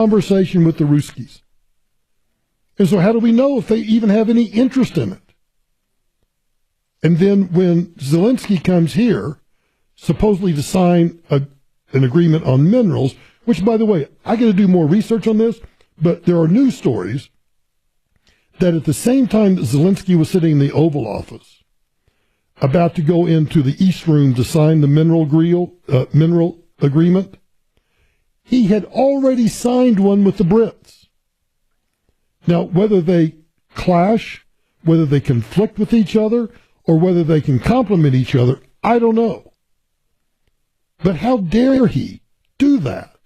conversation with the Ruskies. And so how do we know if they even have any interest in it? And then when Zelensky comes here, supposedly to sign an agreement on minerals, which, by the way, I got to do more research on this, but there are news stories that at the same time that Zelensky was sitting in the Oval Office, about to go into the East Room to sign the mineral agreement, he had already signed one with the Brits. Now, whether they clash, whether they conflict with each other, or whether they can complement each other, I don't know. But how dare he do that?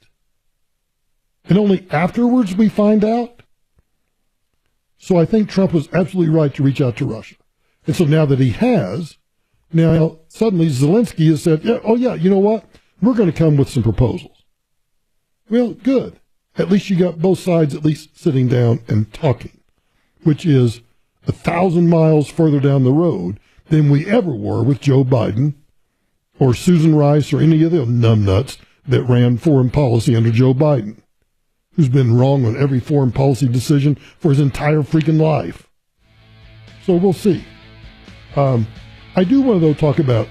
And only afterwards we find out? So I think Trump was absolutely right to reach out to Russia. And so now that he has, now suddenly Zelensky has said, you know what? We're going to come with some proposals. Well, good. At least you got both sides at least sitting down and talking, which is 1,000 miles further down the road than we ever were with Joe Biden or Susan Rice or any of the numbnuts that ran foreign policy under Joe Biden, who's been wrong on every foreign policy decision for his entire freaking life. So we'll see. I do want to, though, talk about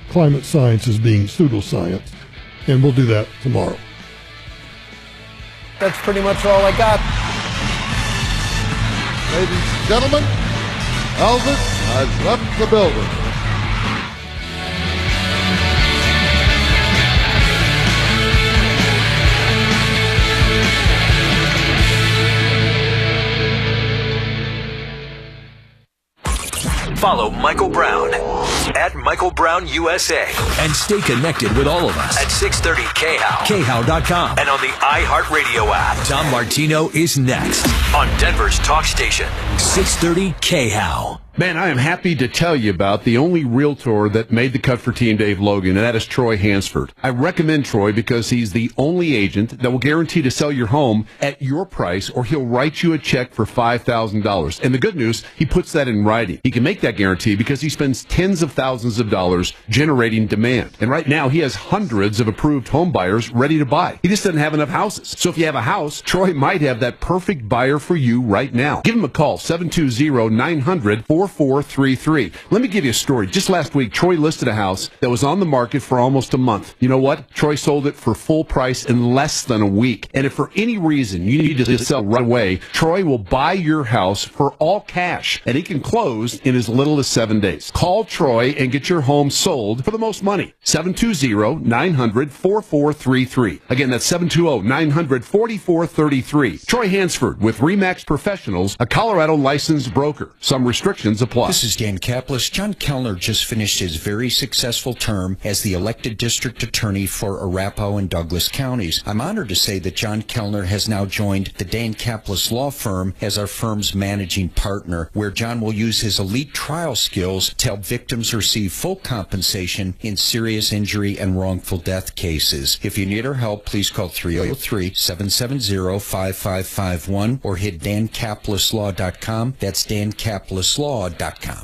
climate science as being pseudoscience, and we'll do that tomorrow. That's pretty much all I got. Ladies and gentlemen, Elvis has left the building. Follow Michael Brown at Michael Brown USA. And stay connected with all of us at 630 KHOW, KHOW.com, and on the iHeartRadio app. Tom Martino is next on Denver's talk station, 630 KHOW. Man, I am happy to tell you about the only realtor that made the cut for Team Dave Logan, and that is Troy Hansford. I recommend Troy because he's the only agent that will guarantee to sell your home at your price, or he'll write you a check for $5,000. And the good news, he puts that in writing. He can make that guarantee because he spends tens of thousands of dollars generating demand. And right now, he has hundreds of approved home buyers ready to buy. He just doesn't have enough houses. So if you have a house, Troy might have that perfect buyer for you right now. Give him a call, 720-900-4433. Let me give you a story. Just last week, Troy listed a house that was on the market for almost a month. You know what? Troy sold it for full price in less than a week. And if for any reason you need to sell right away, Troy will buy your house for all cash, and he can close in as little as 7 days. Call Troy and get your home sold for the most money. 720-900-4433. Again, that's 720-900-4433. Troy Hansford with RE/MAX Professionals, a Colorado licensed broker. Some restrictions apply. This is Dan Kaplis. John Kellner just finished his very successful term as the elected district attorney for Arapahoe and Douglas counties. I'm honored to say that John Kellner has now joined the Dan Kaplis Law Firm as our firm's managing partner, where John will use his elite trial skills to help victims receive full compensation in serious injury and wrongful death cases. If you need our help, please call 303-770-5551 or hit dankaplislaw.com. That's dankaplislaw.com.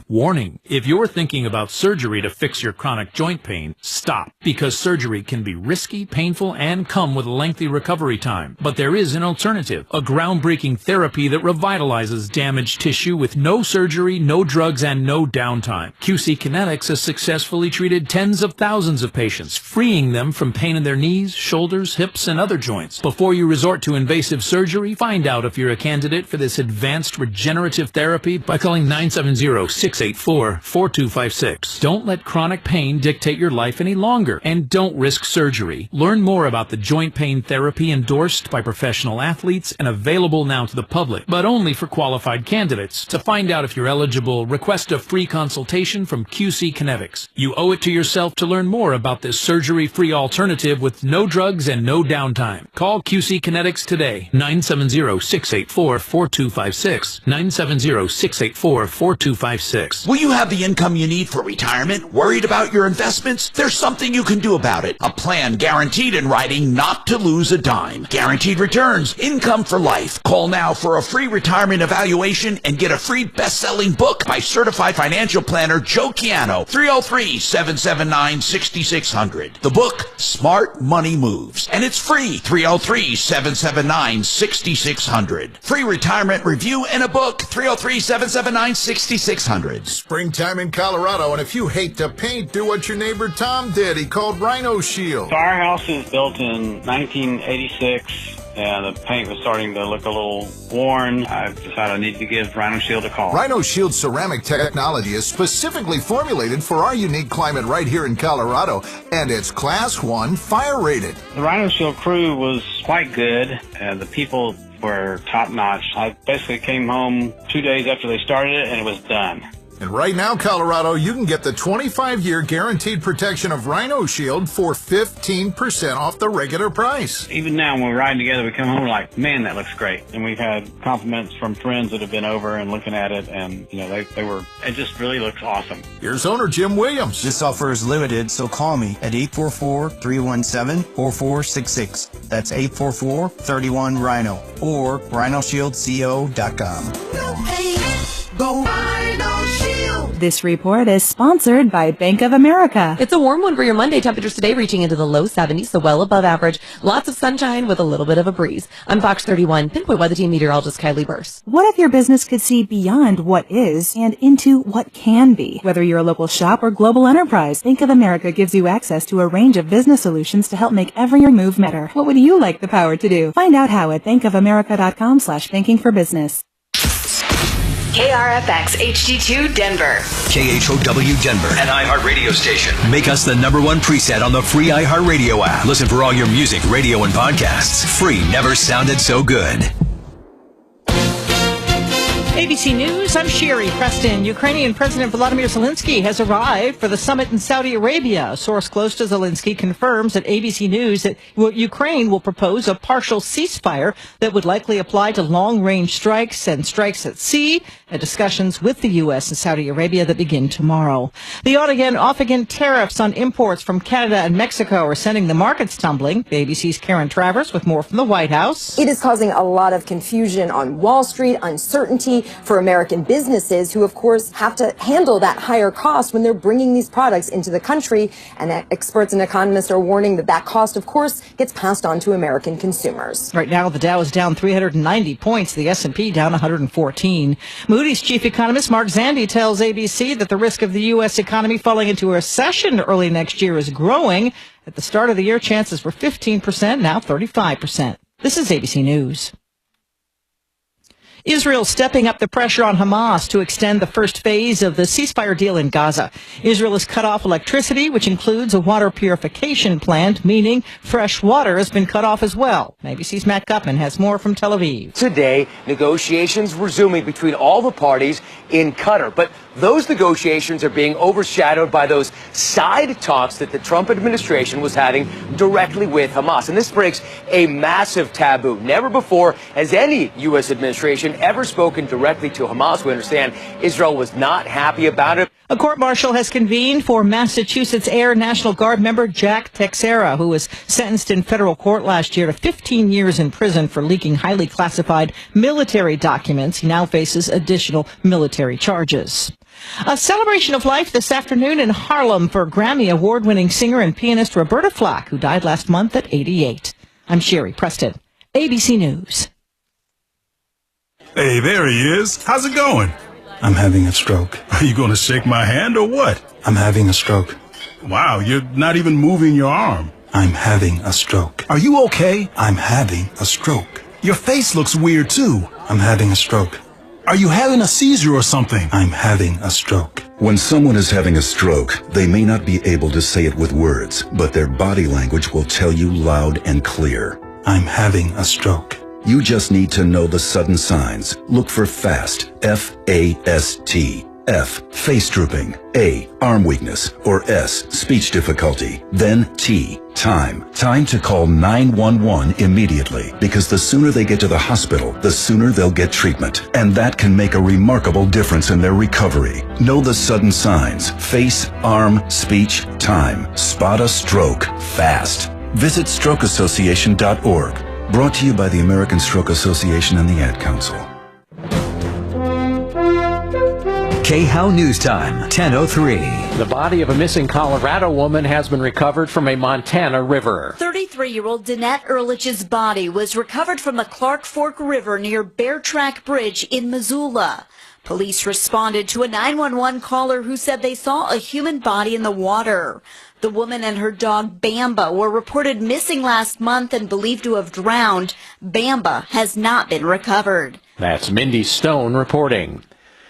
Warning, if you're thinking about surgery to fix your chronic joint pain, stop, because surgery can be risky, painful, and come with a lengthy recovery time. But there is an alternative, a groundbreaking therapy that revitalizes damaged tissue with no surgery, no drugs, and no downtime. QC Kinetics has successfully treated tens of thousands of patients, freeing them from pain in their knees, shoulders, hips, and other joints. Before you resort to invasive surgery, find out if you're a candidate for this advanced regenerative therapy by calling 970-684-4256. Don't let chronic pain dictate your life any longer, and don't risk surgery. Learn more about the joint pain therapy endorsed by professional athletes and available now to the public, but only for qualified candidates. To find out if you're eligible, request a free consultation from QC Kinetics. You owe it to yourself to learn more about this surgery-free alternative with no drugs and no downtime. Call QC Kinetics today, 970-684-4256, 970-684-4256. 4256. Will you have the income you need for retirement? Worried about your investments? There's something you can do about it. A plan guaranteed in writing not to lose a dime. Guaranteed returns. Income for life. Call now for a free retirement evaluation and get a free best-selling book by certified financial planner Joe Chiano. 303-779-6600. The book, Smart Money Moves. And it's free. 303-779-6600. Free retirement review and a book. 303-779-6600. Springtime in Colorado, and if you hate to paint, do what your neighbor Tom did. He called Rhino Shield. So our house was built in 1986. And the paint was starting to look a little worn. I decided I need to give Rhino Shield a call. Rhino Shield ceramic technology is specifically formulated for our unique climate right here in Colorado, and it's Class 1 fire rated. The Rhino Shield crew was quite good, and the people were top-notch. I basically came home 2 days after they started it, and it was done. And right now, Colorado, you can get the 25-year guaranteed protection of Rhino Shield for 15% off the regular price. Even now, when we're riding together, we come home like, man, that looks great. And we've had compliments from friends that have been over and looking at it, and, you know, it just really looks awesome. Here's owner Jim Williams. This offer is limited, so call me at 844-317-4466. That's 844-31-RHINO or rhinoshieldco.com. No pain, go Rhino Shield. This report is sponsored by Bank of America. It's a warm one for your Monday. Temperatures today reaching into the low 70s, so well above average. Lots of sunshine with a little bit of a breeze. I'm Fox 31 Pinpoint Weather Team meteorologist Kylie Burse. What if your business could see beyond what is and into what can be? Whether you're a local shop or global enterprise, Bank of America gives you access to a range of business solutions to help make every move matter. What would you like the power to do? Find out how at bankofamerica.com/banking for business. KRFX HD2 Denver. KHOW Denver, an iHeart radio station. Make us the #1 preset on the free iHeart Radio app. Listen for all your music, radio, and podcasts. Free never sounded so good. ABC News, I'm Sherry Preston. Ukrainian President Volodymyr Zelensky has arrived for the summit in Saudi Arabia. A source close to Zelensky confirms at ABC News that Ukraine will propose a partial ceasefire that would likely apply to long-range strikes and strikes at sea, and discussions with the U.S. and Saudi Arabia that begin tomorrow. The on-again, off-again tariffs on imports from Canada and Mexico are sending the markets tumbling. ABC's Karen Travers with more from the White House. It is causing a lot of confusion on Wall Street, uncertainty for American businesses who, of course, have to handle that higher cost when they're bringing these products into the country. And experts and economists are warning that that cost, of course, gets passed on to American consumers. Right now, the Dow is down 390 points, the S&P down 114. Moody's chief economist Mark Zandi tells ABC that the risk of the U.S. economy falling into a recession early next year is growing. At the start of the year, chances were 15%, now 35%. This is ABC News. Israel stepping up the pressure on Hamas to extend the first phase of the ceasefire deal in Gaza. Israel has cut off electricity, which includes a water purification plant, meaning fresh water has been cut off as well. ABC's Matt Gutman has more from Tel Aviv. Today, negotiations resuming between all the parties in Qatar. But those negotiations are being overshadowed by those side talks that the Trump administration was having directly with Hamas. And this breaks a massive taboo. Never before has any U.S. administration ever spoken directly to Hamas. We understand Israel was not happy about it. A court-martial has convened for Massachusetts Air National Guard member Jack Texera, who was sentenced in federal court last year to 15 years in prison for leaking highly classified military documents. He now faces additional military charges. A celebration of life this afternoon in Harlem for Grammy award-winning singer and pianist Roberta Flack, who died last month at 88. I'm Sherry Preston, ABC News. Hey, there he is. How's it going? I'm having a stroke. Are you going to shake my hand or what? I'm having a stroke. Wow, you're not even moving your arm. I'm having a stroke. Are you okay? I'm having a stroke. Your face looks weird, too. I'm having a stroke. Are you having a seizure or something? I'm having a stroke. When someone is having a stroke, they may not be able to say it with words, but their body language will tell you loud and clear. I'm having a stroke. You just need to know the sudden signs. Look for FAST, F-A-S-T. F, face drooping. A, arm weakness. Or S, speech difficulty. Then T, Time. Time to call 911 immediately, because the sooner they get to the hospital, the sooner they'll get treatment. And that can make a remarkable difference in their recovery. Know the sudden signs: face, arm, speech, time. Spot a stroke fast. Visit strokeassociation.org. Brought to you by the American Stroke Association and the Ad Council. KHOW News Time, 10:03. The body of a missing Colorado woman has been recovered from a Montana river. 33-year-old Danette Ehrlich's body was recovered from the Clark Fork River near Bear Track Bridge in Missoula. Police responded to a 911 caller who said they saw a human body in the water. The woman and her dog Bamba were reported missing last month and believed to have drowned. Bamba has not been recovered. That's Mindy Stone reporting.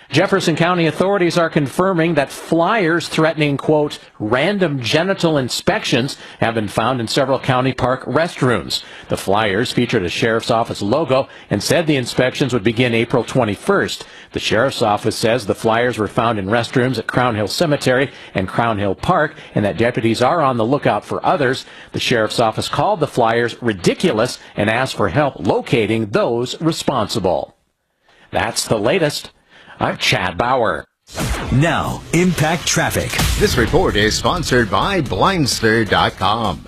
Jefferson County authorities are confirming that flyers threatening, quote, random genital inspections have been found in several county park restrooms. The flyers featured a sheriff's office logo and said the inspections would begin April 21st. The sheriff's office says the flyers were found in restrooms at Crown Hill Cemetery and Crown Hill Park, and that deputies are on the lookout for others. The sheriff's office called the flyers ridiculous and asked for help locating those responsible. That's the latest. I'm Chad Bauer. Now, Impact Traffic. This report is sponsored by Blindster.com.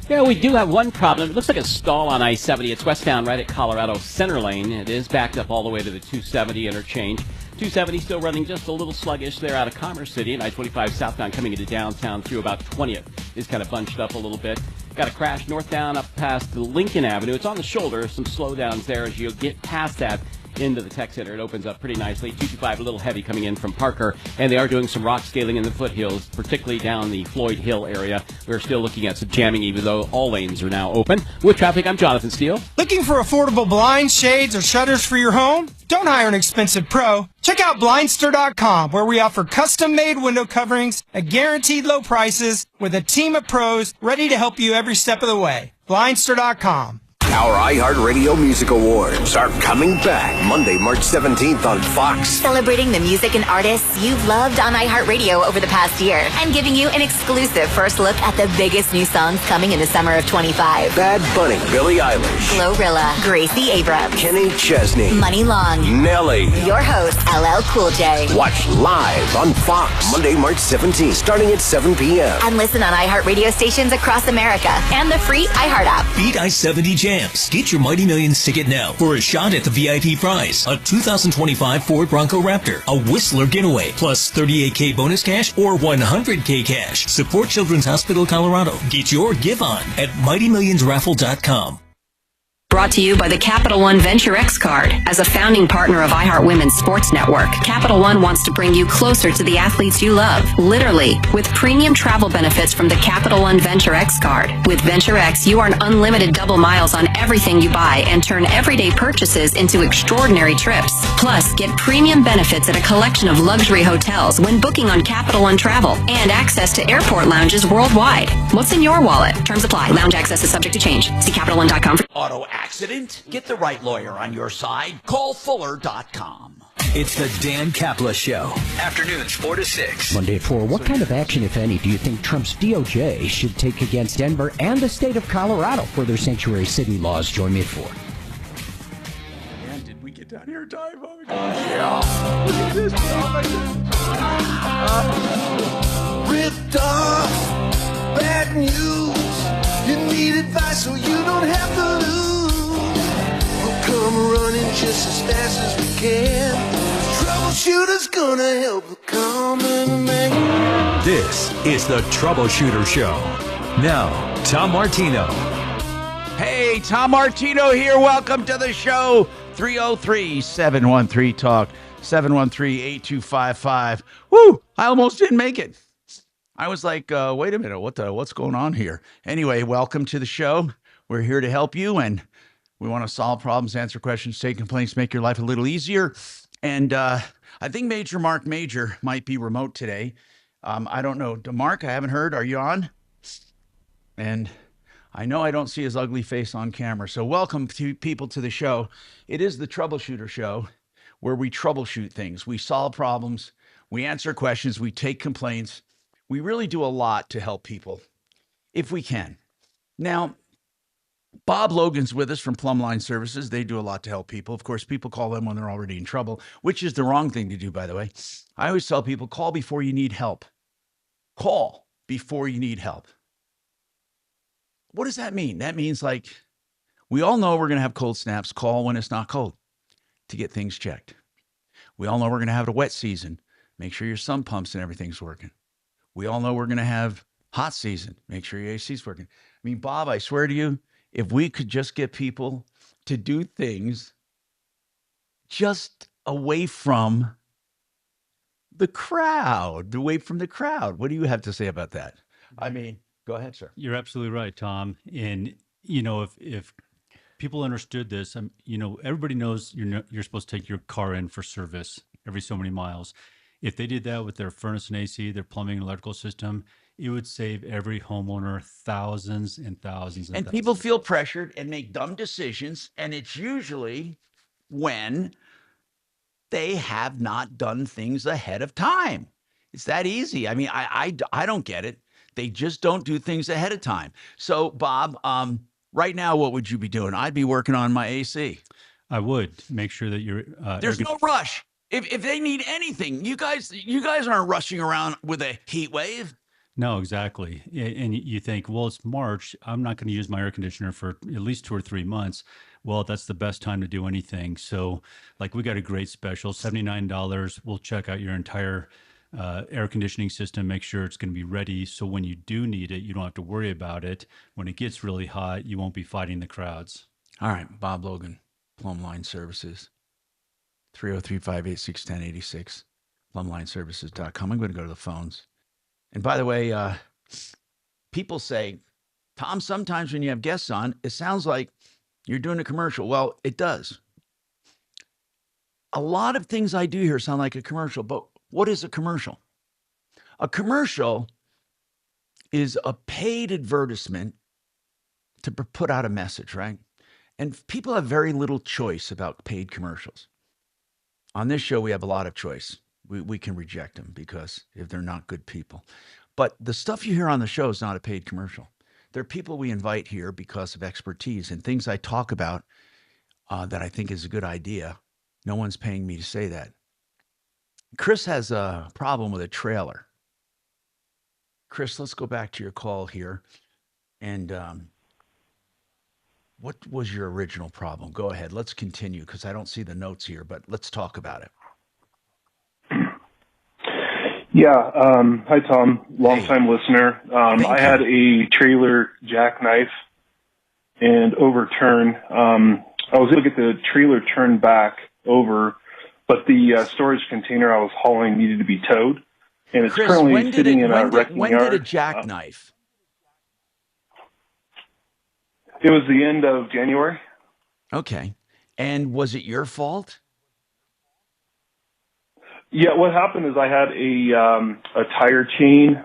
Yeah, we do have one problem. It looks like a stall on I-70. It's westbound right at Colorado Center Lane. It is backed up all the way to the 270 interchange. 270 still running just a little sluggish there out of Commerce City, and I-25 southbound coming into downtown through about 20th is kind of bunched up a little bit. Got a crash northbound up past Lincoln Avenue. It's on the shoulder. Some slowdowns there as you get past that into the tech center. It opens up pretty nicely. 225 a little heavy coming in from Parker, and they are doing some rock scaling in the foothills, particularly down the Floyd Hill area. We're still looking at some jamming, even though all lanes are now open. With traffic, I'm Jonathan Steele. Looking for affordable blinds, shades, or shutters for your home? Don't hire an expensive pro. Check out Blindster.com, where we offer custom-made window coverings at guaranteed low prices with a team of pros ready to help you every step of the way. Blindster.com. Our iHeartRadio Music Awards are coming back Monday, March 17th on Fox. Celebrating the music and artists you've loved on iHeartRadio over the past year and giving you an exclusive first look at the biggest new songs coming in the summer of 25. Bad Bunny, Billie Eilish, Glorilla, Gracie Abrams, Kenny Chesney, Money Long, Nelly. Your host, LL Cool J. Watch live on Fox Monday, March 17th, starting at 7 p.m. And listen on iHeartRadio stations across America and the free iHeart app. Beat I-70 Jams. Get your Mighty Millions ticket now for a shot at the VIP prize. A 2025 Ford Bronco Raptor, a Whistler giveaway, plus $38K bonus cash or $100K cash. Support Children's Hospital Colorado. Get your give on at MightyMillionsRaffle.com. Brought to you by the Capital One Venture X card. As a founding partner of iHeart Women's Sports Network, Capital One wants to bring you closer to the athletes you love, literally, with premium travel benefits from the Capital One Venture X card. With Venture X, you earn unlimited double miles on everything you buy and turn everyday purchases into extraordinary trips. Plus, get premium benefits at a collection of luxury hotels when booking on Capital One Travel and access to airport lounges worldwide. What's in your wallet? Terms apply. Lounge access is subject to change. See CapitalOne.com for Auto accident? Get the right lawyer on your side. Call Fuller.com. It's the Dan Kapla Show. Afternoons 4 to 6. Monday at 4. What kind of action, if any, do you think Trump's DOJ should take against Denver and the state of Colorado for their sanctuary city laws? Join me at 4. Man, did we get down here in time? Oh my gosh. Yeah. Look at this. Oh my goodness. Ripped off. Bad news. You need advice so you don't have to lose. We'll come running just as fast as we can. Troubleshooter's gonna help the common man. This is the Troubleshooter Show. Now, Tom Martino. Hey, Tom Martino here. Welcome to the show. 303-713-TALK, 713-8255. Woo! I almost didn't make it. I was like, wait a minute, what's going on here? Anyway, welcome to the show. We're here to help you, and we want to solve problems, answer questions, take complaints, make your life a little easier. And I think Major Marc Mager might be remote today. I don't know. Mark, I haven't heard. Are you on? And I know I don't see his ugly face on camera. So welcome to people to the show. It is the Troubleshooter Show, where we troubleshoot things. We solve problems. We answer questions. We take complaints. We really do a lot to help people, if we can. Now, Bob Logan's with us from Plumline Services. They do a lot to help people. Of course, people call them when they're already in trouble, which is the wrong thing to do, by the way. I always tell people, call before you need help. Call before you need help. What does that mean? That means, like, we all know we're going to have cold snaps. Call when it's not cold to get things checked. We all know we're going to have a wet season. Make sure your sump pumps and everything's working. We all know we're going to have hot season. Make sure your AC's working. I mean, Bob, I swear to you, if we could just get people to do things just away from the crowd, What do you have to say about that? I mean, go ahead, sir. You're absolutely right, Tom. And, you know, if people understood this, you know, everybody knows you're supposed to take your car in for service every so many miles. If they did that with their furnace and AC, their plumbing and electrical system, it would save every homeowner thousands and thousands And people feel pressured and make dumb decisions. And it's usually when they have not done things ahead of time. It's that easy. I mean, I don't get it. They just don't do things ahead of time. So, Bob, right now, what would you be doing? I'd be working on my AC. I would make sure that you're. There's no rush. If they need anything, you guys aren't rushing around with a heat wave. No, exactly. And you think, well, it's March. I'm not going to use my air conditioner for at least 2 or 3 months. Well, that's the best time to do anything. So, like, we got a great special, $79. We'll check out your entire air conditioning system, make sure it's going to be ready. So when you do need it, you don't have to worry about it. When it gets really hot, you won't be fighting the crowds. All right. Bob Logan, Plumline Services, 303-586-1086, plumlineservices.com. I'm going to go to the phones. And by the way, people say, Tom, sometimes when you have guests on, it sounds like you're doing a commercial. Well, it does. A lot of things I do here sound like a commercial, but what is a commercial? A commercial is a paid advertisement to put out a message, right? And people have very little choice about paid commercials. On this show, we have a lot of choice. We can reject them because if they're not good people. But the stuff you hear on the show is not a paid commercial. They're people we invite here because of expertise and things I talk about that I think is a good idea. No one's paying me to say that. Chris has a problem with a trailer. Chris, let's go back to your call here. And what was your original problem? Go ahead. Let's continue because I don't see the notes here, but let's talk about it. Yeah. Hi, Tom. Longtime listener. I had a trailer jackknife and overturn. I was able to get the trailer turned back over, but the storage container I was hauling needed to be towed. And it's currently sitting in a wrecking yard. When did a jackknife? It was the end of January. Okay. And was it your fault? Yeah, what happened is I had a tire chain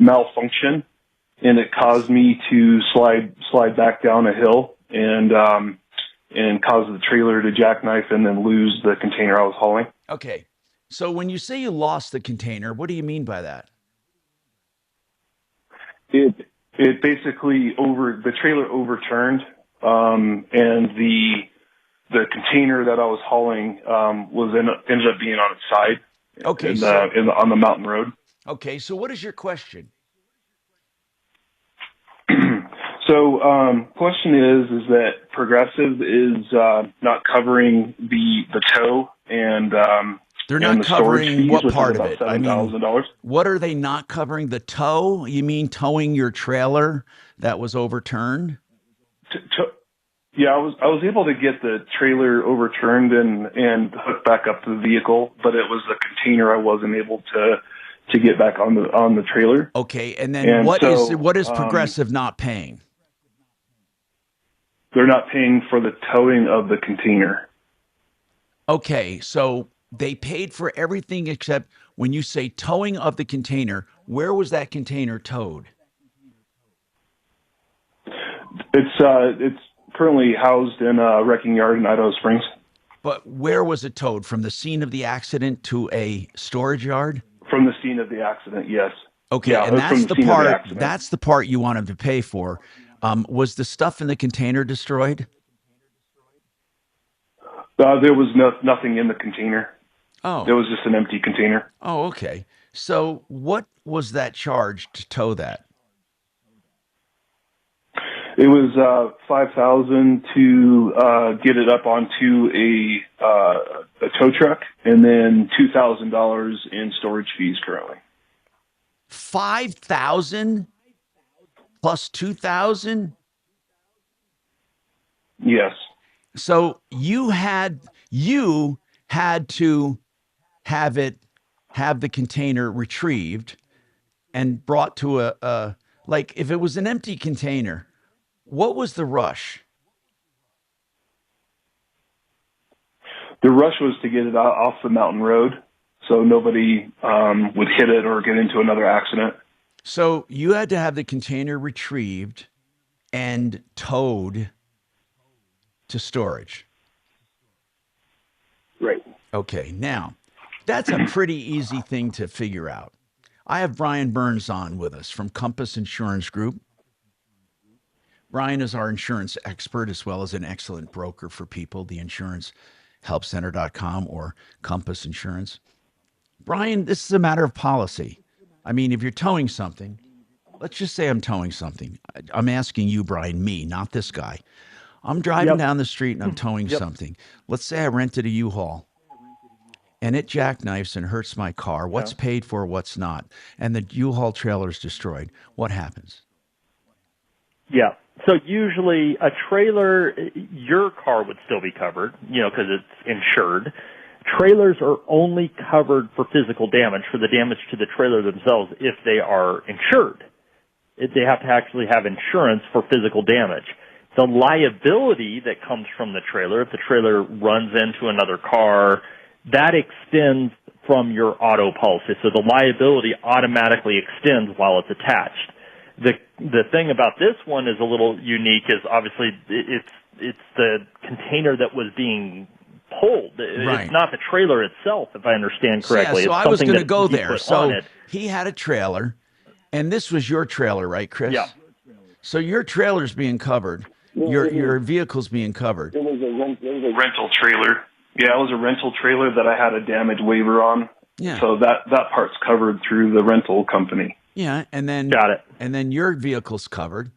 malfunction, and it caused me to slide back down a hill and cause the trailer to jackknife and then lose the container I was hauling. Okay. So when you say you lost the container, what do you mean by that? It basically the trailer overturned, and the container that I was hauling ended up being on its side. Okay, on the mountain road. Okay, so what is your question? So, question is that Progressive is not covering the tow and they're not the covering fees, what part of about it? I mean, $7,000. what are they not covering? The tow? You mean towing your trailer that was overturned? Yeah, I was able to get the trailer overturned and hooked back up to the vehicle, but it was the container I wasn't able to get back on the trailer. Okay, and then what is Progressive not paying? They're not paying for the towing of the container. Okay, so they paid for everything except when you say towing of the container, where was that container towed? It's currently housed in a wrecking yard in Idaho Springs. But where was it towed? From the scene of the accident to a storage yard? From the scene of the accident, yes. Okay, Yeah, and it was from that's the the scene of the part. accident. That's the part you want him to pay for. Was the stuff in the container destroyed? There was nothing in the container. Oh. It was just an empty container. Oh, okay. So what was that charge to tow that? It was $5,000 to get it up onto a tow truck, and then $2,000 in storage fees currently. 5,000 plus 2,000. Yes. So you had to have the container retrieved and brought to a like if it was an empty container. What was the rush? The rush was to get it off the mountain road so nobody would hit it or get into another accident. So you had to have the container retrieved and towed to storage. Right. Okay, now that's a pretty easy thing to figure out. I have Brian Burns on with us from Compass Insurance Group. Brian is our insurance expert as well as an excellent broker for people, the insurancehelpcenter.com or Compass Insurance. Brian, this is a matter of policy. I mean, if you're towing something, let's just say I'm towing something. I'm asking you, Brian, me, not this guy. I'm driving down the street and I'm towing something. Let's say I rented a U-Haul and it jackknifes and hurts my car. What's paid for, what's not? And the U-Haul trailer is destroyed. What happens? Yeah. So usually a trailer, your car would still be covered, because it's insured. Trailers are only covered for physical damage, for the damage to the trailer themselves, if they are insured. They have to actually have insurance for physical damage. The liability that comes from the trailer, if the trailer runs into another car, that extends from your auto policy. So the liability automatically extends while it's attached. The thing about this one is a little unique is obviously it's the container that was being pulled. Right. It's not the trailer itself, if I understand correctly. Yeah, so it's I was going to that go he there. put So on it. he had a trailer, and this was your trailer, right, Chris? Yeah. So your trailer's being covered. Your vehicle's being covered. It was a rental trailer. Yeah, it was a rental trailer that I had a damage waiver on. Yeah. So that part's covered through the rental company. Yeah, and then got it. And then your vehicle's covered.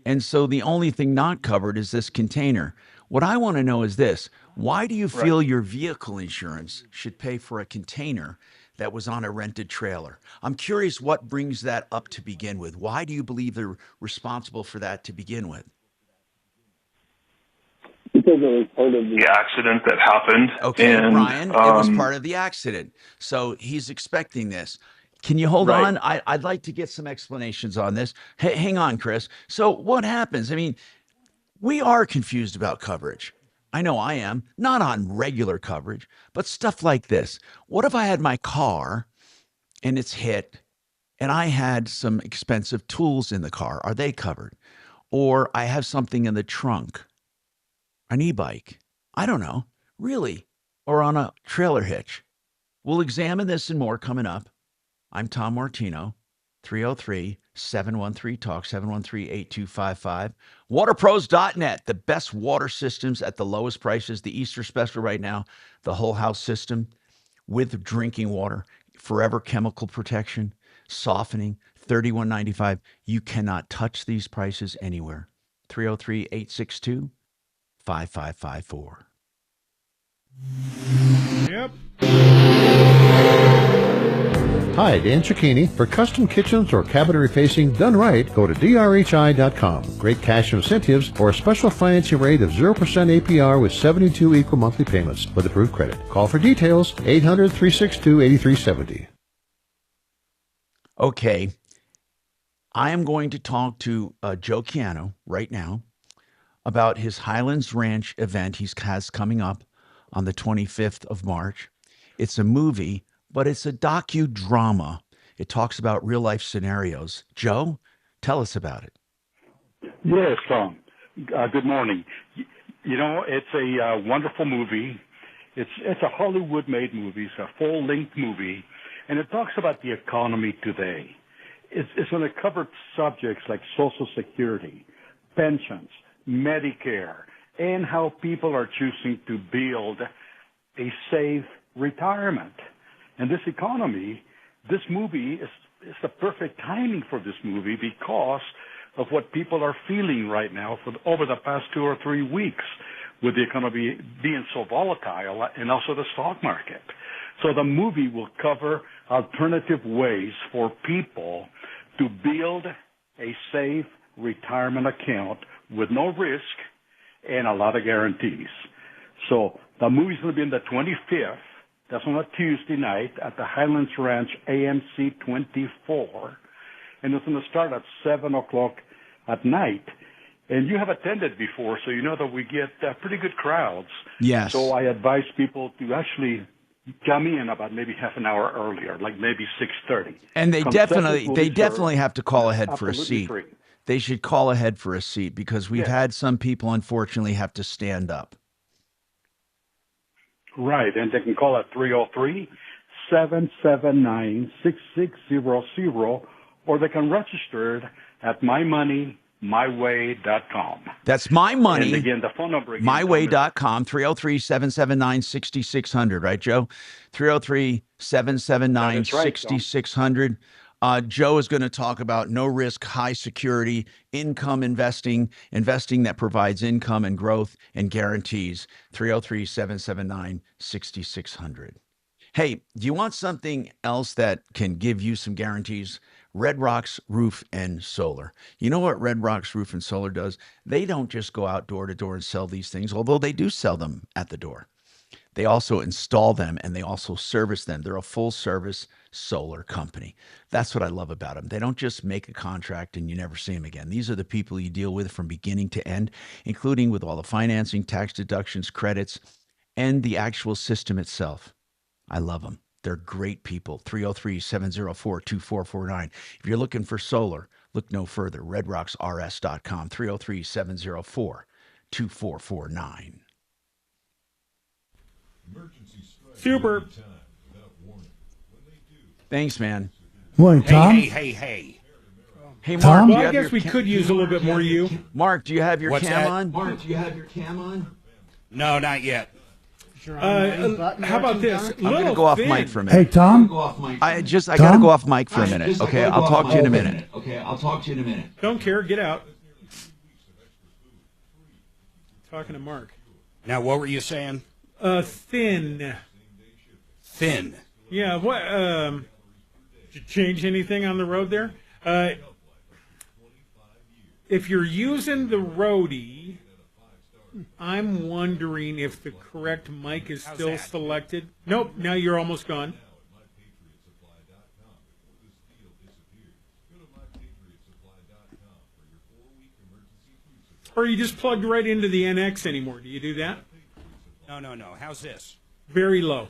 And so the only thing not covered is this container. What I want to know is this. Why do you feel your vehicle insurance should pay for a container that was on a rented trailer? I'm curious what brings that up to begin with. Why do you believe they're responsible for that to begin with? Because it was part of the accident that happened. Okay, and, Brian, it was part of the accident. So he's expecting this. Can you hold on? I'd like to get some explanations on this. Hey, hang on, Chris. So what happens? I mean, we are confused about coverage. I know I am. Not on regular coverage, but stuff like this. What if I had my car and it's hit and I had some expensive tools in the car? Are they covered? Or I have something in the trunk, an e-bike. I don't know. Really? Or on a trailer hitch. We'll examine this and more coming up. I'm Tom Martino, 303-713-TALK, 713-8255. Waterpros.net, the best water systems at the lowest prices. The Easter special right now, the whole house system with drinking water, forever chemical protection, softening, $31.95. You cannot touch these prices anywhere. 303-862-5554. Yep. Hi, Dan Cicchini. For custom kitchens or cabinet refacing done right, go to drhi.com. Great cash incentives or a special financing rate of 0% APR with 72 equal monthly payments with approved credit. Call for details, 800-362-8370. Okay. I am going to talk to Joe Chiano right now about his Highlands Ranch event he has coming up on the 25th of March. It's a movie, but it's a docudrama. It talks about real life scenarios. Joe, tell us about it. Yes, Tom. Good morning. You know, it's a wonderful movie. It's a Hollywood-made movie. It's a full-length movie, and it talks about the economy today. it's going to cover subjects like Social Security, pensions, Medicare, and how people are choosing to build a safe retirement. And this economy, this movie is the perfect timing for this movie because of what people are feeling right now over the past 2 or 3 weeks with the economy being so volatile and also the stock market. So the movie will cover alternative ways for people to build a safe retirement account with no risk and a lot of guarantees. So the movie's going to be on the 25th. That's on a Tuesday night at the Highlands Ranch AMC 24. And it's going to start at 7 o'clock at night. And you have attended before, so you know that we get pretty good crowds. Yes. So I advise people to actually come in about maybe half an hour earlier, like maybe 6:30. And they Concessions will be definitely served. have to call ahead for a Absolutely seat. free. They should call ahead for a seat because we've Yes. had some people unfortunately have to stand up. Right, and they can call at 303-779-6600, or they can register at mymoneymyway.com. That's my money. And again, the phone number again, myway.com, 303-779-6600, right, Joe? 303-779-6600. Joe is going to talk about no risk, high security, income investing that provides income and growth and guarantees. 303-779-6600. Hey, do you want something else that can give you some guarantees? Red Rocks Roof and Solar. You know what Red Rocks Roof and Solar does? They don't just go out door to door and sell these things, although they do sell them at the door. They also install them and they also service them. They're a full service solar company. That's what I love about them. They don't just make a contract and you never see them again. These are the people you deal with from beginning to end, including with all the financing, tax deductions, credits, and the actual system itself. I love them. They're great people. 303-704-2449. If you're looking for solar, look no further. RedRocksRS.com. 303-704-2449. Super. Thanks, man. Morning, Tom. Hey, Mark. Tom? do you Well, I have guess your we could use a little bit more you. Mark, do you have your What's cam that? on? Mark, do you have your cam on? No, not yet. How about this? I'm going to go off mic for a minute. Hey, Tom. I got to go off mic for a minute. Okay, I'll talk to you in a minute. Don't care. Get out. Talking to Mark. Now, what were you saying? Thin. Thin. Yeah. What? Did you change anything on the road there? If you're using the roadie, I'm wondering if the correct mic is still selected. Nope. Now you're almost gone. Or you just plugged right into the NX anymore. Do you do that? No. How's this? Very low.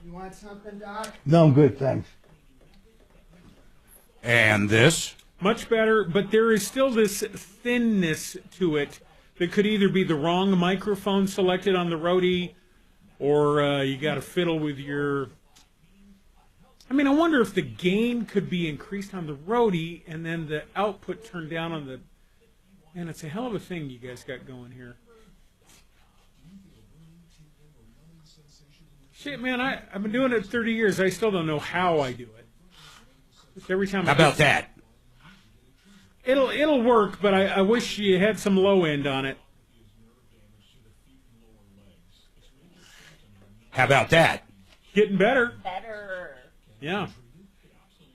You want something, Doc? No, I'm good, thanks. And this? Much better, but there is still this thinness to it that could either be the wrong microphone selected on the roadie, or you got to fiddle with your... I mean, I wonder if the gain could be increased on the roadie and then the output turned down on the... Man, it's a hell of a thing you guys got going here. Shit, man, I've been doing it 30 years. I still don't know how I do it. Just every time. How about that? It'll work, but I wish you had some low end on it. How about that? Getting better. Better. Yeah.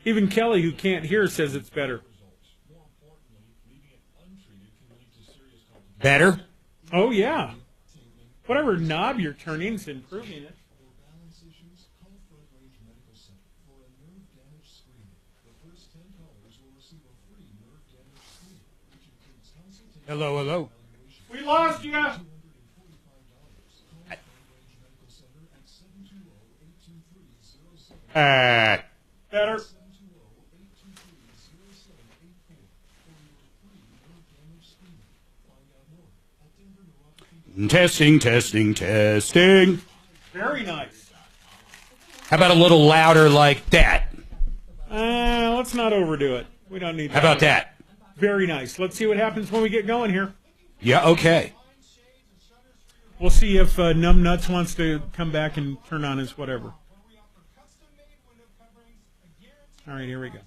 Even Kelly, who can't hear, says it's better. Better? Oh, yeah. Whatever knob you're turning is improving it. Hello. We lost you. Better. Testing. Very nice. How about a little louder like that? Let's not overdo it. We don't need that. How about that? Very nice. Let's see what happens when we get going here. Yeah, okay. We'll see if Numbnuts wants to come back and turn on his whatever. All right, here we go.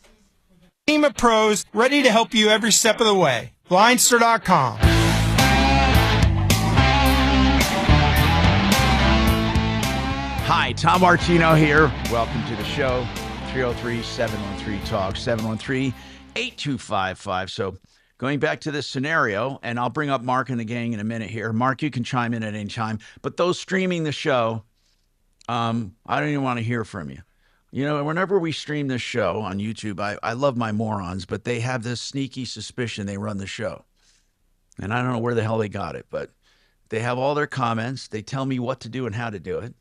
Team of pros ready to help you every step of the way. Blindster.com. Hi, Tom Martino here. Welcome to the show. 303-713-TALK, 713-8255. So going back to this scenario, and I'll bring up Mark and the gang in a minute here. Mark, you can chime in at any time. But those streaming the show, I don't even want to hear from you. You know, whenever we stream this show on YouTube, I love my morons, but they have this sneaky suspicion they run the show. And I don't know where the hell they got it, but they have all their comments. They tell me what to do and how to do it.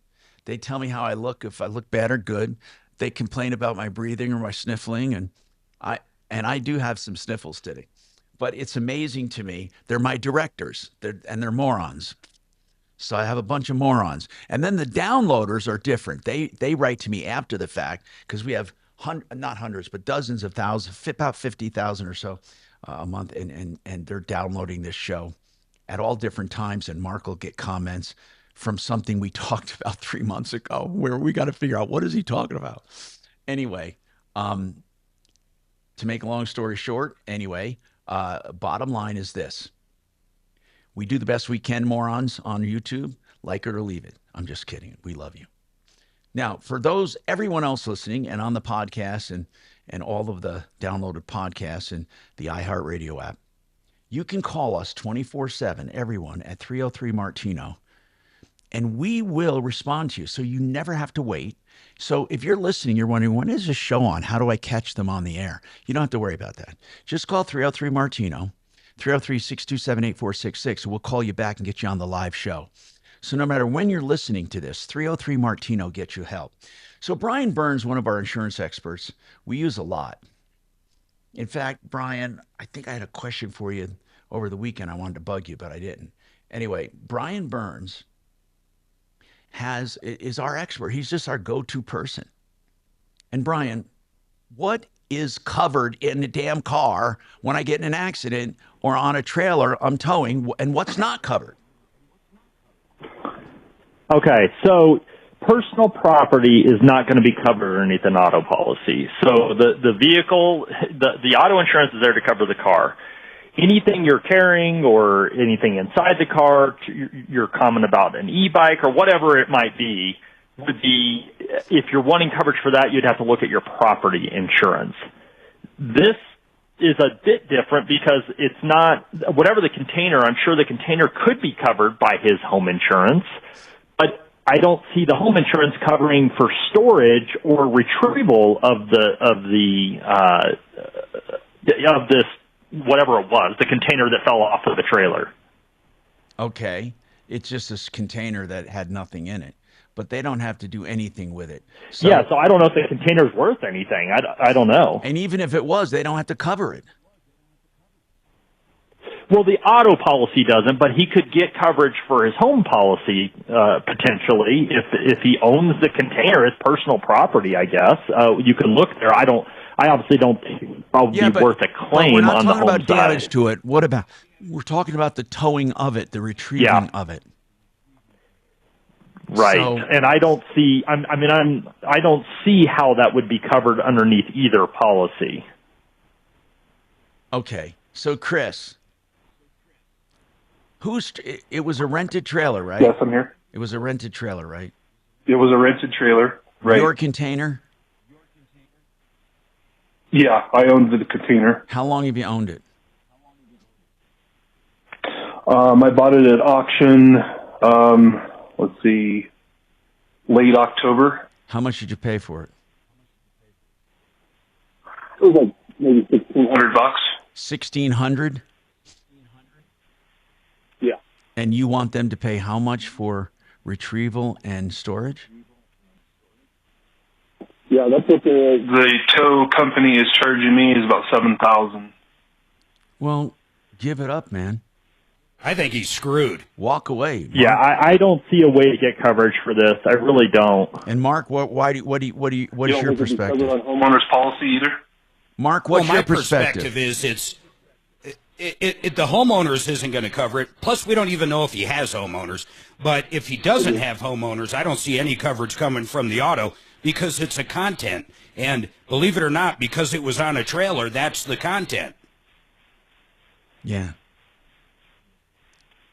They tell me how I look, if I look bad or good. They complain about my breathing or my sniffling, and I do have some sniffles today. But it's amazing to me. They're my directors, they're morons. So I have a bunch of morons. And then the downloaders are different. They write to me after the fact because we have not hundreds, but dozens of thousands, about 50,000 or so a month. And they're downloading this show at all different times. And Mark will get comments from something we talked about 3 months ago where we got to figure out what is he talking about. Anyway, to make a long story short, bottom line is this. We do the best we can, morons, on YouTube. Like it or leave it. I'm just kidding. We love you. Now, for everyone else listening and on the podcast and all of the downloaded podcasts and the iHeartRadio app, you can call us 24/7, everyone, at 303-MARTINO, and we will respond to you. So you never have to wait. So if you're listening, you're wondering, when is this show on? How do I catch them on the air? You don't have to worry about that. Just call 303-MARTINO. 303-627-8466. We'll call you back and get you on the live show. So no matter when you're listening to this, 303-MARTINO gets you help. So Brian Burns, one of our insurance experts, we use a lot. In fact, Brian, I think I had a question for you over the weekend. I wanted to bug you, but I didn't. Anyway, Brian Burns is our expert. He's just our go-to person. And Brian, what is covered in the damn car when I get in an accident or on a trailer I'm towing, and what's not covered? Okay, so personal property is not going to be covered underneath an auto policy. So the vehicle, the auto insurance is there to cover the car. Anything you're carrying or anything inside the car, you're comment about an e-bike or whatever it might be, would be, if you're wanting coverage for that, you'd have to look at your property insurance. This is a bit different because it's not, whatever the container, I'm sure the container could be covered by his home insurance, but I don't see the home insurance covering for storage or retrieval of this, whatever it was, the container that fell off of the trailer. Okay. It's just this container that had nothing in it. But they don't have to do anything with it. So I don't know if the container's worth anything. I don't know. And even if it was, they don't have to cover it. Well, the auto policy doesn't, but he could get coverage for his home policy potentially if he owns the container, his personal property. I guess you can look there. I obviously don't think it would probably be worth a claim we're not on the talking home about damage side. to it. What about? We're talking about the towing of it, the retrieving of it. Right, and I don't see. I don't see how that would be covered underneath either policy. Okay, so Chris, it was a rented trailer, right? Yes, I'm here. It was a rented trailer, right? It was a rented trailer, right? Your container? Yeah, I owned the container. How long have you owned it? I bought it at auction. Let's see, late October. How much did you pay for it? It was like maybe $1,600. $1,600? Yeah. And you want them to pay how much for retrieval and storage? Yeah, that's what the tow company is charging me, is about $7,000. Well, give it up, man. I think he's screwed. Walk away. Mark. Yeah, I don't see a way to get coverage for this. I really don't. And Mark, what's your perspective? On homeowners policy either? Mark, what's your my perspective? Is the homeowners isn't going to cover it. Plus, we don't even know if he has homeowners. But if he doesn't have homeowners, I don't see any coverage coming from the auto because it's a content. And believe it or not, because it was on a trailer, that's the content. Yeah.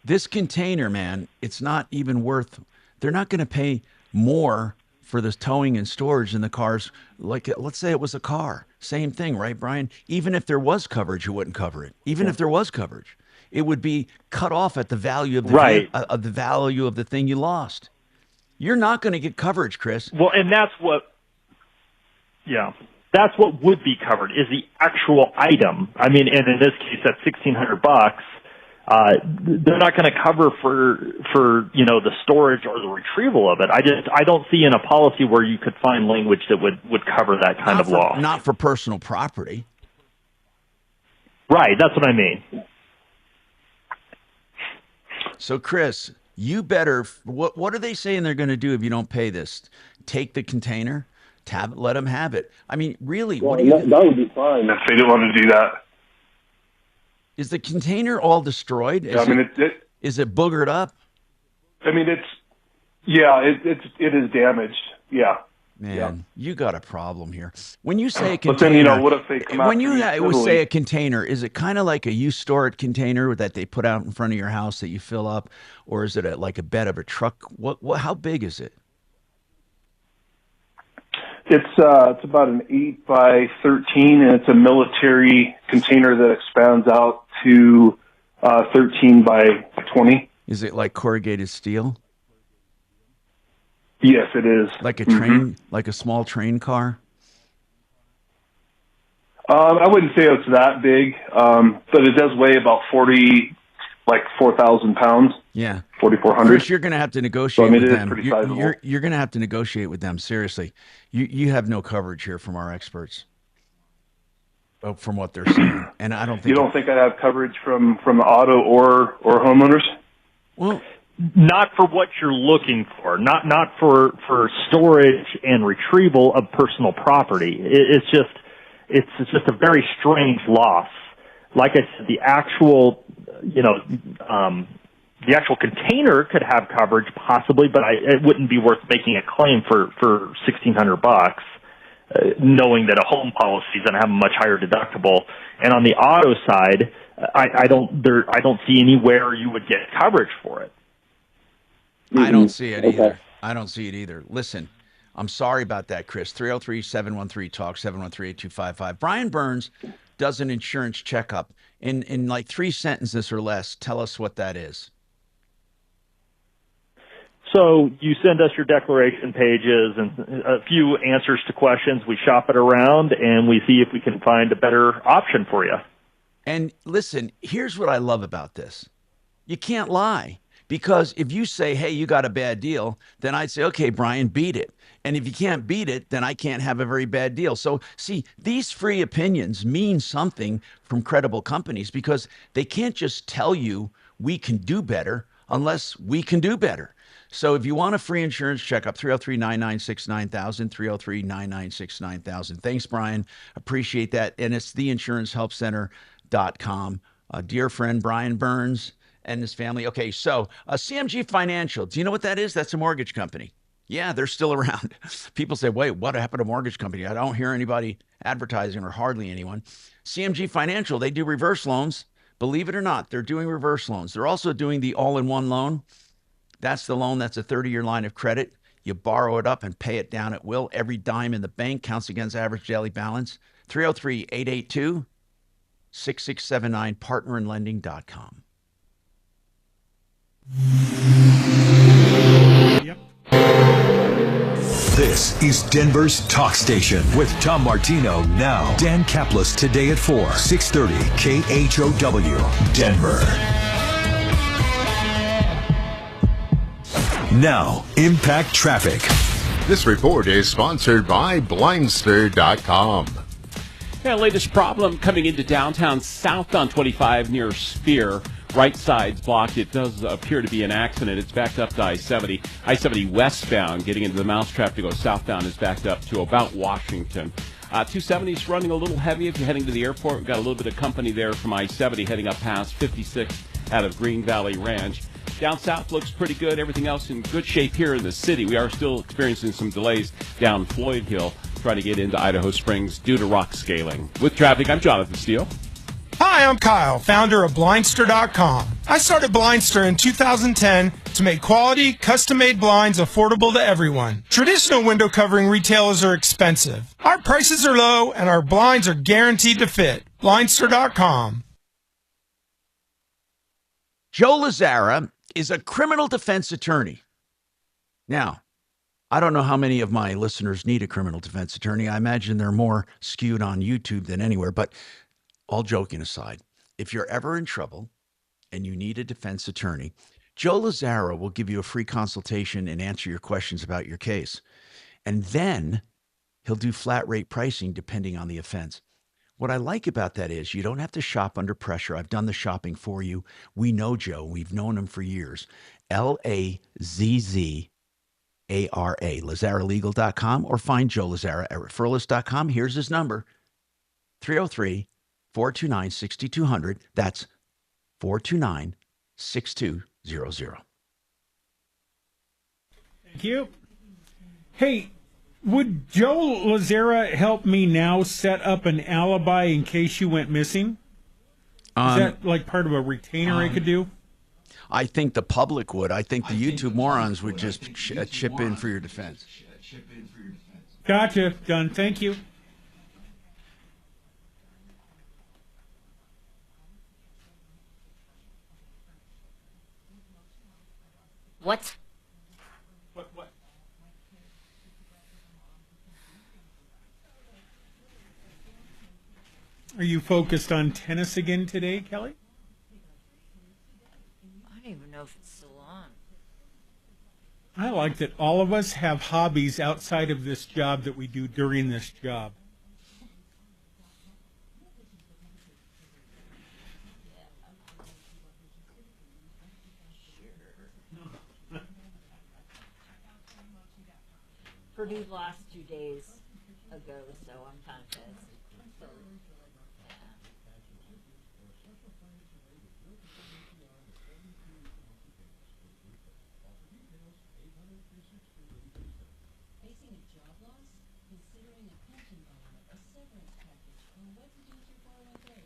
This container, man, it's not even worth. They're not going to pay more for this towing and storage in the cars. Like, let's say it was a car. Same thing, right, Brian? Even if there was coverage, you wouldn't cover it. Even if there was coverage, it would be cut off at the value of the the value of the thing you lost. You're not going to get coverage, Chris. Well, and that's what would be covered is the actual item. I mean, and in this case, that's $1,600. They're not going to cover for the storage or the retrieval of it. I don't see in a policy where you could find language that would cover that kind of law. Not for personal property. Right, that's what I mean. So, Chris, you better. What are they saying they're going to do if you don't pay this? Take the container, let them have it. I mean, really, what do you? That would be fine if they didn't want to do that. Is the container all destroyed? Is it boogered up? I mean, it is damaged. Yeah. Man, you got a problem here. When you say a But container, then, what if they come out when you pretty say a container, is it kind of like a you store it container that they put out in front of your house that you fill up, or is it like a bed of a truck? What? How big is it? It's about an 8 by 13, and it's a military container that expands out to 13 by 20. Is it like corrugated steel? Yes, it is. Like a train, like a small train car? I wouldn't say it's that big, but it does weigh about 4,000 pounds. Yeah. 4,400. Chris, you're going to have to negotiate with them. Pretty sizable. You're going to have to negotiate with them. Seriously. You have no coverage here from our experts, from what they're saying. And I don't think... You don't think I'd have coverage from auto or homeowners? Well... Not for what you're looking for. Not for storage and retrieval of personal property. It's just a very strange loss. Like I said, the actual container could have coverage possibly, but it wouldn't be worth making a claim for $1,600, knowing that a home policy is going to have a much higher deductible. And on the auto side, I don't see anywhere you would get coverage for it. I don't see it either. I don't see it either. Listen, I'm sorry about that, Chris. 303-713-TALK, 713-8255. Brian Burns does an insurance checkup. In like 3 sentences or less, tell us what that is. So you send us your declaration pages and a few answers to questions. We shop it around, and we see if we can find a better option for you. And listen, here's what I love about this. You can't lie. Because if you say, hey, you got a bad deal, then I'd say, okay, Brian, beat it. And if you can't beat it, then I can't have a very bad deal. So, see, these free opinions mean something from credible companies because they can't just tell you we can do better unless we can do better. So if you want a free insurance checkup, 303-996-9000, 303-996-9000. Thanks, Brian. Appreciate that. And it's theinsurancehelpcenter.com. Dear friend Brian Burns and his family. Okay, so CMG Financial. Do you know what that is? That's a mortgage company. Yeah, they're still around. People say, wait, what happened to mortgage company? I don't hear anybody advertising or hardly anyone. CMG Financial, they do reverse loans. Believe it or not, they're doing reverse loans. They're also doing the all-in-one loan. That's the loan. That's a 30-year line of credit. You borrow it up and pay it down at will. Every dime in the bank counts against average daily balance. 303-882-6679, partnerinlending.com. Yep. This is Denver's Talk Station with Tom Martino now. Dan Kaplis today at 4, 630 KHOW, Denver. Now, Impact Traffic. This report is sponsored by Blindster.com. Yeah, latest problem coming into downtown south on 25 near Spear. Right side's blocked. It does appear to be an accident. It's backed up to I-70. I-70 westbound, getting into the mousetrap to go southbound, is backed up to about Washington. 270 is running a little heavy if you're heading to the airport. We've got a little bit of company there from I-70 heading up past 56 out of Green Valley Ranch. Down south looks pretty good. Everything else in good shape here in the city. We are still experiencing some delays down Floyd Hill trying to get into Idaho Springs due to rock scaling. With traffic, I'm Jonathan Steele. Hi, I'm Kyle, founder of Blindster.com. I started Blindster in 2010 to make quality, custom-made blinds affordable to everyone. Traditional window covering retailers are expensive. Our prices are low, and our blinds are guaranteed to fit. Blindster.com. Joe Lazzara is a criminal defense attorney. Now, I don't know how many of my listeners need a criminal defense attorney. I imagine they're more skewed on YouTube than anywhere, but all joking aside, if you're ever in trouble and you need a defense attorney, Joe Lazzara will give you a free consultation and answer your questions about your case. And then he'll do flat rate pricing depending on the offense. What I like about that is you don't have to shop under pressure. I've done the shopping for you. We know Joe. We've known him for years. Lazzara, Lazzaralegal.com, or find Joe Lazzara at referralist.com. Here's his number, 303-429-6200. That's 429-6200. Thank you. Hey, would Joe Lazzara help me now set up an alibi in case you went missing? Is that like part of a retainer I could do? I think the public would. I think the YouTube morons would just chip in for your defense. Gotcha. Done. Thank you. What? What? Are you focused on tennis again today, Kelly? I don't even know if it's still on. I like that all of us have hobbies outside of this job that we do during this job. Purdue lost 2 days ago, so I'm kind of pissed. Facing a job loss? Considering a pension bond, a severance package, and what to do with your 401k?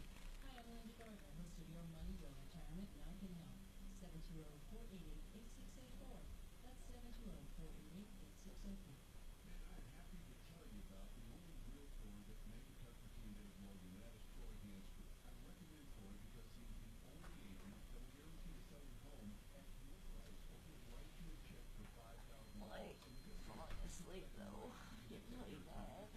Hi, I'm Linda Gardner, host of Your Money, Your Retirement, and I can help. 720-488-8684. That's 720-488-8684. Falling asleep though. Get really bad.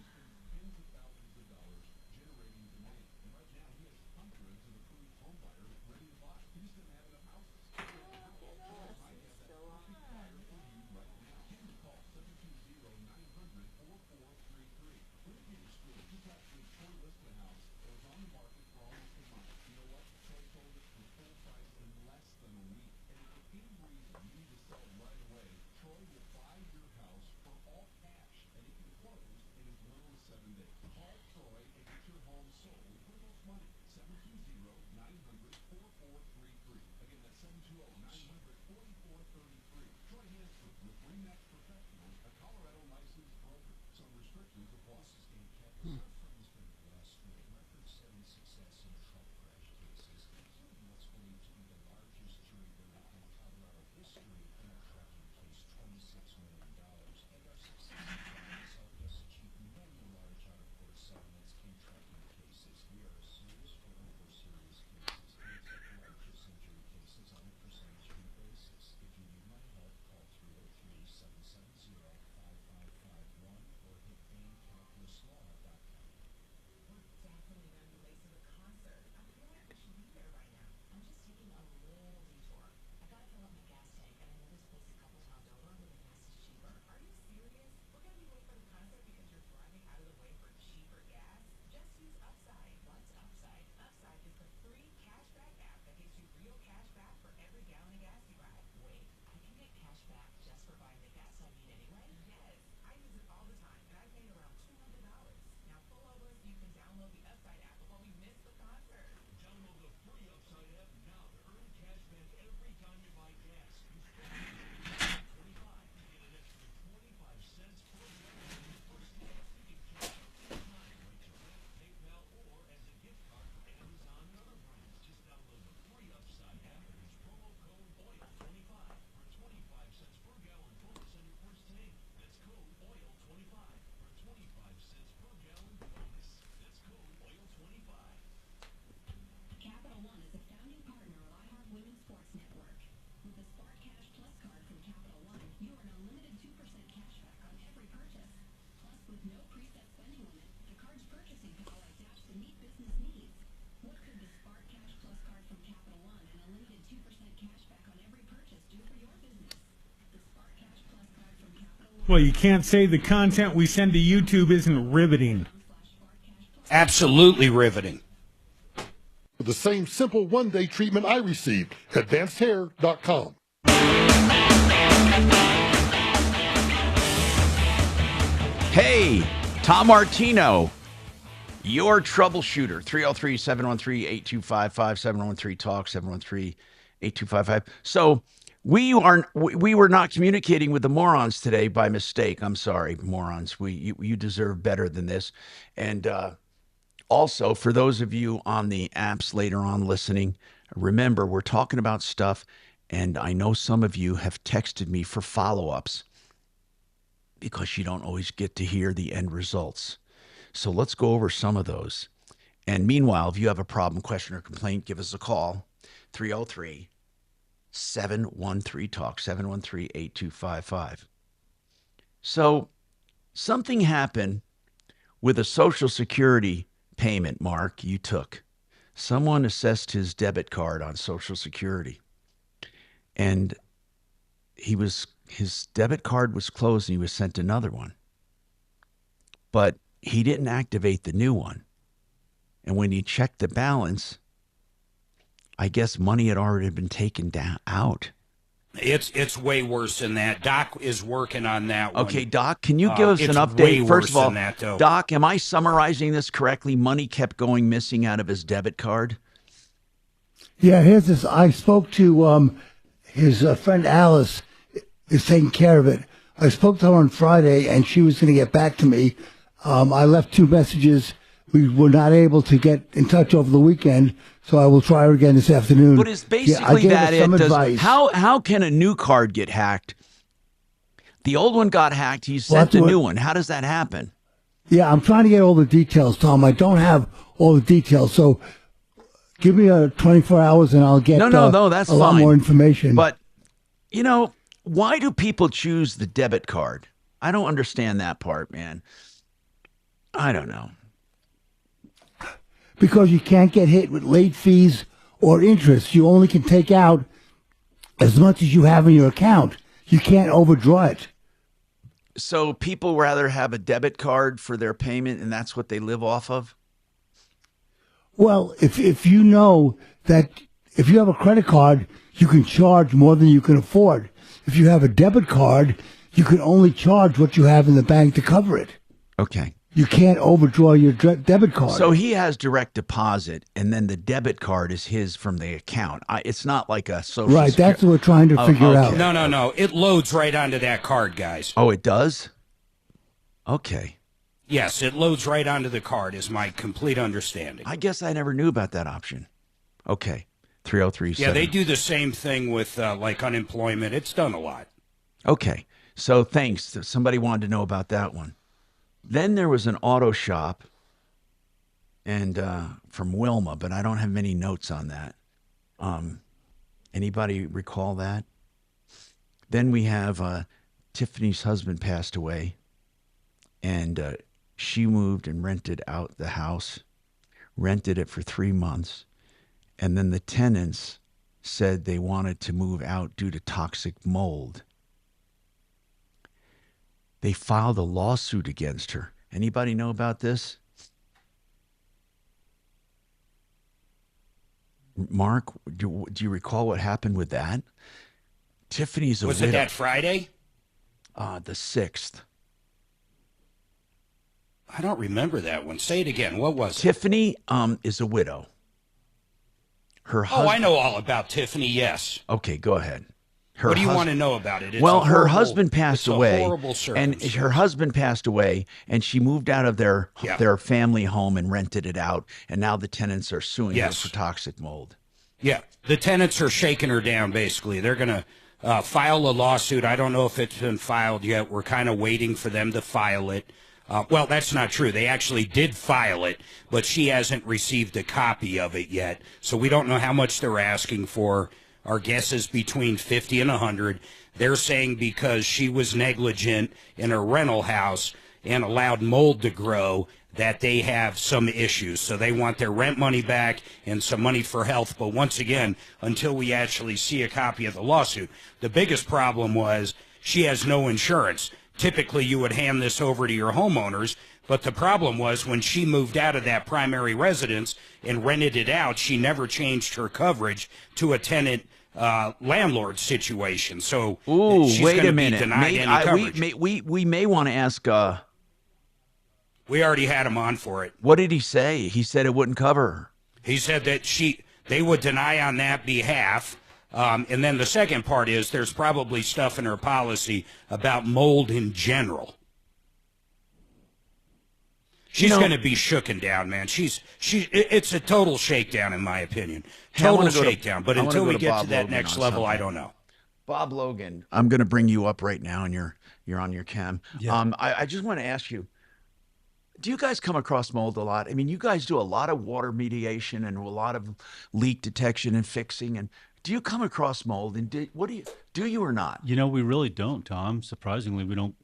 Well, you can't say the content we send to YouTube isn't riveting. Absolutely riveting. The same simple one-day treatment I received. AdvancedHair.com. Hey, Tom Martino, your troubleshooter. 303-713-8255, 713-TALK, 713-8255. So we were not communicating with the morons today by mistake. I'm sorry, morons. You deserve better than this. And also, for those of you on the apps later on listening, remember, we're talking about stuff, and I know some of you have texted me for follow-ups because you don't always get to hear the end results. So let's go over some of those. And meanwhile, if you have a problem, question, or complaint, give us a call, 303-713-TALK, 713-8255. So something happened with a Social Security payment, Mark, you took. Someone assessed his debit card on Social Security, and his debit card was closed and he was sent another one. But he didn't activate the new one. And when he checked the balance, I guess money had already been taken out. It's way worse than that. Doc is working on that one. Okay, Doc, can you give us an update? First of all, that, Doc, am I summarizing this correctly? Money kept going missing out of his debit card? Yeah, here's this. I spoke to his friend Alice is taking care of it. I spoke to her on Friday, and she was going to get back to me. I left 2 messages. We were not able to get in touch over the weekend, so I will try her again this afternoon. But it's basically how can a new card get hacked? The old one got hacked. He sent a new one. How does that happen? Yeah, I'm trying to get all the details, Tom. I don't have all the details, so give me 24 hours and I'll get no, that's a lot fine. more information. But, why do people choose the debit card? I don't understand that part, man. I don't know. Because you can't get hit with late fees or interest. You only can take out as much as you have in your account. You can't overdraw it. So people rather have a debit card for their payment, and that's what they live off of? Well, if you know that if you have a credit card, you can charge more than you can afford. If you have a debit card, you can only charge what you have in the bank to cover it. Okay. You can't overdraw your debit card. So he has direct deposit, and then the debit card is his from the account. It's not like a social. Right, that's what we're trying to figure out. No. It loads right onto that card, guys. Oh, it does? Okay. Yes, it loads right onto the card is my complete understanding. I guess I never knew about that option. Okay. 303. Yeah, they do the same thing with like unemployment. It's done a lot. Okay. So thanks. Somebody wanted to know about that one. Then there was an auto shop and from Wilma, but I don't have many notes on that. Anybody recall that? Then we have Tiffany's husband passed away, and she moved and rented out the house, rented it for 3 months, and then the tenants said they wanted to move out due to toxic mold. They filed a lawsuit against her. Anybody know about this? Mark, do you recall what happened with that? Tiffany's a widow. Was it that Friday? The 6th. I don't remember that one. Say it again. What was it? Tiffany is a widow. Her husband. Oh, I know all about Tiffany, yes. Okay, go ahead. What do you want to know about it? It's her husband passed away, horrible and her husband passed away, and she moved out of their family home and rented it out, and now the tenants are suing her for toxic mold. Yeah, the tenants are shaking her down, basically. They're going to file a lawsuit. I don't know if it's been filed yet. We're kind of waiting for them to file it. Well, that's not true. They actually did file it, but she hasn't received a copy of it yet, so we don't know how much they're asking for. Our guess is between 50 and 100. They're saying because she was negligent in her rental house and allowed mold to grow that they have some issues. So they want their rent money back and some money for health. But once again, until we actually see a copy of the lawsuit, the biggest problem was she has no insurance. typically you would hand this over to your homeowners. But the problem was when she moved out of that primary residence and rented it out, she never changed her coverage to a tenant landlord situation. So she's wait gonna a minute. be denied any coverage. We may want to ask. We already had him on for it. What did he say? He said it wouldn't cover her. He said that they would deny on that behalf. And then the second part is there's probably stuff in her policy about mold in general. She's going to be shooken down, man. It's a total shakedown, in my opinion. Total shakedown. But until we get to that next level, I don't know. Bob Logan, I'm going to bring you up right now, and you're on your cam. Yeah. I just want to ask you, do you guys come across mold a lot? I mean, you guys do a lot of water mediation and a lot of leak detection and fixing. And do you come across mold? And do you or not? You know, we really don't, Tom. Surprisingly, we don't.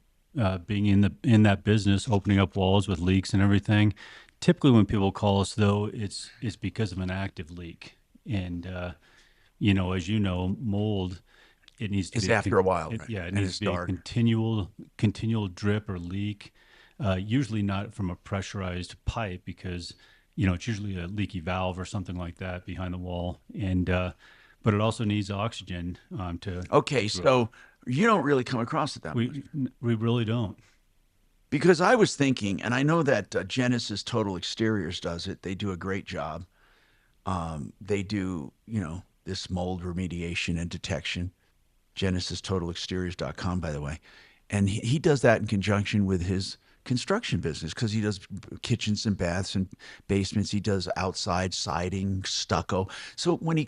Being in that business, opening up walls with leaks and everything. Typically, when people call us, though, it's because of an active leak. And you know, as you know, mold, it needs to it's be after a while. Right? Yeah, it needs to be a continual drip or leak. Usually not from a pressurized pipe, because you know it's usually a leaky valve or something like that behind the wall. And but it also needs oxygen to. Okay, so you don't really come across it that much. We really don't. Because I was thinking, and I know that Genesis Total Exteriors does it. They do a great job. They do, you know, this mold remediation and detection. GenesisTotalExteriors.com, by the way. And he does that in conjunction with his construction business, because he does kitchens and baths and basements. He does outside siding, stucco. So when he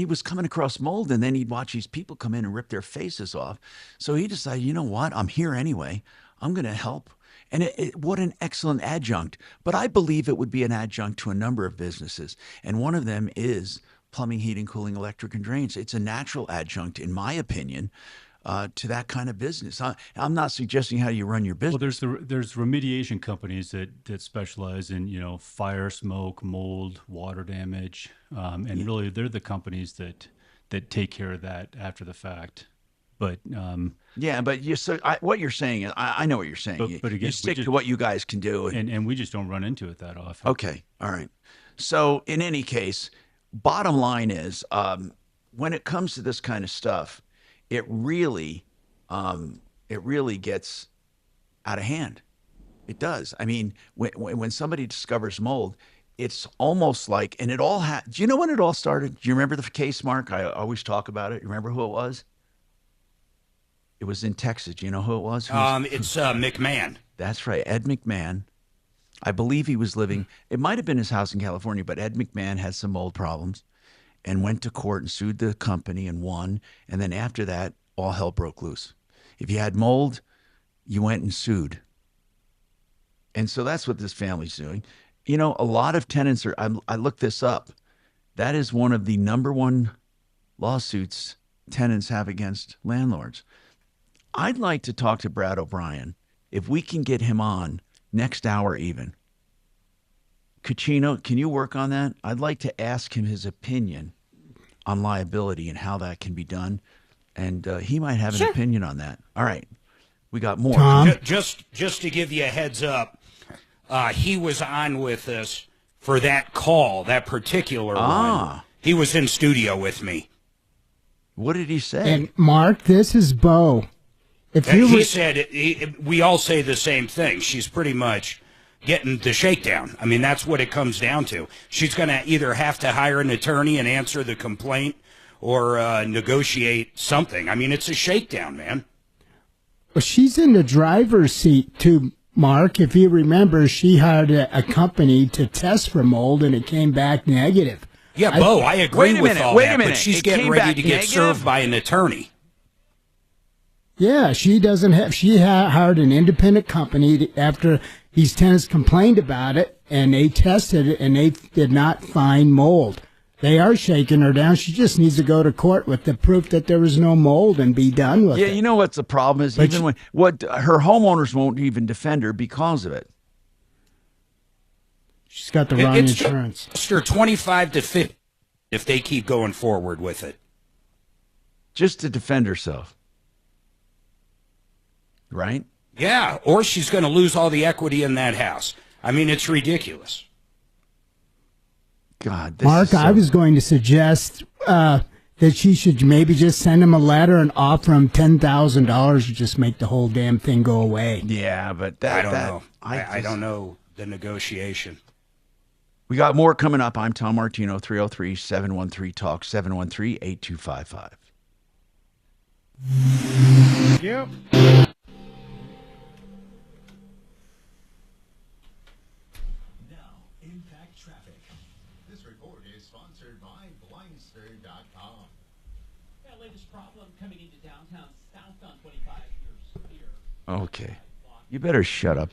was coming across mold, and then he'd watch these people come in and rip their faces off. So he decided, you know what? I'm here anyway. I'm going to help. And what an excellent adjunct. But I believe it would be an adjunct to a number of businesses. And one of them is plumbing, heating, cooling, electric, and drains. It's a natural adjunct, in my opinion, to that kind of business. I'm not suggesting how you run your business. Well, there's remediation companies that specialize in, you know, fire, smoke, mold, water damage, and really they're the companies that take care of that after the fact. But yeah, but what you're saying is, I know what you're saying. But again, you stick to what you guys can do, and we just don't run into it that often. Okay, all right. So in any case, bottom line is, when it comes to this kind of stuff, it really gets out of hand. It does. I mean, when somebody discovers mold, it's almost like, and do you know when it all started? Do you remember the case, Mark? I always talk about it. You remember who it was? It was in Texas. Do you know who it was? It's McMahon. That's right. Ed McMahon. I believe he was living, it might have been his house in California, but Ed McMahon had some mold problems and went to court and sued the company and won. And then after that, all hell broke loose. If you had mold, you went and sued. And so that's what this family's doing. You know, a lot of tenants I looked this up. That is one of the number one lawsuits tenants have against landlords. I'd like to talk to Brad O'Brien, if we can get him on next hour even. Cucino, can you work on that? I'd like to ask him his opinion on liability and how that can be done. And he might have an opinion on that. All right. We got more. Tom? Just to give you a heads up, he was on with us for that call, that particular one. He was in studio with me. What did he say? And Mark, this is Bo. He said, we all say the same thing. She's pretty much getting the shakedown. I mean, that's what it comes down to. She's going to either have to hire an attorney and answer the complaint or negotiate something. I mean, it's a shakedown, man. Well, she's in the driver's seat, too, Mark. If you remember, she hired a company to test for mold, and it came back negative. Yeah, Bo, I agree with all that, but she's getting ready to get served by an attorney. Yeah, she doesn't have. She hired an independent company after these tenants complained about it, and they tested it, and they did not find mold. They are shaking her down. She just needs to go to court with the proof that there was no mold and be done with it. Yeah, you know what's the problem is? But even when her homeowners won't even defend her because of it. She's got the wrong insurance. Sure, 25 to 50 if they keep going forward with it. Just to defend herself. right? Yeah, or she's going to lose all the equity in that house. I mean, it's ridiculous. God, this Mark, is so... I was going to suggest that she should maybe just send him a letter and offer him $10,000 to just make the whole damn thing go away. Yeah, but I don't know. I don't know the negotiation. We got more coming up. I'm Tom Martino, 303-713-TALK, 713-8255. Yep. Impact traffic. This report is sponsored by blindster.com. Yeah, latest problem coming into downtown south on 25 years here. Okay. You better shut up,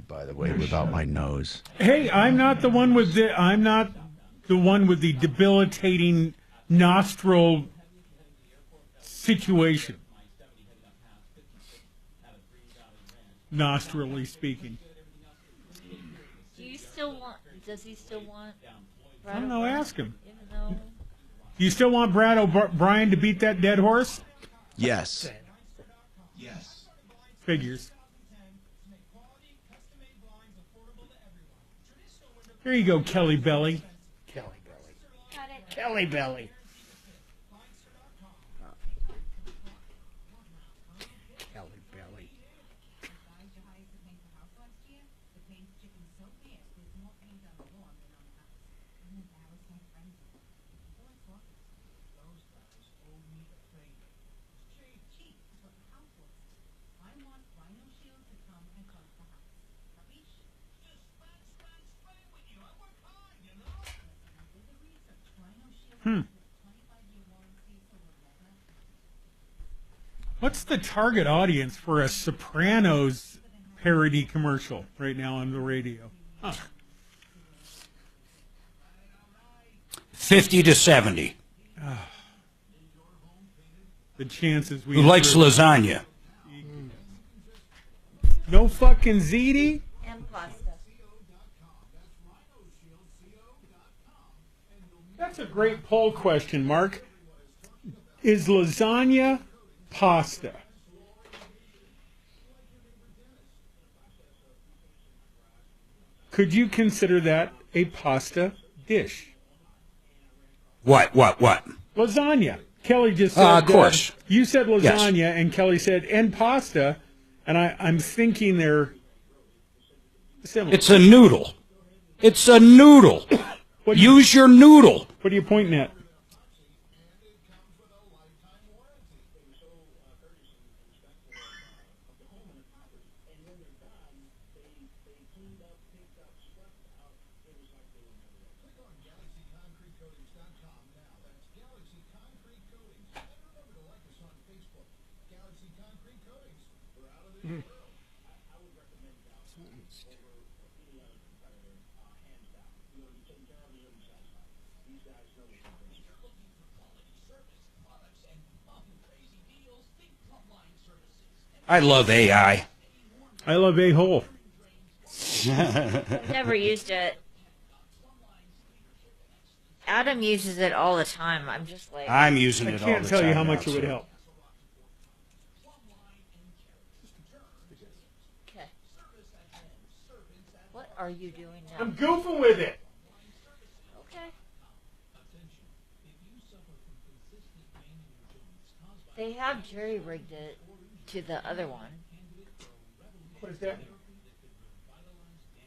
by the way, without my nose. Hey, I'm not the one with the debilitating nostril situation. Nostrily speaking. Do you still want? Does he still want? I don't know. Ask him. Even though Do you still want Brad O'Brien to beat that dead horse? Yes. Yes. Figures. Here you go, Kelly Belly. Kelly Belly. Kelly Belly. What's the target audience for a Sopranos parody commercial right now on the radio? Huh. 50 to 70. The chances we... Who likes lasagna? No fucking ziti? and pasta. That's a great poll question, Mark. Is lasagna pasta? Could you consider that a pasta dish? What? Lasagna. Kelly just said... of course. You said lasagna, Yes. and Kelly said, and pasta, and I'm thinking they're similar. It's a noodle. It's a noodle. Use your noodle. What are you pointing at? I love AI. I love a-hole. I've never used it. Adam uses it all the time. I'm just like... I'm using it all the time. I can't tell you how now, much it would too. help. Okay. What are you doing now? I'm goofing with it. Okay. They have jerry-rigged it to the other one. What is that?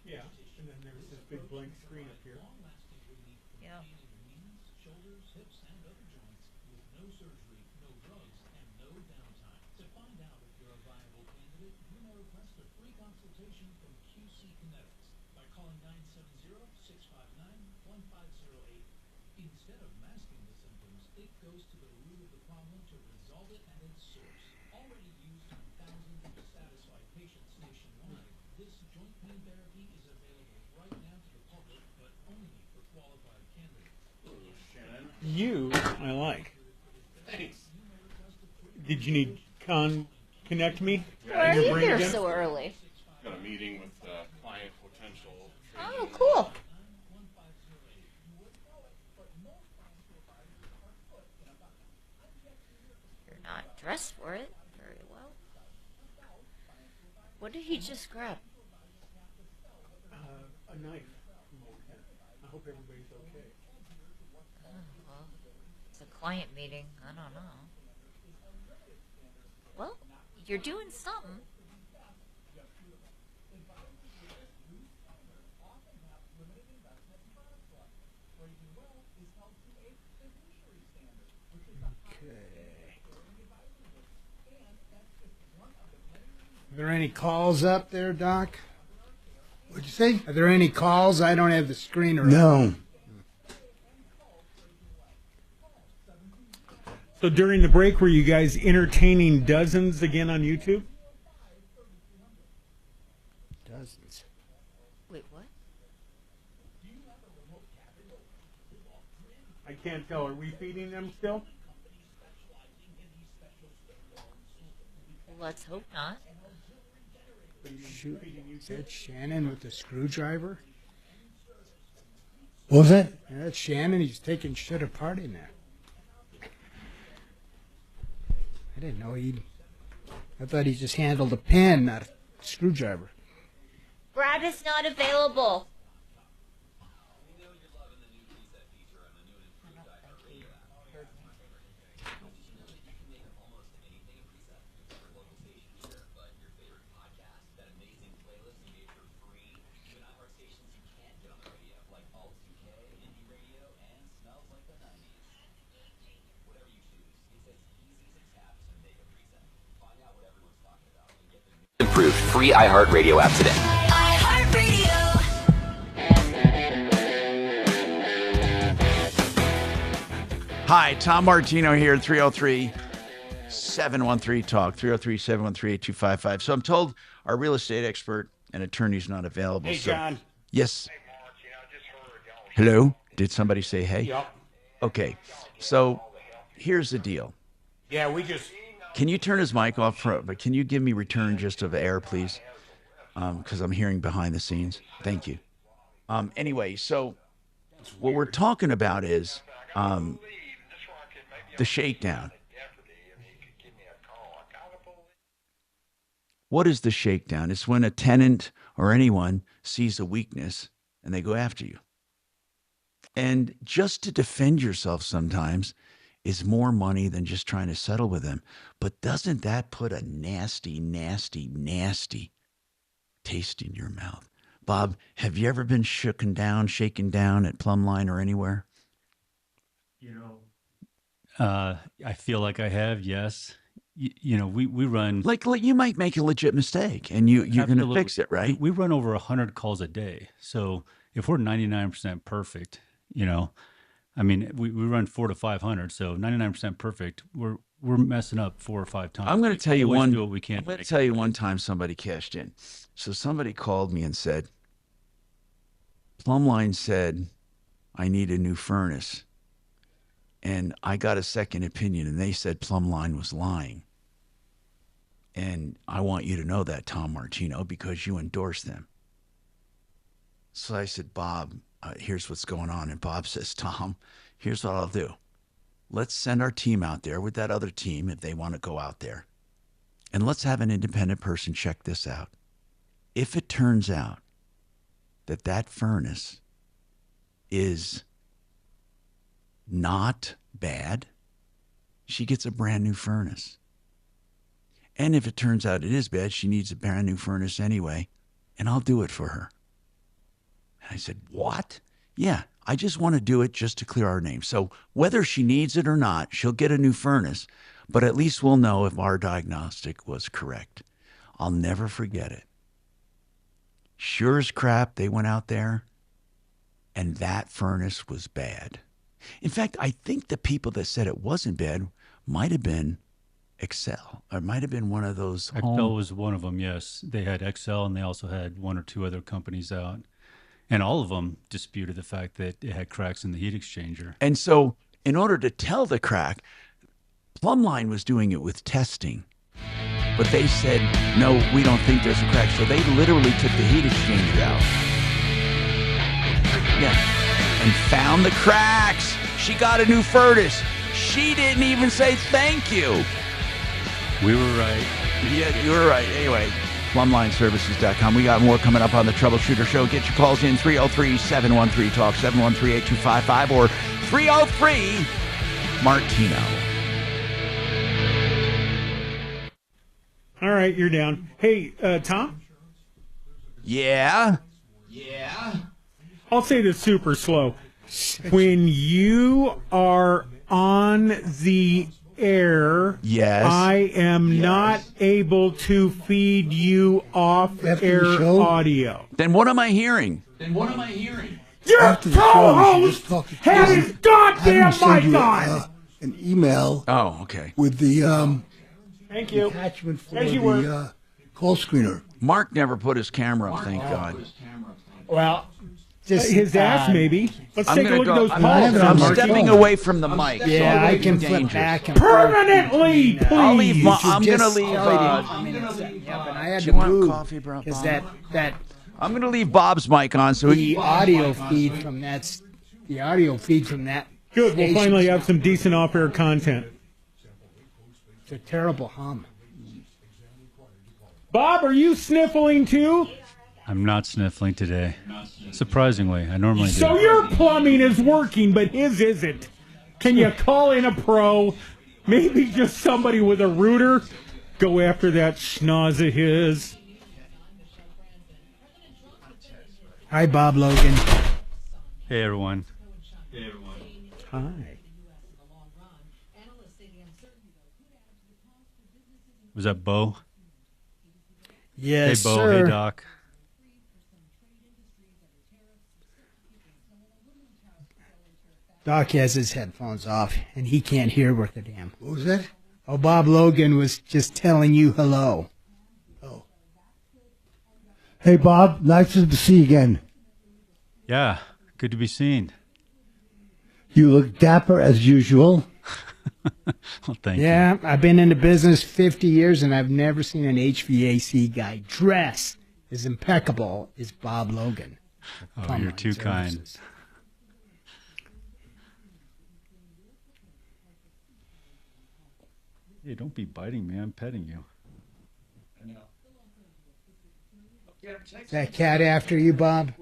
Yeah, and then there's this big blank screen up here. Yeah. You, I like. Thanks. Did you need connect me? Why are In your you brain here again? so early? Got a meeting with client potential. Oh, cool. You're not dressed for it very well. did he just grab? A knife. I hope everybody's okay. Well, it's a client meeting. I don't know. Well, you're doing something. Are there any calls up there, Doc? What'd you say? Are there any calls? I don't have the screen around. No. So during the break, were you guys entertaining dozens again on YouTube? Dozens. Wait, what? I can't tell. Are we feeding them still? Let's hope not. Shoot. Is that Shannon with the screwdriver? What was that? Yeah, that's Shannon. He's taking shit apart in there. I didn't know I thought he just handled a pen, not a screwdriver. Brad is not available. Improved free iHeartRadio app today. Hi, Tom Martino here, 303-713-TALK, 303-713-8255. So I'm told our real estate expert and attorney's not available. Hey, John. Yes. Hello? Did somebody say hey? Yep. Okay. So here's the deal. Yeah, we just... Can you turn his mic off? But can you give me return just of air, please? Because I'm hearing behind the scenes. Thank you. Anyway, so what we're talking about is the shakedown. What is the shakedown? It's when a tenant or anyone sees a weakness and they go after you. And just to defend yourself sometimes is more money than just trying to settle with them. But doesn't that put a nasty, nasty, nasty taste in your mouth? Bob, have you ever been shaken down at Plumline or anywhere? I feel like I have, yes. We run... Like you might make a legit mistake, and you're going to fix it, right? We run over 100 calls a day. So if we're 99% perfect, we run 400 to 500, so 99% perfect. We're messing up 4 or 5 times. I'm going to tell you one. Do what we can. I'm going to tell you one time somebody cashed in. So somebody called me and said, Plumline said, I need a new furnace. And I got a second opinion, and they said Plumline was lying. And I want you to know that, Tom Martino, because you endorsed them. So I said, Bob, here's what's going on. And Bob says, Tom, here's what I'll do. Let's send our team out there with that other team if they want to go out there. And let's have an independent person check this out. If it turns out that that furnace is not bad, she gets a brand new furnace. And if it turns out it is bad, she needs a brand new furnace anyway, and I'll do it for her. And I said, what? Yeah, I just want to do it just to clear our name. So whether she needs it or not, she'll get a new furnace, but at least we'll know if our diagnostic was correct. I'll never forget it. Sure as crap, they went out there, and that furnace was bad. In fact, I think the people that said it wasn't bad might have been Excel, or might have been one of those. Excel was one of them, yes. They had Excel, and they also had 1 or 2 other companies out. And all of them disputed the fact that it had cracks in the heat exchanger. And so in order to tell the crack, Plumline was doing it with testing. But they said, no, we don't think there's a crack. So they literally took the heat exchanger out. Yeah. And found the cracks. She got a new furnace. She didn't even say thank you. We were right. Yeah, you were right. Anyway, PlumlineServices.com. We got more coming up on the Troubleshooter Show. Get your calls in 303-713-TALK, 713-8255, or 303-MARTINO. All right, you're down. Hey, Tom? Yeah? I'll say this super slow. When you are on the air, yes, I am not able to feed you off-air audio. Then what am I hearing? Your After the show, you should just co-host talk to had Tom. his goddamn Have him send mic you, on. an email. Oh, okay. With the Thank you. attachment for As you the call screener. Mark never put his camera up, thank God. Well, just his ass, maybe. Let's take a look at those calls. I'm stepping away from the mic. Yeah, so I can dangerous. flip back and Permanently, please. I'll leave. I'm You going to just leave. started 20 minutes in. Yeah, but I had do to you want move coffee, bro? because Bob? that I'm going to leave Bob's mic on so the audio feed from that Good. We'll station. finally have some decent off-air content. It's a terrible hum. Bob, are you sniffling too? I'm not sniffling today. Surprisingly, I normally do. So your plumbing is working, but his isn't. Can you call in a pro? Maybe just somebody with a router? Go after that schnoz of his. Hi, Bob Logan. Hey, everyone. Hi. Was that Bo? Yes, Hey, Bo. sir. Hey, Doc. Doc has his headphones off, and he can't hear worth a damn. What was that? Oh, Bob Logan was just telling you hello. Hey, Bob. Nice to see you again. Yeah, good to be seen. You look dapper as usual. Well, thank you. Yeah, I've been in the business 50 years, and I've never seen an HVAC guy dress as impeccable as Bob Logan. Oh, you're too kind. Hey, don't be biting me. I'm petting you. Is that cat after you, Bob?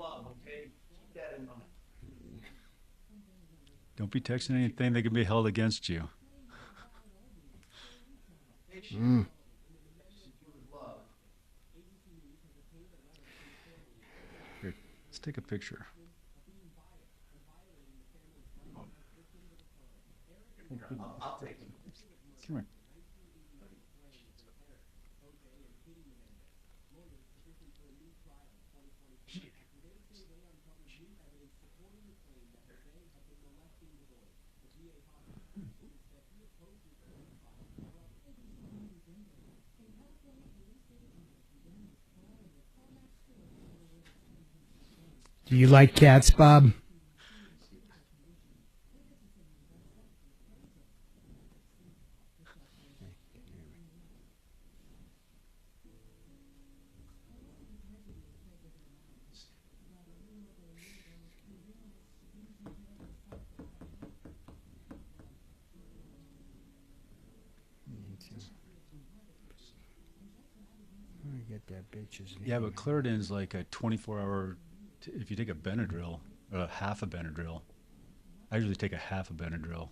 Don't be texting anything that can be held against you. Mm. Here, let's take a picture. I'll take it. Come here. Do you like cats, Bob? Get that bitch's name. Yeah, but Claritin's like a 24-hour. If you take a Benadryl, or a half a Benadryl, I usually take a half a Benadryl.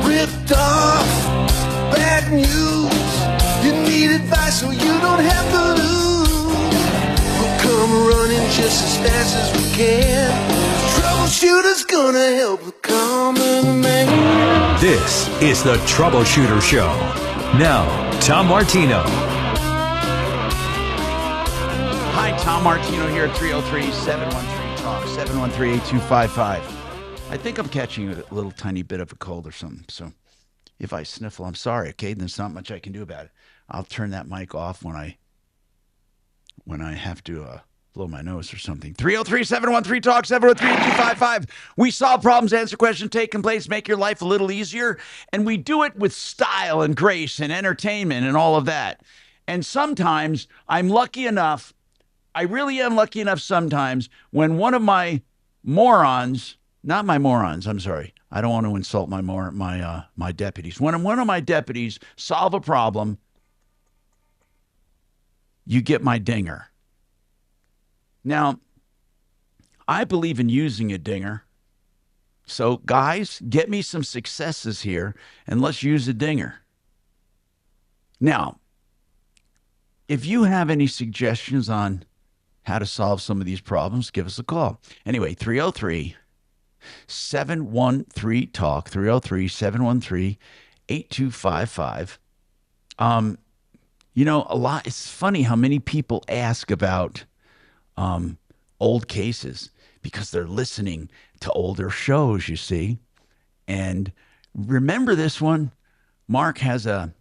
Ripped off, bad news. You need advice so you don't have to lose. We'll come running just as fast as we can. Troubleshooter's gonna help the common man. This is the Troubleshooter Show. Now, Tom Martino. Hi, Tom Martino here at 303-713-TALK, 713-8255. I think I'm catching a little tiny bit of a cold or something, so if I sniffle, I'm sorry, okay? There's not much I can do about it. I'll turn that mic off when I have to blow my nose or something. 303-713-TALK, 713-8255. We solve problems, answer questions, taking place, make your life a little easier, and we do it with style and grace and entertainment and all of that. And sometimes I'm lucky enough, I really am lucky enough sometimes when one of my morons, not my morons, I'm sorry. I don't want to insult my deputies. When one of my deputies solve a problem, you get my dinger. Now, I believe in using a dinger. So, guys, get me some successes here, and let's use a dinger. Now, if you have any suggestions on how to solve some of these problems, give us a call. Anyway, 303-713-TALK, 303-713-8255. You know, it's funny how many people ask about old cases because they're listening to older shows, you see. And remember this one? Mark has a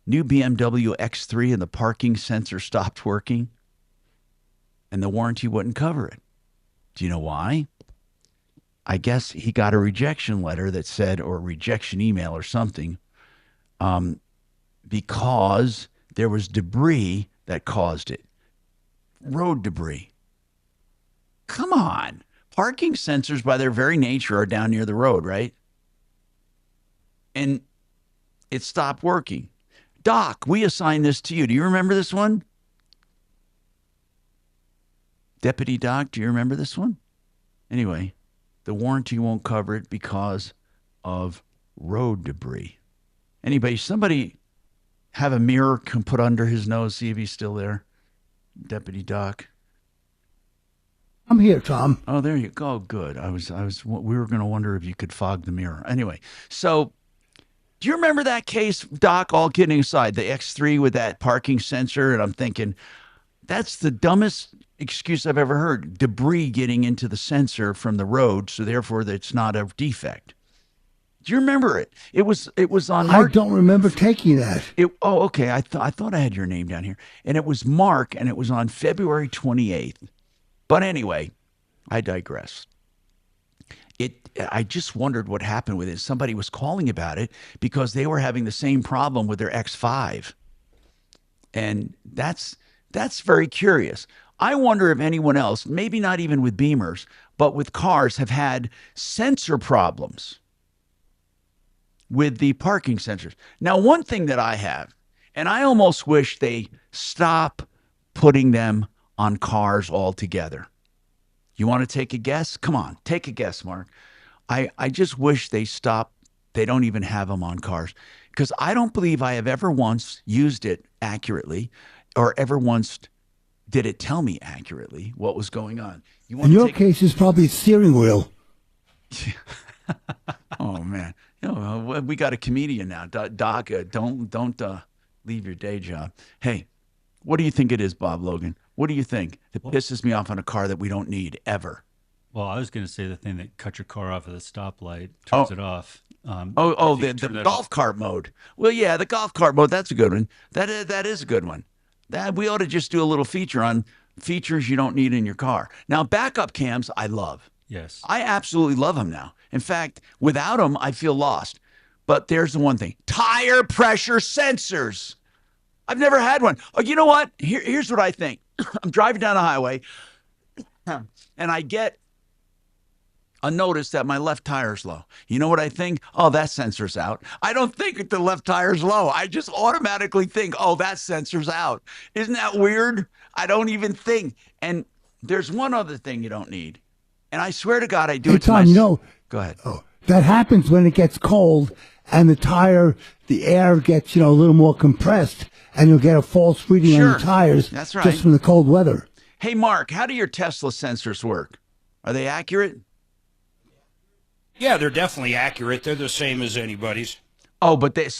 new BMW X3 and the parking sensor stopped working and the warranty wouldn't cover it. Do you know why? I guess he got a rejection letter that said, or a rejection email or something, because there was debris that caused it. Road debris. Come on. Parking sensors, by their very nature, are down near the road, right? And it stopped working. Doc, we assigned this to you. Do you remember this one? Deputy Doc, do you remember this one? Anyway, the warranty won't cover it because of road debris. Somebody have a mirror can put under his nose, see if he's still there? Deputy Doc. I'm here, Tom. Oh, there you go. Good. We were going to wonder if you could fog the mirror. Anyway, so do you remember that case, Doc, all kidding aside, the X3 with that parking sensor? And I'm thinking, that's the dumbest excuse I've ever heard. Debris getting into the sensor from the road, so therefore it's not a defect. Do you remember it? It was on. I don't remember taking that. Okay. I thought I had your name down here, and it was Mark, and it was on February 28th. But anyway, I digress. I just wondered what happened with it. Somebody was calling about it because they were having the same problem with their X5, and that's very curious. I wonder if anyone else, maybe not even with Beamers, but with cars, have had sensor problems with the parking sensors. Now, one thing that I have, and I almost wish they stop putting them on cars altogether. You want to take a guess? Come on, take a guess, Mark. I just wish they stop. They don't even have them on cars, because I don't believe I have ever once used it accurately, or ever once did it tell me accurately what was going on. In your case, it's probably a steering wheel. Oh man, we got a comedian now, Doc. Don't leave your day job. Hey, what do you think it is, Bob Logan? What do you think that pisses me off on a car that we don't need ever? Well, I was going to say the thing that cut your car off at the stoplight, turns it off. The golf cart mode. Well, yeah, the golf cart mode. That's a good one. That is a good one. That we ought to just do a little feature on features you don't need in your car. Now, backup cams, I love. Yes. I absolutely love them now. In fact, without them, I feel lost. But there's the one thing: tire pressure sensors. I've never had one. Oh, you know what? Here's what I think. I'm driving down the highway, and I get a notice that my left tire's low. You know what I think? Oh, that sensor's out. I don't think the left tire's low. I just automatically think, oh, that sensor's out. Isn't that weird? I don't even think. And there's one other thing you don't need. And I swear to God, I do it to Tom, myself. Go ahead. Oh, that happens when it gets cold and the air gets, a little more compressed, and you'll get a false reading on the tires. That's right. Just from the cold weather. Hey, Mark, how do your Tesla sensors work? Are they accurate? Yeah, they're definitely accurate. They're the same as anybody's. Oh, but they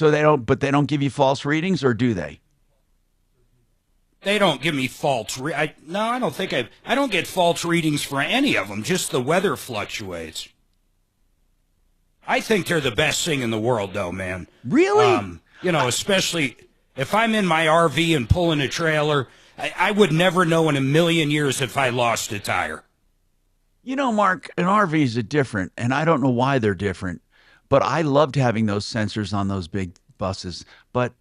don't give you false readings, or do they? They don't give me false. I don't get false readings for any of them. Just the weather fluctuates. I think they're the best thing in the world, though, man. Really? Especially if I'm in my RV and pulling a trailer, I would never know in a million years if I lost a tire. Mark, an RVs are different, and I don't know why they're different, but I loved having those sensors on those big buses. But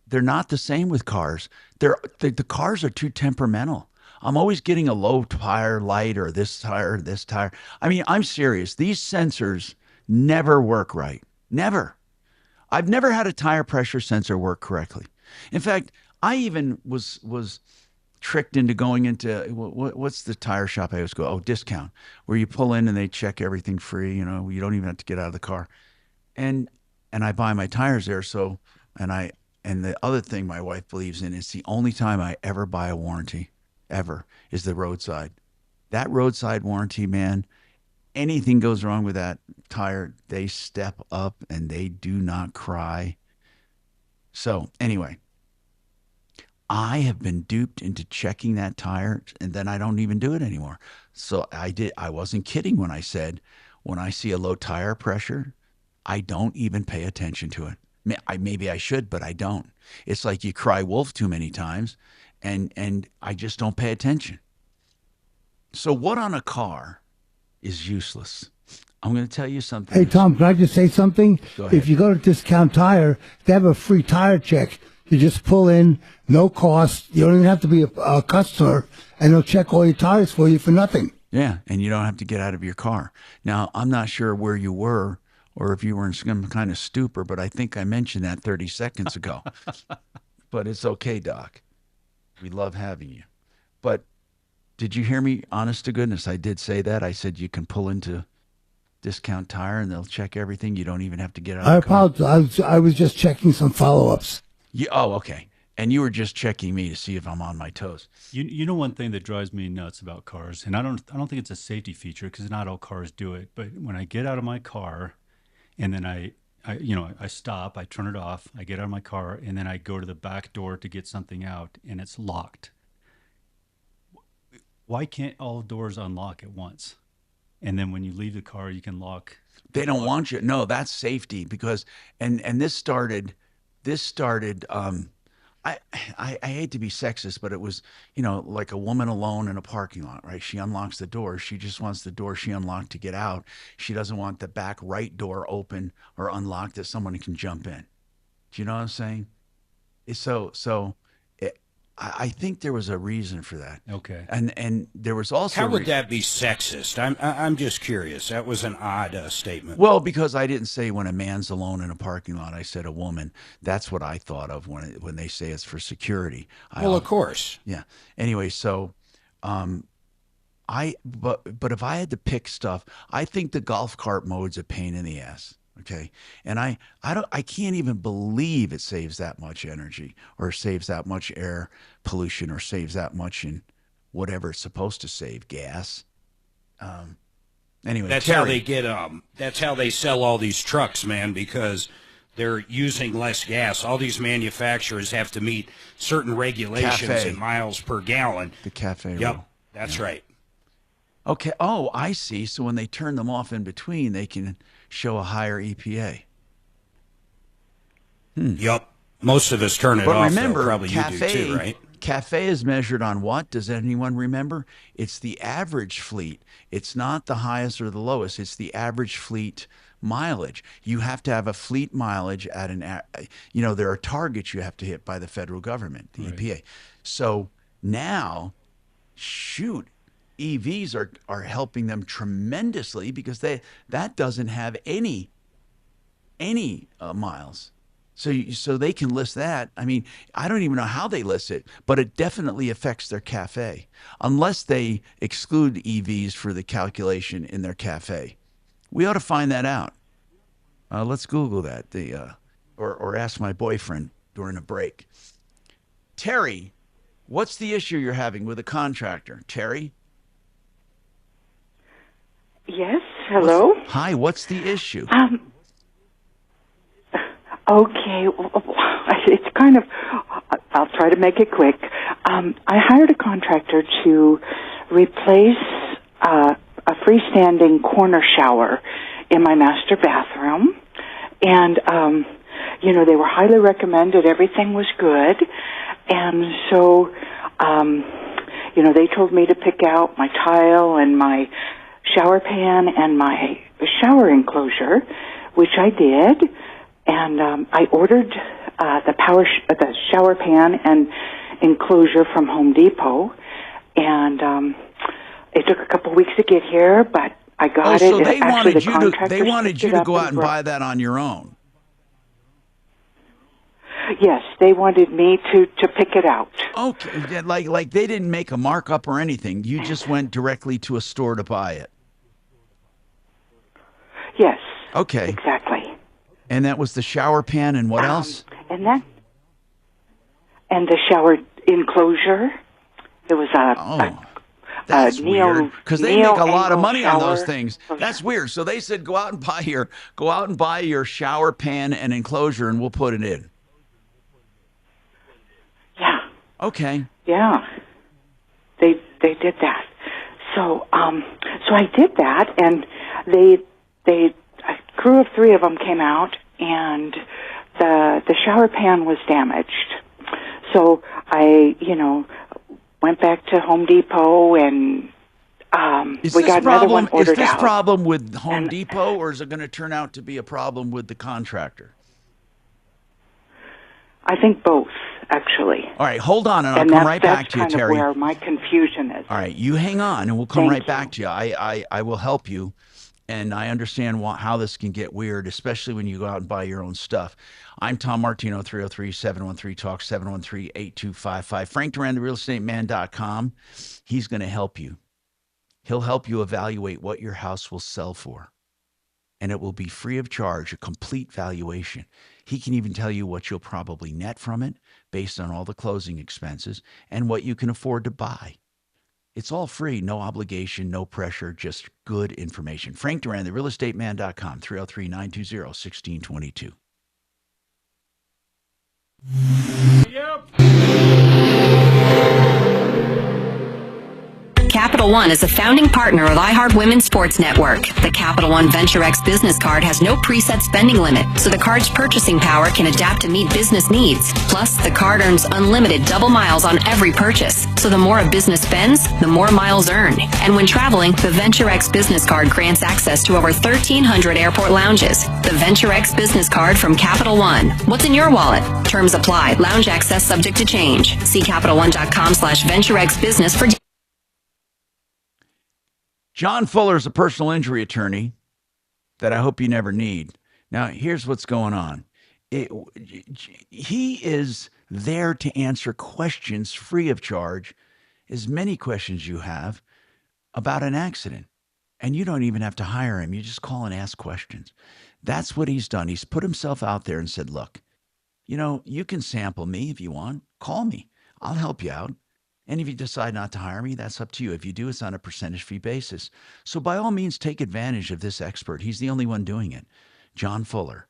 they're not the same with cars. The cars are too temperamental. I'm always getting a low tire light, or this tire. I mean, I'm serious. These sensors never work right. Never. I've never had a tire pressure sensor work correctly. In fact, I even was tricked into going into what's the tire shop I always go? Oh, Discount, where you pull in and they check everything free. You don't even have to get out of the car, and I buy my tires there. So and the other thing my wife believes in is the only time I ever buy a warranty ever is the roadside. That roadside warranty, man. Anything goes wrong with that tire, they step up and they do not cry. So anyway, I have been duped into checking that tire, and then I don't even do it anymore. So I wasn't kidding when I said, when I see a low tire pressure, I don't even pay attention to it. Maybe I should, but I don't. It's like you cry wolf too many times, and I just don't pay attention. So what on a car is useless? I'm going to tell you something. Hey, Tom, can I just say something? Go ahead. If you go to Discount Tire, they have a free tire check. You just pull in, no cost. You don't even have to be a customer, and they'll check all your tires for you for nothing. Yeah, and you don't have to get out of your car. Now, I'm not sure where you were or if you were in some kind of stupor, but I think I mentioned that 30 seconds ago. But it's okay, Doc. We love having you. But did you hear me? Honest to goodness, I did say that. I said you can pull into Discount Tire and they'll check everything. You don't even have to get out I of the car. apologize. I was just checking some follow-ups. Oh, okay. And you were just checking me to see if I'm on my toes. You know one thing that drives me nuts about cars, and I don't think it's a safety feature because not all cars do it. But when I get out of my car, and then I stop, I turn it off, I get out of my car, and then I go to the back door to get something out, and it's locked. Why can't all doors unlock at once? and then when you leave the car, you can lock. They don't want you. No, that's safety because and this started. I hate to be sexist, but it was, like a woman alone in a parking lot, right? She unlocks the door. She just wants the door she unlocked to get out. She doesn't want the back right door open or unlocked that someone can jump in. Do you know what I'm saying? I think there was a reason for that. Okay. And there was also how would that be sexist? I'm just curious. That was an odd statement. Well, because I didn't say when a man's alone in a parking lot. I said a woman. That's what I thought of when they say it's for security. Well, of course. Yeah. Anyway, so but if I had to pick stuff, I think the golf cart mode's a pain in the ass. Okay. And I can't even believe it saves that much energy or saves that much air pollution or saves that much in whatever it's supposed to save, gas. Anyway, that's Terry. how they get that's how they sell all these trucks, man, because they're using less gas. All these manufacturers have to meet certain regulations Cafe. in miles per gallon. The cafe Yep. rule. That's Yeah. right. Okay. Oh, I see. So when they turn them off in between, they can show a higher EPA. Yep. Most of us turn it But off. remember, though. Probably cafe, you do too, right? Cafe is measured on what? Does anyone remember? It's the average fleet. It's not the highest or the lowest. It's the average fleet mileage. You have to have a fleet mileage at there are targets you have to hit by the federal government, the EPA. So now, shoot, EVs are helping them tremendously because that doesn't have any miles. So they can list that. I mean, I don't even know how they list it, but it definitely affects their cafe, unless they exclude EVs for the calculation in their cafe. We ought to find that out. Let's Google that. Or ask my boyfriend during a break. Terry, what's the issue you're having with a contractor? Terry? Yes, hello? Hi, what's the issue? Okay, it's kind of, I'll try to make it quick. I hired a contractor to replace a freestanding corner shower in my master bathroom. And, they were highly recommended. Everything was good. And so, they told me to pick out my tile and my shower pan and my shower enclosure, which I did. And I ordered the shower pan and enclosure from Home Depot, and it took a couple weeks to get here, but I got it. So they Actually, wanted you to go out and buy that on your own. Yes, they wanted me to pick it out. Okay, like they didn't make a markup or anything. You just went directly to a store to buy it. Yes. Okay. Exactly. And that was the shower pan and what else? And the shower enclosure. It was that's weird because they make a lot of money on those shower. things. That's weird. So they said go out and buy your shower pan and enclosure, and we'll put it in. Yeah. Okay. Yeah. They did that. So I did that, and a crew of 3 of them came out, and the shower pan was damaged. So I, went back to Home Depot, and we got another one ordered out. Is this problem with Home Depot, or is it going to turn out to be a problem with the contractor? I think both, actually. All right, hold on, and I'll come right back to you, that's Terry. kind of where my confusion is. All right, you hang on, and we'll come Thank right you. back to you. I will help you. And I understand how this can get weird, especially when you go out and buy your own stuff. I'm Tom Martino, 303-713-TALK, 713-8255. Frank Duran, therealestateman.com. He's going to help you. He'll help you evaluate what your house will sell for. And it will be free of charge, a complete valuation. He can even tell you what you'll probably net from it based on all the closing expenses and what you can afford to buy. It's all free, no obligation, no pressure, just good information. Frank Duran, therealestateman.com, 303-920-1622. Capital One is a founding partner of iHeart Women's Sports Network. The Capital One Venture X business card has no preset spending limit, so the card's purchasing power can adapt to meet business needs. Plus, the card earns unlimited double miles on every purchase, so the more a business spends, the more miles earned. And when traveling, the Venture X business card grants access to over 1,300 airport lounges. The Venture X business card from Capital One. What's in your wallet? Terms apply. Lounge access subject to change. See CapitalOne.com/VentureXBusiness for John Fuller is a personal injury attorney that I hope you never need. Now, here's what's going on. He is there to answer questions free of charge, as many questions you have about an accident. And you don't even have to hire him. You just call and ask questions. That's what he's done. He's put himself out there and said, look, you can sample me if you want. Call me. I'll help you out. And if you decide not to hire me, that's up to you. If you do, it's on a percentage fee basis. So by all means, take advantage of this expert. He's the only one doing it. John Fuller.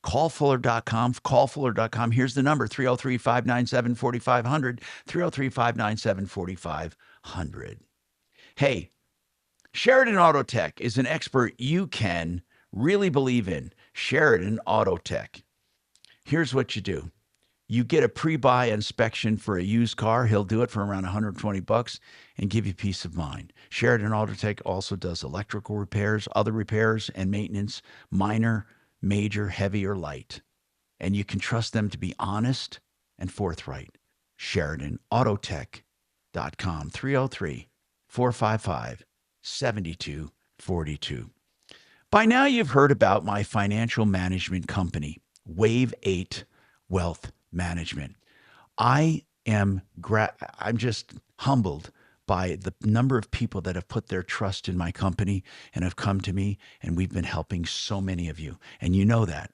Call Fuller.com. Call Fuller.com. Here's the number, 303-597-4500, 303-597-4500. Hey, Sheridan Auto Tech is an expert you can really believe in. Sheridan Auto Tech. Here's what you do. You get a pre-buy inspection for a used car. He'll do it for around $120 and give you peace of mind. Sheridan Auto Tech also does electrical repairs, other repairs and maintenance, minor, major, heavy, or light. And you can trust them to be honest and forthright. SheridanAutotech.com, 303-455-7242. By now you've heard about my financial management company, Wave 8 Wealth Management. I'm just humbled by the number of people that have put their trust in my company and have come to me, and we've been helping so many of you, and you know that.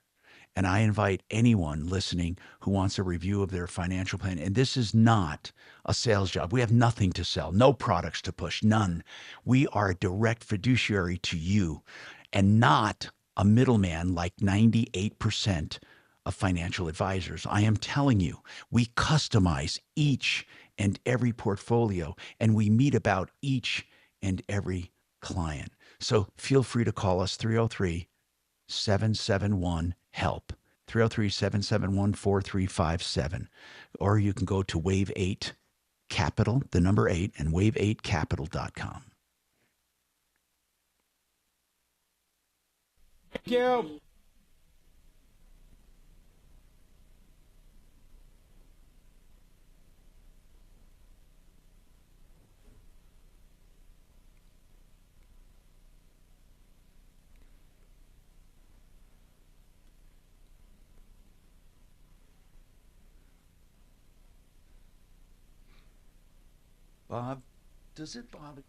And I invite anyone listening who wants a review of their financial plan. And this is not a sales job. We have nothing to sell, no products to push, none. We are a direct fiduciary to you and not a middleman like 98% of financial advisors. I am telling you, we customize each and every portfolio, and we meet about each and every client. So feel free to call us 303-771-HELP, 303-771-4357. Or you can go to Wave 8 Capital, the number 8, and wave8capital.com. Thank you. Bob, does it bother?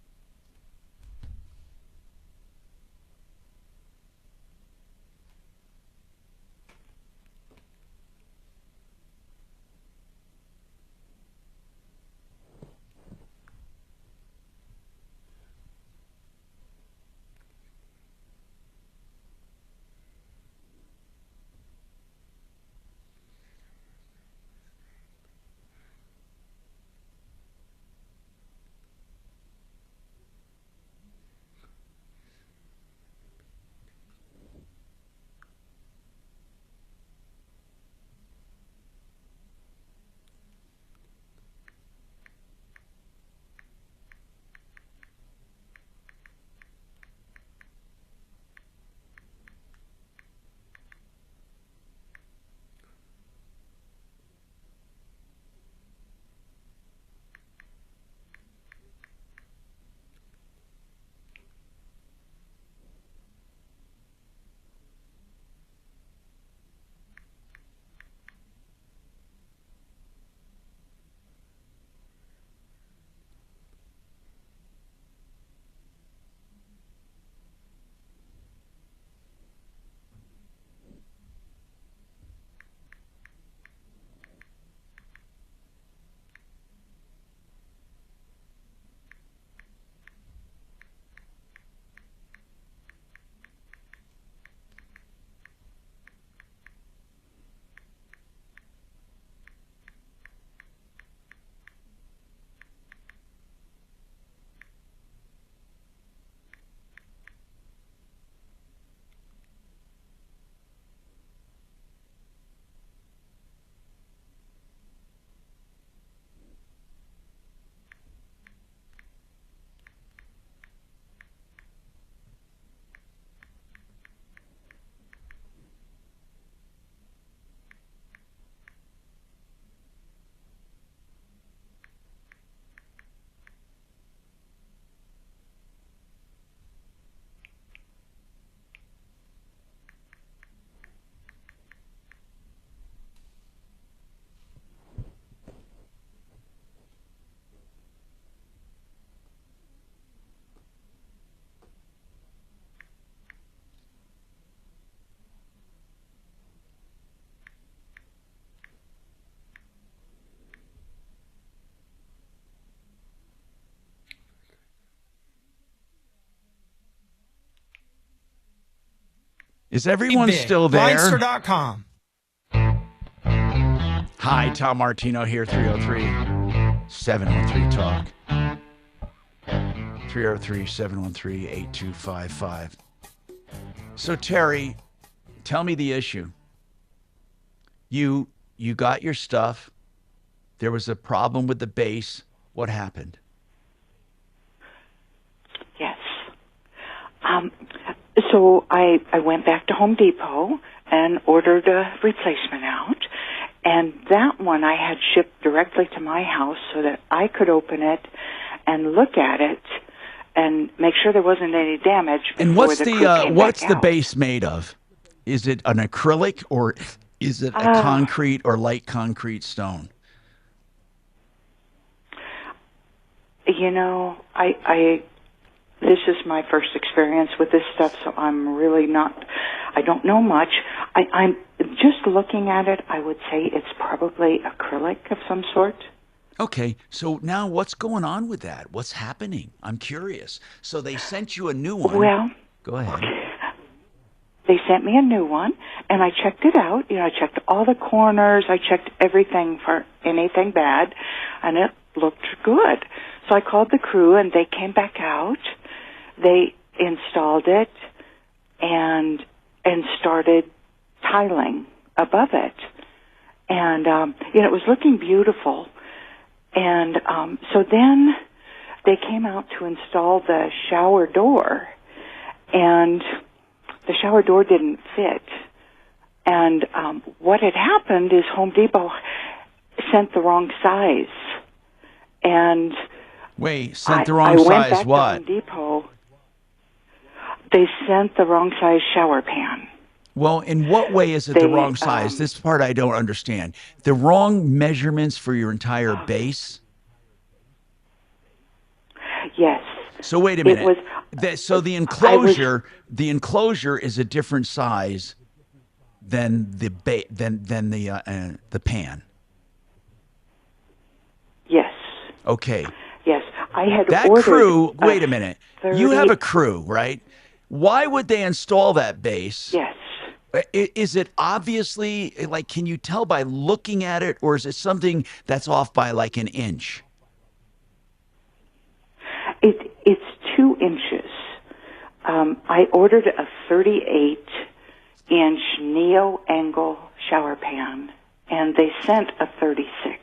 Is everyone Big. still there? Blindster.com. Hi, Tom Martino here, 303-713-TALK. 303-713-8255. So, Terry, tell me the issue. You got your stuff. There was a problem with the base. What happened? Yes. So I went back to Home Depot and ordered a replacement out. And that one I had shipped directly to my house so that I could open it and look at it and make sure there wasn't any damage. And what's before the crew came what's back the out. base made of? Is it an acrylic or is it a concrete or light concrete stone? You know, I this is my first experience with this stuff, so I'm really not, I don't know much. I'm just looking at it, I would say it's probably acrylic of some sort. Okay, so now what's going on with that? What's happening? I'm curious. So they sent you a new one. Well, go ahead. They sent me a new one, and I checked it out. You know, I checked all the corners. I checked everything for anything bad, and it looked good. So I called the crew, and they came back out. They installed it and started tiling above it. And, you know, it was looking beautiful. And so then they came out to install the shower door, and the shower door didn't fit. And what had happened is Home Depot sent the wrong size. And wait, sent the wrong size went back what? to Home Depot. They sent the wrong size shower pan. Well, in what way is it the wrong size? This part I don't understand. The wrong measurements for your entire base? Yes. So wait a minute. So the enclosure is a different size than the the pan. Yes. Okay. Yes, I had That ordered. crew. Wait a minute. 30, You have a crew, right? Why would they install that base? Yes. Is it obviously, like, can you tell by looking at it, or is it something that's off by like an inch? It's 2 inches. I ordered a 38-inch neo-angle shower pan, and they sent a 36.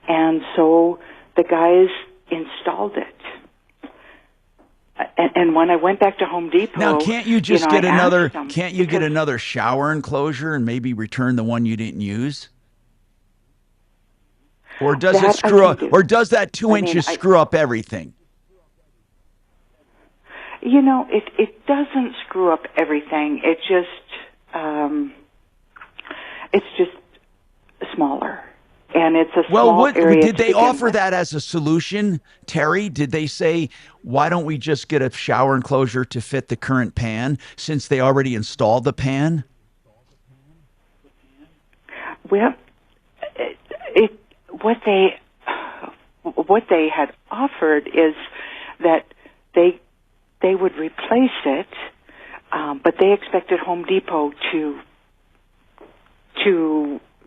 And so the guys installed it. And when I went back to Home Depot, Now, can't you just know, get I another? asked them, Can't you get another shower enclosure and maybe return the one you didn't use? Or does That it screw I up? can do. Or does that 2 I mean, inches screw up everything? You know, it doesn't screw up everything. It just it's just smaller, and it's a small area. Did to they begin offer with. that as a solution, Terry? Did they say, why don't we just get a shower enclosure to fit the current pan since they already installed the pan? Well, what they had offered is that they would replace it, but they expected Home Depot to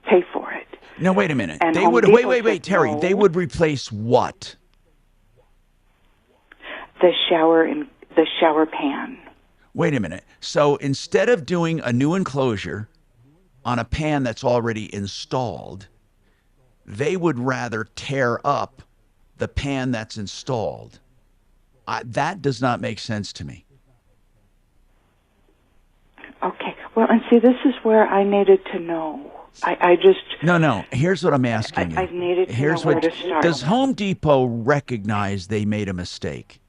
pay for it. No, wait a minute. And They Home would Depot wait, said Terry. no. They would replace what? The shower pan. Wait a minute. So instead of doing a new enclosure on a pan that's already installed, they would rather tear up the pan that's installed. That does not make sense to me. Okay. Well, and see, this is where I needed to know. I just No. Here's what I'm asking you. I needed to Here's know what where to start. does Home Depot recognize they made a mistake?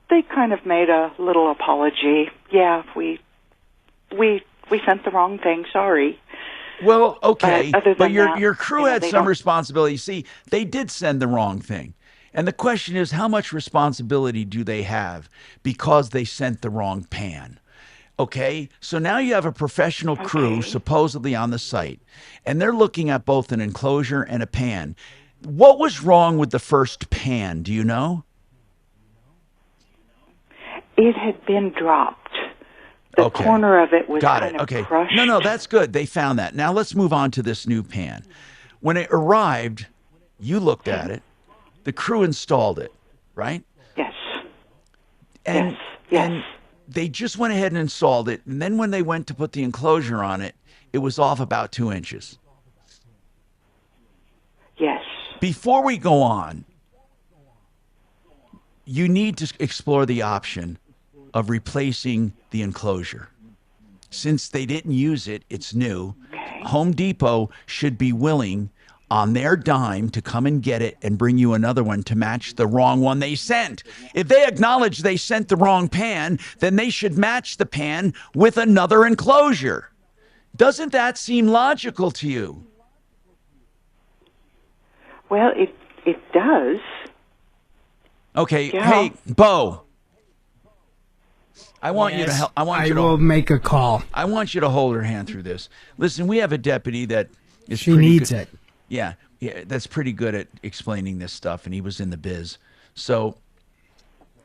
They kind of made a little apology. Yeah, we sent the wrong thing. Sorry. Well, okay, But other but than your that, your crew you know, had they some don't- responsibility. See, they did send the wrong thing. And the question is, how much responsibility do they have because they sent the wrong pan? Okay, so now you have a professional crew supposedly on the site, and they're looking at both an enclosure and a pan. What was wrong with the first pan? Do you know? It had been dropped. The corner of it was kind of crushed. No, that's good. They found that. Now let's move on to this new pan. When it arrived, you looked at it. The crew installed it, right? Yes. And, and they just went ahead and installed it. And then when they went to put the enclosure on it, it was off about 2 inches. Yes. Before we go on, you need to explore the option of replacing the enclosure. Since they didn't use it, it's new. Home Depot should be willing on their dime to come and get it and bring you another one to match the wrong one they sent. If they acknowledge they sent the wrong pan, then they should match the pan with another enclosure. Doesn't that seem logical to you? Well, it does. Okay, Yeah. hey, Bo. I want you to help. I will make a call. I want you to hold her hand through this. Listen, we have a deputy that is She pretty needs good. it. Yeah, that's pretty good at explaining this stuff, and he was in the biz. So,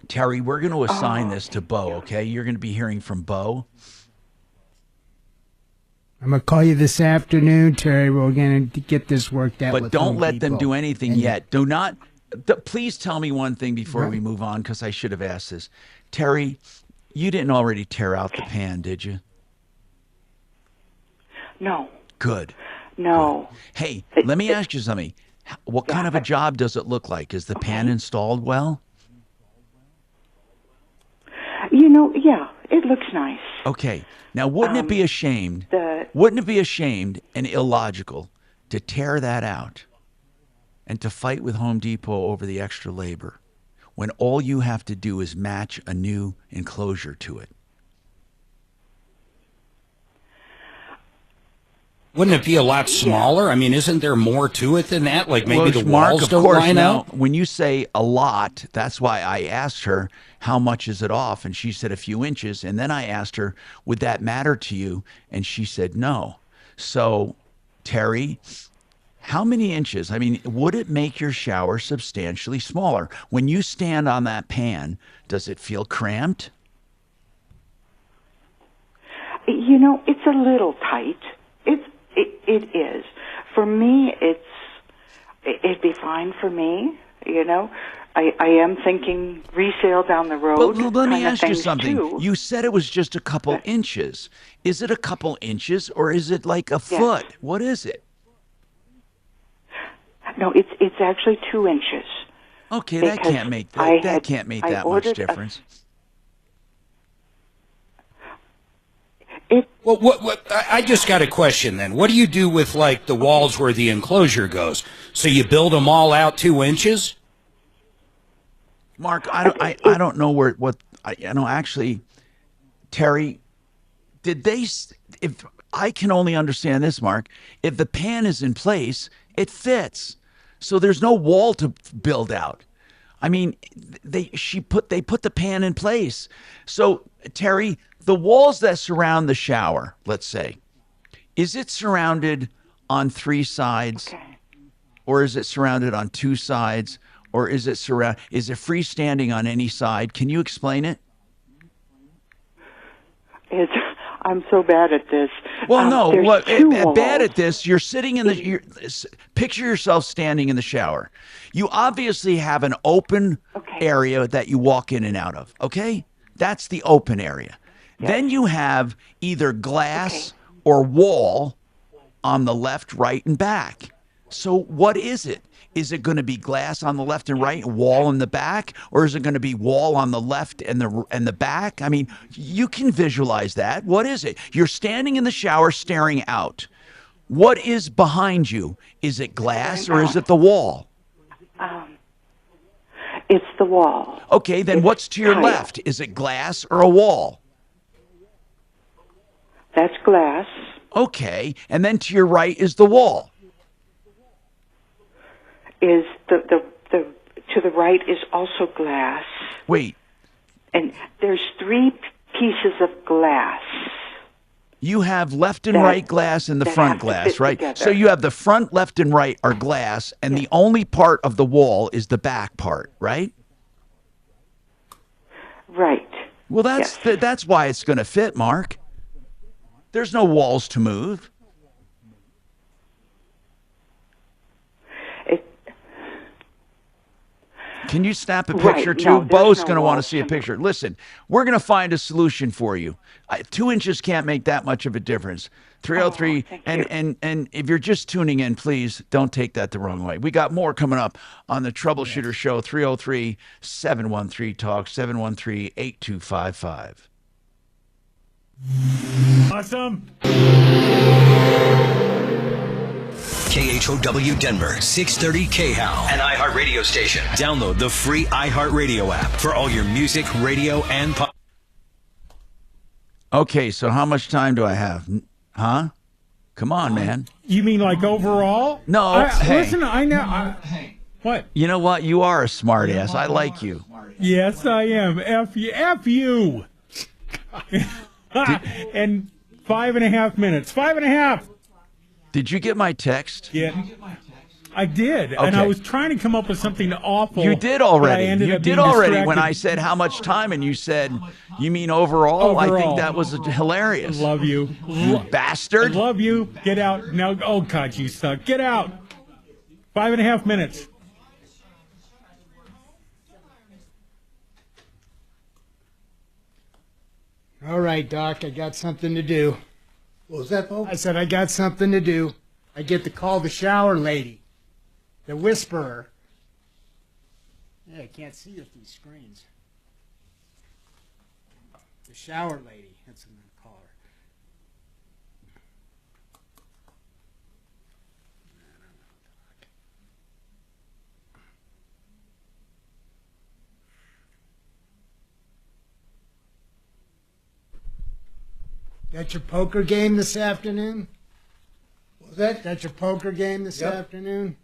Terry, we're going to assign this to Bo, okay? You're going to be hearing from Bo. I'm going to call you this afternoon, Terry. We're going to get this worked out. But with don't Home let them Depot. do anything And- yet. Do not. Please tell me one thing before we move on, because I should have asked this. Terry, you didn't already tear out the pan, did you? No. Good. No. Hey, let me ask you something. What kind of a job does it look like? Is the pan installed well? Yeah, it looks nice. Okay. Now, wouldn't it be ashamed? Wouldn't it be ashamed and illogical to tear that out and to fight with Home Depot over the extra labor when all you have to do is match a new enclosure to it? Wouldn't it be a lot smaller? I mean, isn't there more to it than that? Like maybe the Mark, walls of don't course, line now, up? when you say a lot, that's why I asked her, how much is it off? And she said a few inches. And then I asked her, would that matter to you? And she said no. So, Terry, how many inches? I mean, would it make your shower substantially smaller? When you stand on that pan, does it feel cramped? It's a little tight. It is. For me, it'd be fine for me. I am thinking resale down the road. But let me kind of ask you things, something. too. You said it was just a couple inches. Is it a couple inches or is it like a foot? What is it? No, it's actually 2 inches. Okay, that Because can't make I that had- can't make I that much ordered a- difference. Well, I just got a question then. What do you do with like the walls where the enclosure goes? So you build them all out 2 inches? Mark, I don't know actually, Terry, did they? If I can only understand this, Mark, if the pan is in place, it fits. So there's no wall to build out. I mean, they put the pan in place. So Terry, the walls that surround the shower, let's say, is it surrounded on 3 sides, or is it surrounded on 2 sides, or is it freestanding on any side? Can you explain it? I'm so bad at this. Well, no. There's 2 walls. Bad at this. You're sitting in picture yourself standing in the shower. You obviously have an open area that you walk in and out of. Okay, that's the open area. Then you have either glass or wall on the left, right, and back. So what is it? Is it going to be glass on the left and right, wall in the back, or is it going to be wall on the left and the back? I mean, you can visualize that. What is it? You're standing in the shower staring out. What is behind you? Is it glass or is it the wall? It's the wall. Okay, then what's to your left? Is it glass or a wall? That's glass. Okay, and then to your right is the wall. Is the to the right is also glass. Wait. And there's 3 pieces of glass. You have left and That- right glass and the that front have to glass, fit right? together. So you have the front, left, and right are glass, and the only part of the wall is the back part, right? Right. Well, that's why it's going to fit, Mark. There's no walls to move. Can you snap a Right, picture too? no, there's Bo's no going to want to walls see a to picture. Listen, we're going to find a solution for you. 2 inches can't make that much of a difference. 303, and if you're just tuning in, please don't take that the wrong way. We got more coming up on the Troubleshooter Show. 303-713-TALK, 713-8255. Awesome. KHOW Denver, 630 KHOW, an iHeart radio station. Download the free iHeart radio app for all your music, radio, and pop. Okay, so how much time do I have? Huh? Come on, man. You mean like overall? No. Hey. Listen, I know. What? You know what? You are a smartass. I like you. Yes, I am. F you. F you. And 5.5 minutes. 5.5. Did you get my text? Yeah. I did, and I was trying to come up with something awful. You did already. You did already when I said how much time, and you said, you mean overall? I think that was hilarious. I love you. You bastard. I love you. Get out. Now, oh, God, you suck. Get out. 5.5 minutes. All right, Doc, I got something to do. What was that, Bo? I said I got something to do. I get to call the shower lady, the whisperer. Yeah, I can't see with these screens. The shower lady, that's what I'm going to call her. Got your poker game this afternoon? What was that? Got your poker game this Yep. afternoon?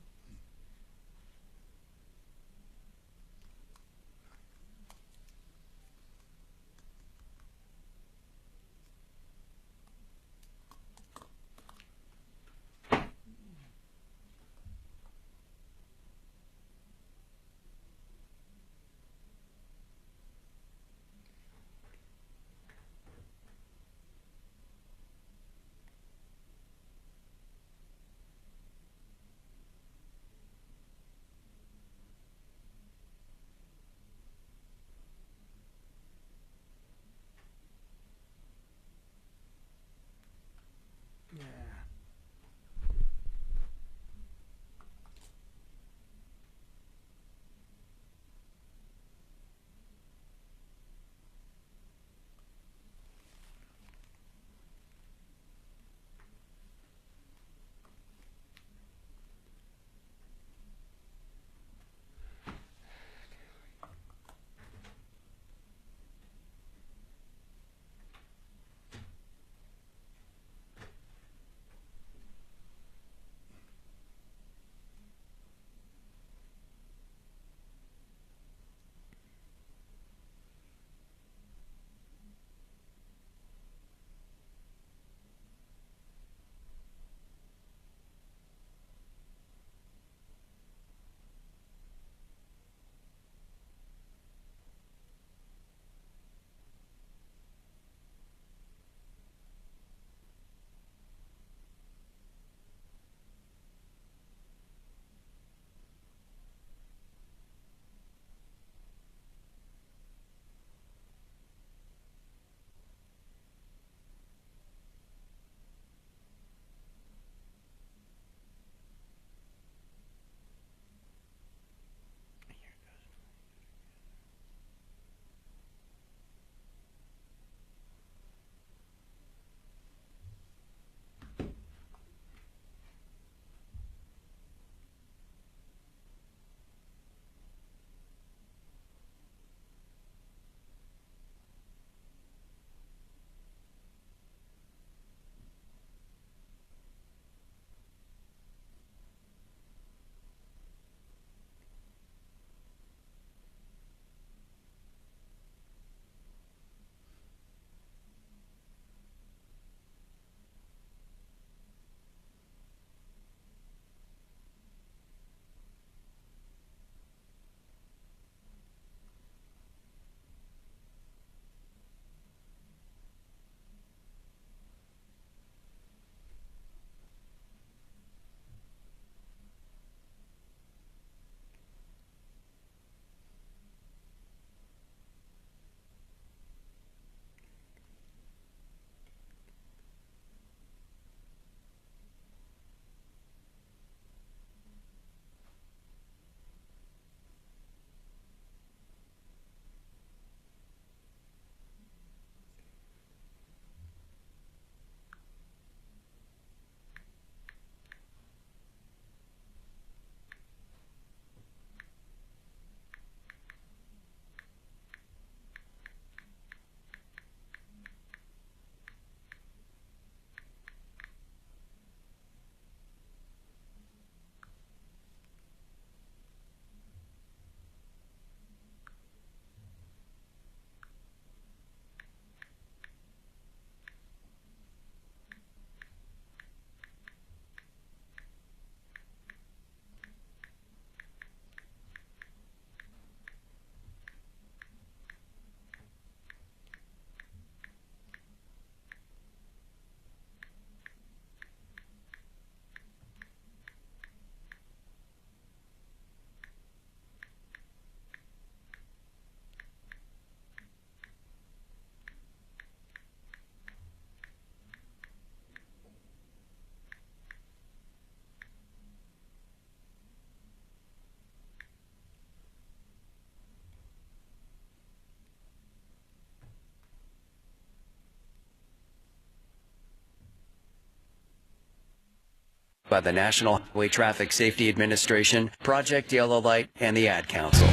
by the National Highway Traffic Safety Administration, Project Yellow Light, and the Ad Council.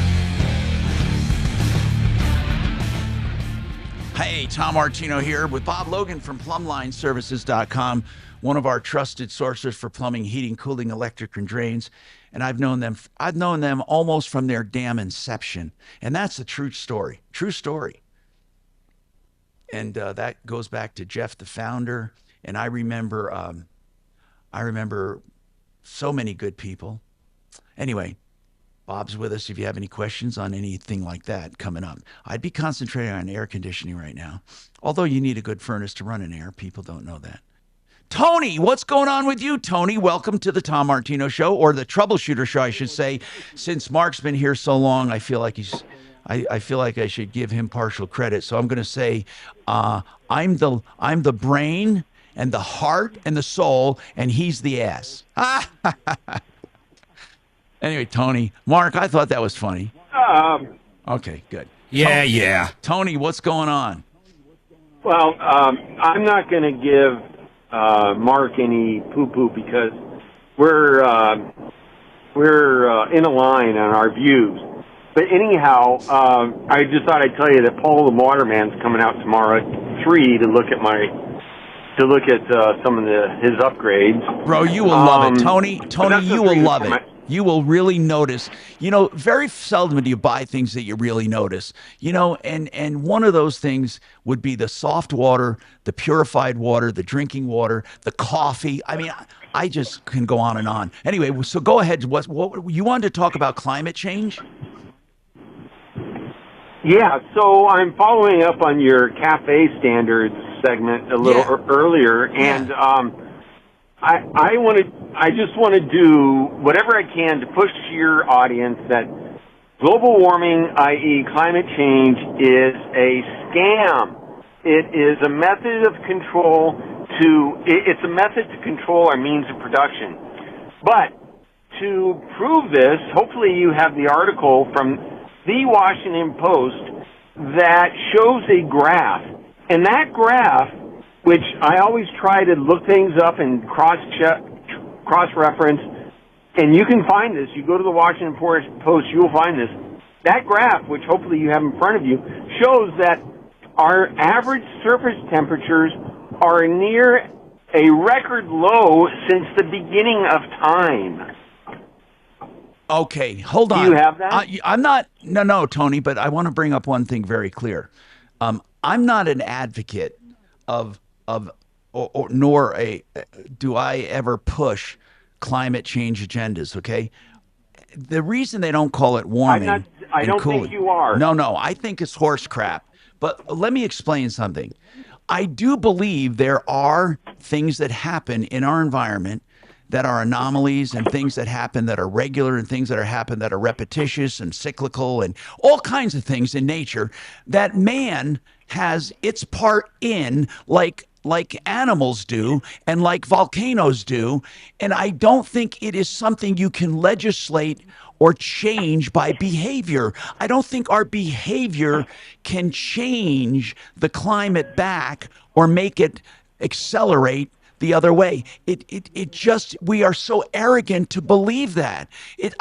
Hey, Tom Martino here with Bob Logan from PlumlineServices.com, one of our trusted sources for plumbing, heating, cooling, electric, and drains. And I've known them almost from their damn inception. And that's a true story. True story. And that goes back to Jeff, the founder. And I remember so many good people. Anyway, Bob's with us if you have any questions on anything like that coming up. I'd be concentrating on air conditioning right now. Although you need a good furnace to run in air. People don't know that. Tony, what's going on with you, Tony? Welcome to the Tom Martino Show, or the Troubleshooter Show, I should say. Since Marc's been here so long, I feel like I feel like I should give him partial credit. So I'm going to say I'm the brain and the heart and the soul, and he's the ass. Anyway, Tony, Marc, I thought that was funny. Okay, good. Yeah. Tony, what's going on? Well, I'm not going to give Marc any poo-poo because we're in a line on our views. But anyhow, I just thought I'd tell you that Paul the Waterman's coming out tomorrow at 3 to look at some of his upgrades. Bro, you will love it. Tony, you will love it. You will really notice. You know, very seldom do you buy things that you really notice. You know, and one of those things would be the soft water, the purified water, the drinking water, the coffee. I mean, I just can go on and on. Anyway, so go ahead. What you wanted to talk about climate change? Yeah, so I'm following up on your cafe standards segment a little earlier, and I just want to do whatever I can to push to your audience that global warming, i.e. climate change, is a scam. It is a method of control it's a method to control our means of production. But to prove this, hopefully you have the article from the Washington Post that shows a graph. And that graph, which I always try to look things up and cross-reference, and you can find this. You go to the Washington Post, you will find this. That graph, which hopefully you have in front of you, shows that our average surface temperatures are near a record low since the beginning of time. Okay, hold on. Do you have that? I'm not. No, Tony. But I want to bring up one thing very clear. I'm not an advocate nor do I ever push climate change agendas. Okay, the reason they don't call it warming I don't cooling, think you are. No, I think it's horse crap. But let me explain something. I do believe there are things that happen in our environment that are anomalies, and things that happen that are regular, and things that happen that are repetitious and cyclical, and all kinds of things in nature that man has its part in, like animals do and like volcanoes do. And I don't think it is something you can legislate or change by behavior. I don't think our behavior can change the climate back or make it accelerate the other way. It just, we are so arrogant to believe that.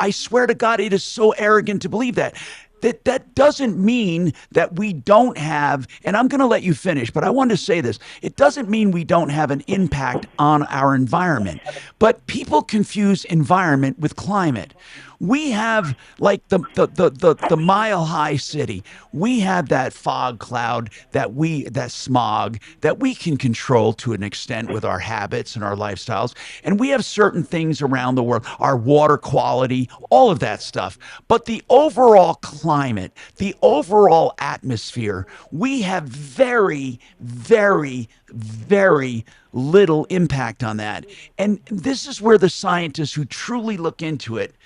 I swear to God, it is so arrogant to believe that. That doesn't mean that we don't have, and I'm going to let you finish, but I want to say this. It doesn't mean we don't have an impact on our environment, but people confuse environment with climate. We have like the mile high city. We have that fog cloud, that smog that we can control to an extent with our habits and our lifestyles. And we have certain things around the world, our water quality, all of that stuff. But the overall climate, the overall atmosphere, we have very, very, very little impact on that. And this is where the scientists who truly look into it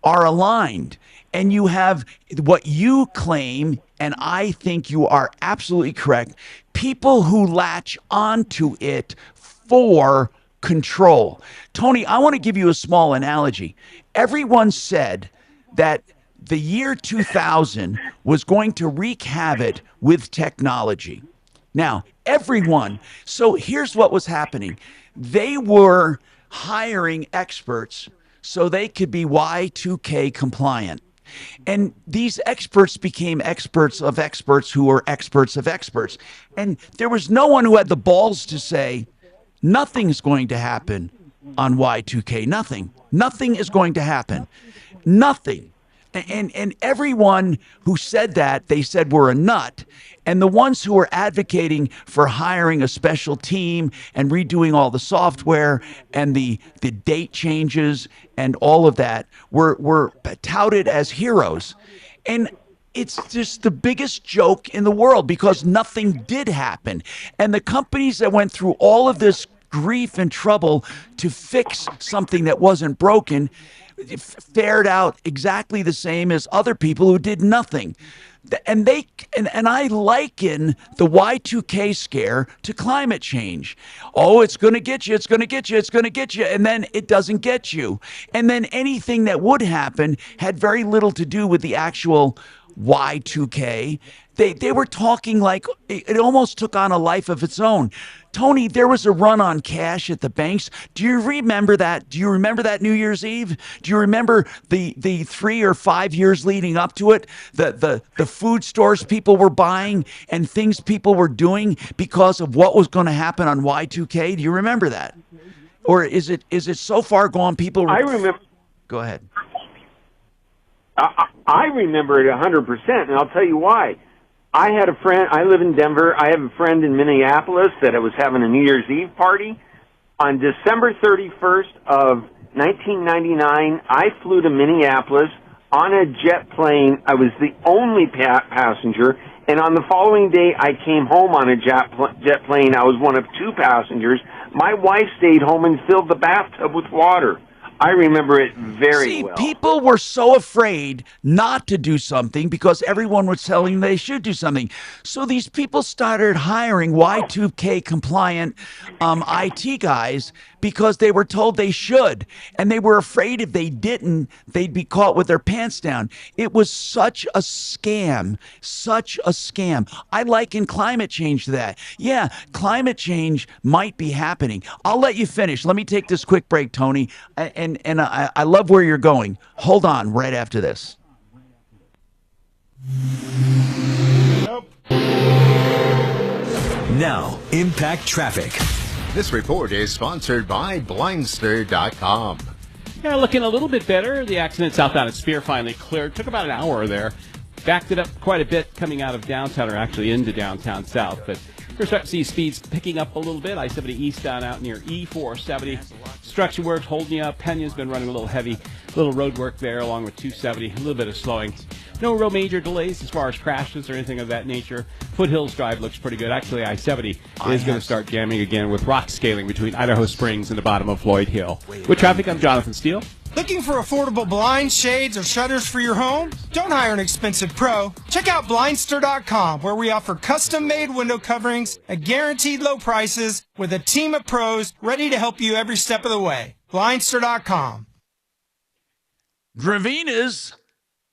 are aligned. And you have what you claim, and I think you are absolutely correct, people who latch onto it for control. Tony, I want to give you a small analogy. Everyone said that the year 2000 was going to wreak havoc with technology. Now, everyone, so here's what was happening. They were hiring experts so they could be Y2K compliant. And these experts became experts of experts who were experts of experts. And there was no one who had the balls to say, nothing's going to happen on Y2K. Nothing. Nothing is going to happen. Nothing. And everyone who said that, they said we're a nut. And the ones who were advocating for hiring a special team and redoing all the software and the date changes and all of that were touted as heroes. And it's just the biggest joke in the world because nothing did happen. And the companies that went through all of this grief and trouble to fix something that wasn't broken fared out exactly the same as other people who did nothing. And I liken the Y2K scare to climate change. Oh, it's going to get you, it's going to get you, it's going to get you, and then it doesn't get you. And then anything that would happen had very little to do with the actual Y2K. They were talking like it almost took on a life of its own. Tony, there was a run on cash at the banks. Do you remember that? Do you remember that New Year's Eve? Do you remember the 3 or 5 years leading up to it? The food stores people were buying and things people were doing because of what was going to happen on Y2K? Do you remember that? Or is it so far gone people... I remember... Go ahead. I remember it 100%, and I'll tell you why. I had a friend, I live in Denver, I have a friend in Minneapolis that was having a New Year's Eve party. On December 31st of 1999, I flew to Minneapolis on a jet plane. I was the only passenger, and on the following day, I came home on a jet plane. I was one of 2 passengers. My wife stayed home and filled the bathtub with water. I remember it very well. People were so afraid not to do something because everyone was telling them they should do something. So these people started hiring Y2K compliant IT guys because they were told they should. And they were afraid if they didn't, they'd be caught with their pants down. It was such a scam, such a scam. I liken climate change to that. Yeah, climate change might be happening. I'll let you finish. Let me take this quick break, Tony. And I love where you're going. Hold on right after this. Now, Impact Traffic. This report is sponsored by Blindster.com. Yeah, looking a little bit better. The accident southbound at Spear finally cleared. Took about an hour there. Backed it up quite a bit coming out of downtown, or actually into downtown south. But we're starting to see speeds picking up a little bit. I-70 eastbound out near E470. Construction works holding you up. Pena's been running a little heavy. Little road work there along with 270. A little bit of slowing. No real major delays as far as crashes or anything of that nature. Foothills Drive looks pretty good. Actually, I-70 is going to start jamming again with rock scaling between Idaho Springs and the bottom of Floyd Hill. With traffic, I'm Jonathan Steele. Looking for affordable blinds, shades, or shutters for your home? Don't hire an expensive pro. Check out Blindster.com, where we offer custom-made window coverings at guaranteed low prices with a team of pros ready to help you every step of the way. Blindster.com. Gravina's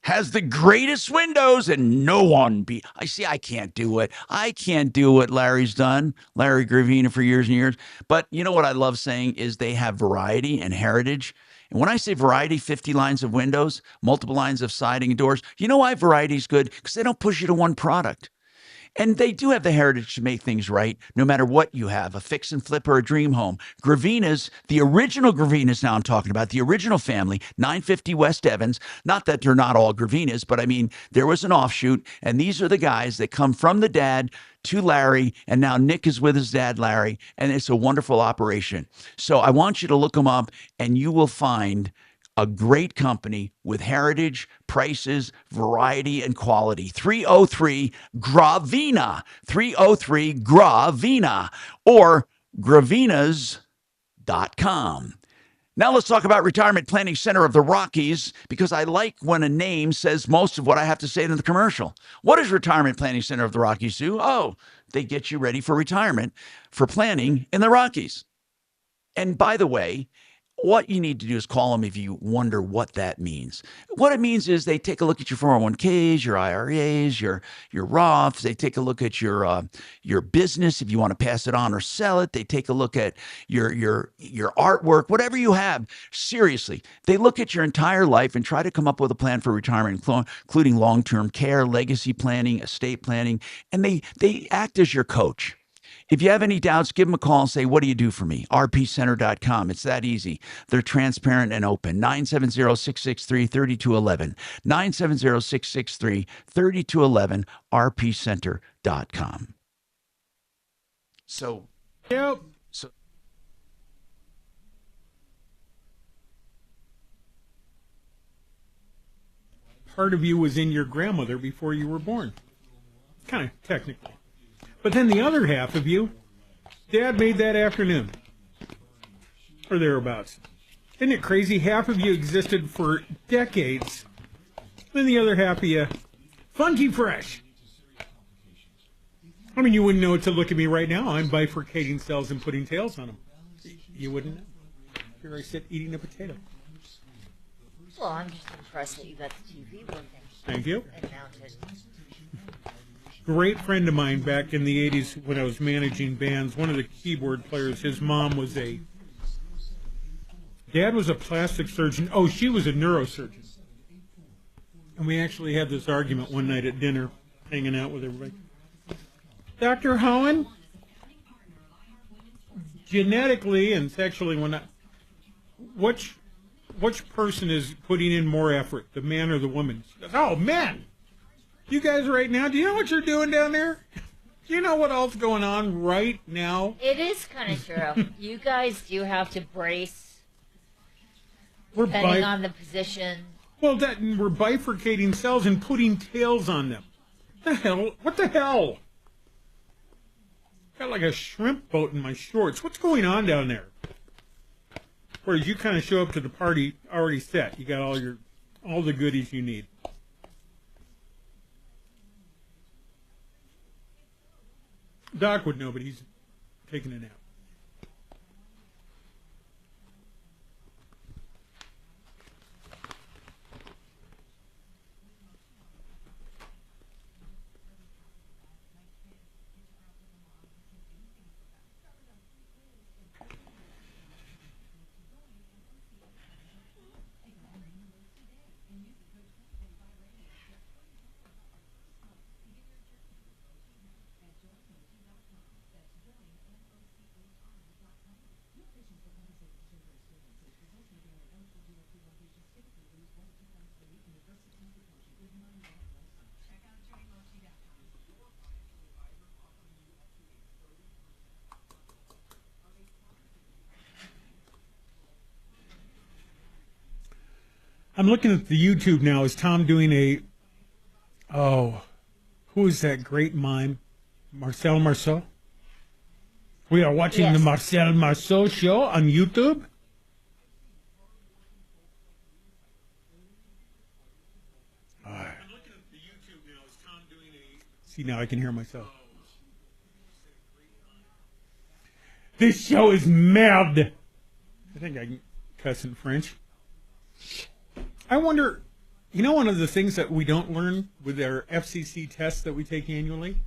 has the greatest windows, and no one I can't do it. I can't do what Larry's done, Larry Gravina, for years and years. But you know what I love saying is they have variety and heritage. And when I say variety, 50 lines of windows, multiple lines of siding and doors, you know why variety is good? Because they don't push you to one product. And they do have the heritage to make things right, no matter what you have, a fix and flip or a dream home. Gravina's, the original Gravina's now I'm talking about, the original family, 950 West Evans. Not that they're not all Gravina's, but I mean, there was an offshoot, and these are the guys that come from the dad to Larry, and now Nick is with his dad, Larry, and it's a wonderful operation. So I want you to look them up, and you will find a great company with heritage, prices, variety, and quality. 303 Gravina. 303 Gravina. Or gravinas.com. Now let's talk about Retirement Planning Center of the Rockies, because I like when a name says most of what I have to say in the commercial. What does Retirement Planning Center of the Rockies do? Oh, they get you ready for retirement, for planning in the Rockies. And by the way, what you need to do is call them if you wonder what that means. What it means is they take a look at your 401ks, your IRAs, your Roths. They take a look at your business if you want to pass it on or sell it. They take a look at your artwork, whatever you have. Seriously, they look at your entire life and try to come up with a plan for retirement, including long-term care, legacy planning, estate planning, and they act as your coach. If you have any doubts, give them a call and say, what do you do for me? rpcenter.com. It's that easy. They're transparent and open. 970-663-3211. 970-663-3211. rpcenter.com. So, yep. So, part of you was in your grandmother before you were born. Kind of technically. But then the other half of you, Dad made that afternoon. Or thereabouts. Isn't it crazy? Half of you existed for decades. Then the other half of you, funky fresh. I mean, you wouldn't know what to look at me right now. I'm bifurcating cells and putting tails on them. You wouldn't know. Here I sit eating a potato. Well, I'm just impressed that you got the TV working. Thank you. And mounted. Great friend of mine back in the 80s when I was managing bands, one of the keyboard players, his mom was Dad was a plastic surgeon. Oh, she was a neurosurgeon. And we actually had this argument one night at dinner, hanging out with everybody. Dr. Howen, genetically and sexually, which person is putting in more effort, the man or the woman? She goes, oh, men! You guys right now, do you know what you're doing down there? Do you know what all's going on right now? It is kind of true. You guys do have to brace, depending on the position. Well, we're bifurcating cells and putting tails on them. The hell? What the hell? Got like a shrimp boat in my shorts. What's going on down there? Whereas you kind of show up to the party already set. You got all the goodies you need. Doc would know, but he's taking a nap. I'm looking at the YouTube now. Is Tom doing who is that great mime? Marcel Marceau? We are watching the Marcel Marceau show on YouTube. See, now I can hear myself. This show is merde. I think I can cuss in French. I wonder, one of the things that we don't learn with our FCC tests that we take annually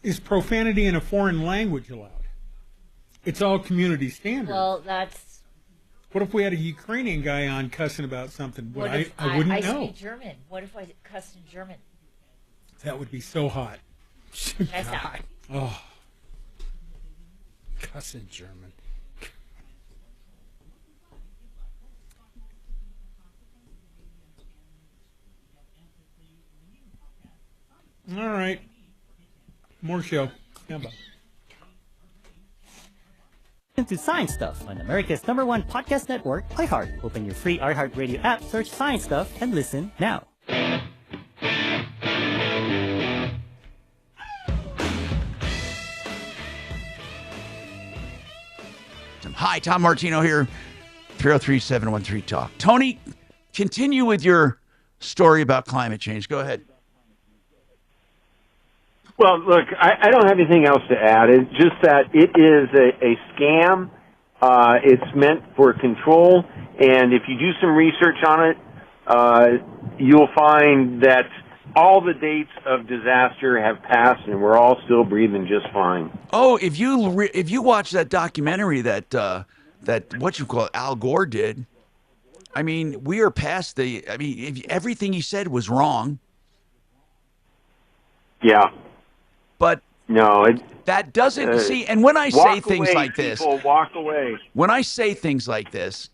is profanity in a foreign language allowed? It's all community standard. Well, that's... What if we had a Ukrainian guy on cussing about something? I wouldn't know. I speak German. What if I cussed in German? That would be so hot. That's out. Oh. Cuss in German. All right. More show. Stand by. Listen to Science Stuff on America's #1 podcast network, iHeart. Open your free iHeart Radio app, search Science Stuff, and listen now. Hi, Tom Martino here, 303-713-TALK. Tony, continue with your story about climate change. Go ahead. Well, look, I don't have anything else to add. It's just that it is a scam, It's meant for control, and if you do some research on it, you'll find that all the dates of disaster have passed, and we're all still breathing just fine. Oh, if you watch that documentary that what you call it, Al Gore did, I mean, we are past the. I mean, if everything he said was wrong. Yeah. But no, that doesn't see. And when I say things like this, walk away. When I say things like this,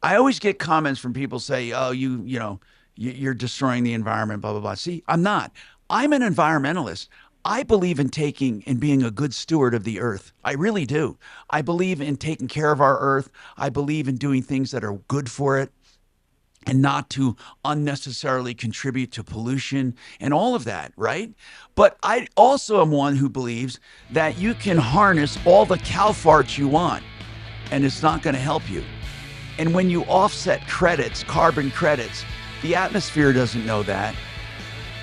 I always get comments from people say, "Oh, you're destroying the environment." Blah blah blah. See, I'm not. I'm an environmentalist. I believe in being a good steward of the earth. I really do. I believe in taking care of our earth. I believe in doing things that are good for it and not to unnecessarily contribute to pollution and all of that, right? But I also am one who believes that you can harness all the cow farts you want and it's not going to help you. And when you offset credits, carbon credits, the atmosphere doesn't know that.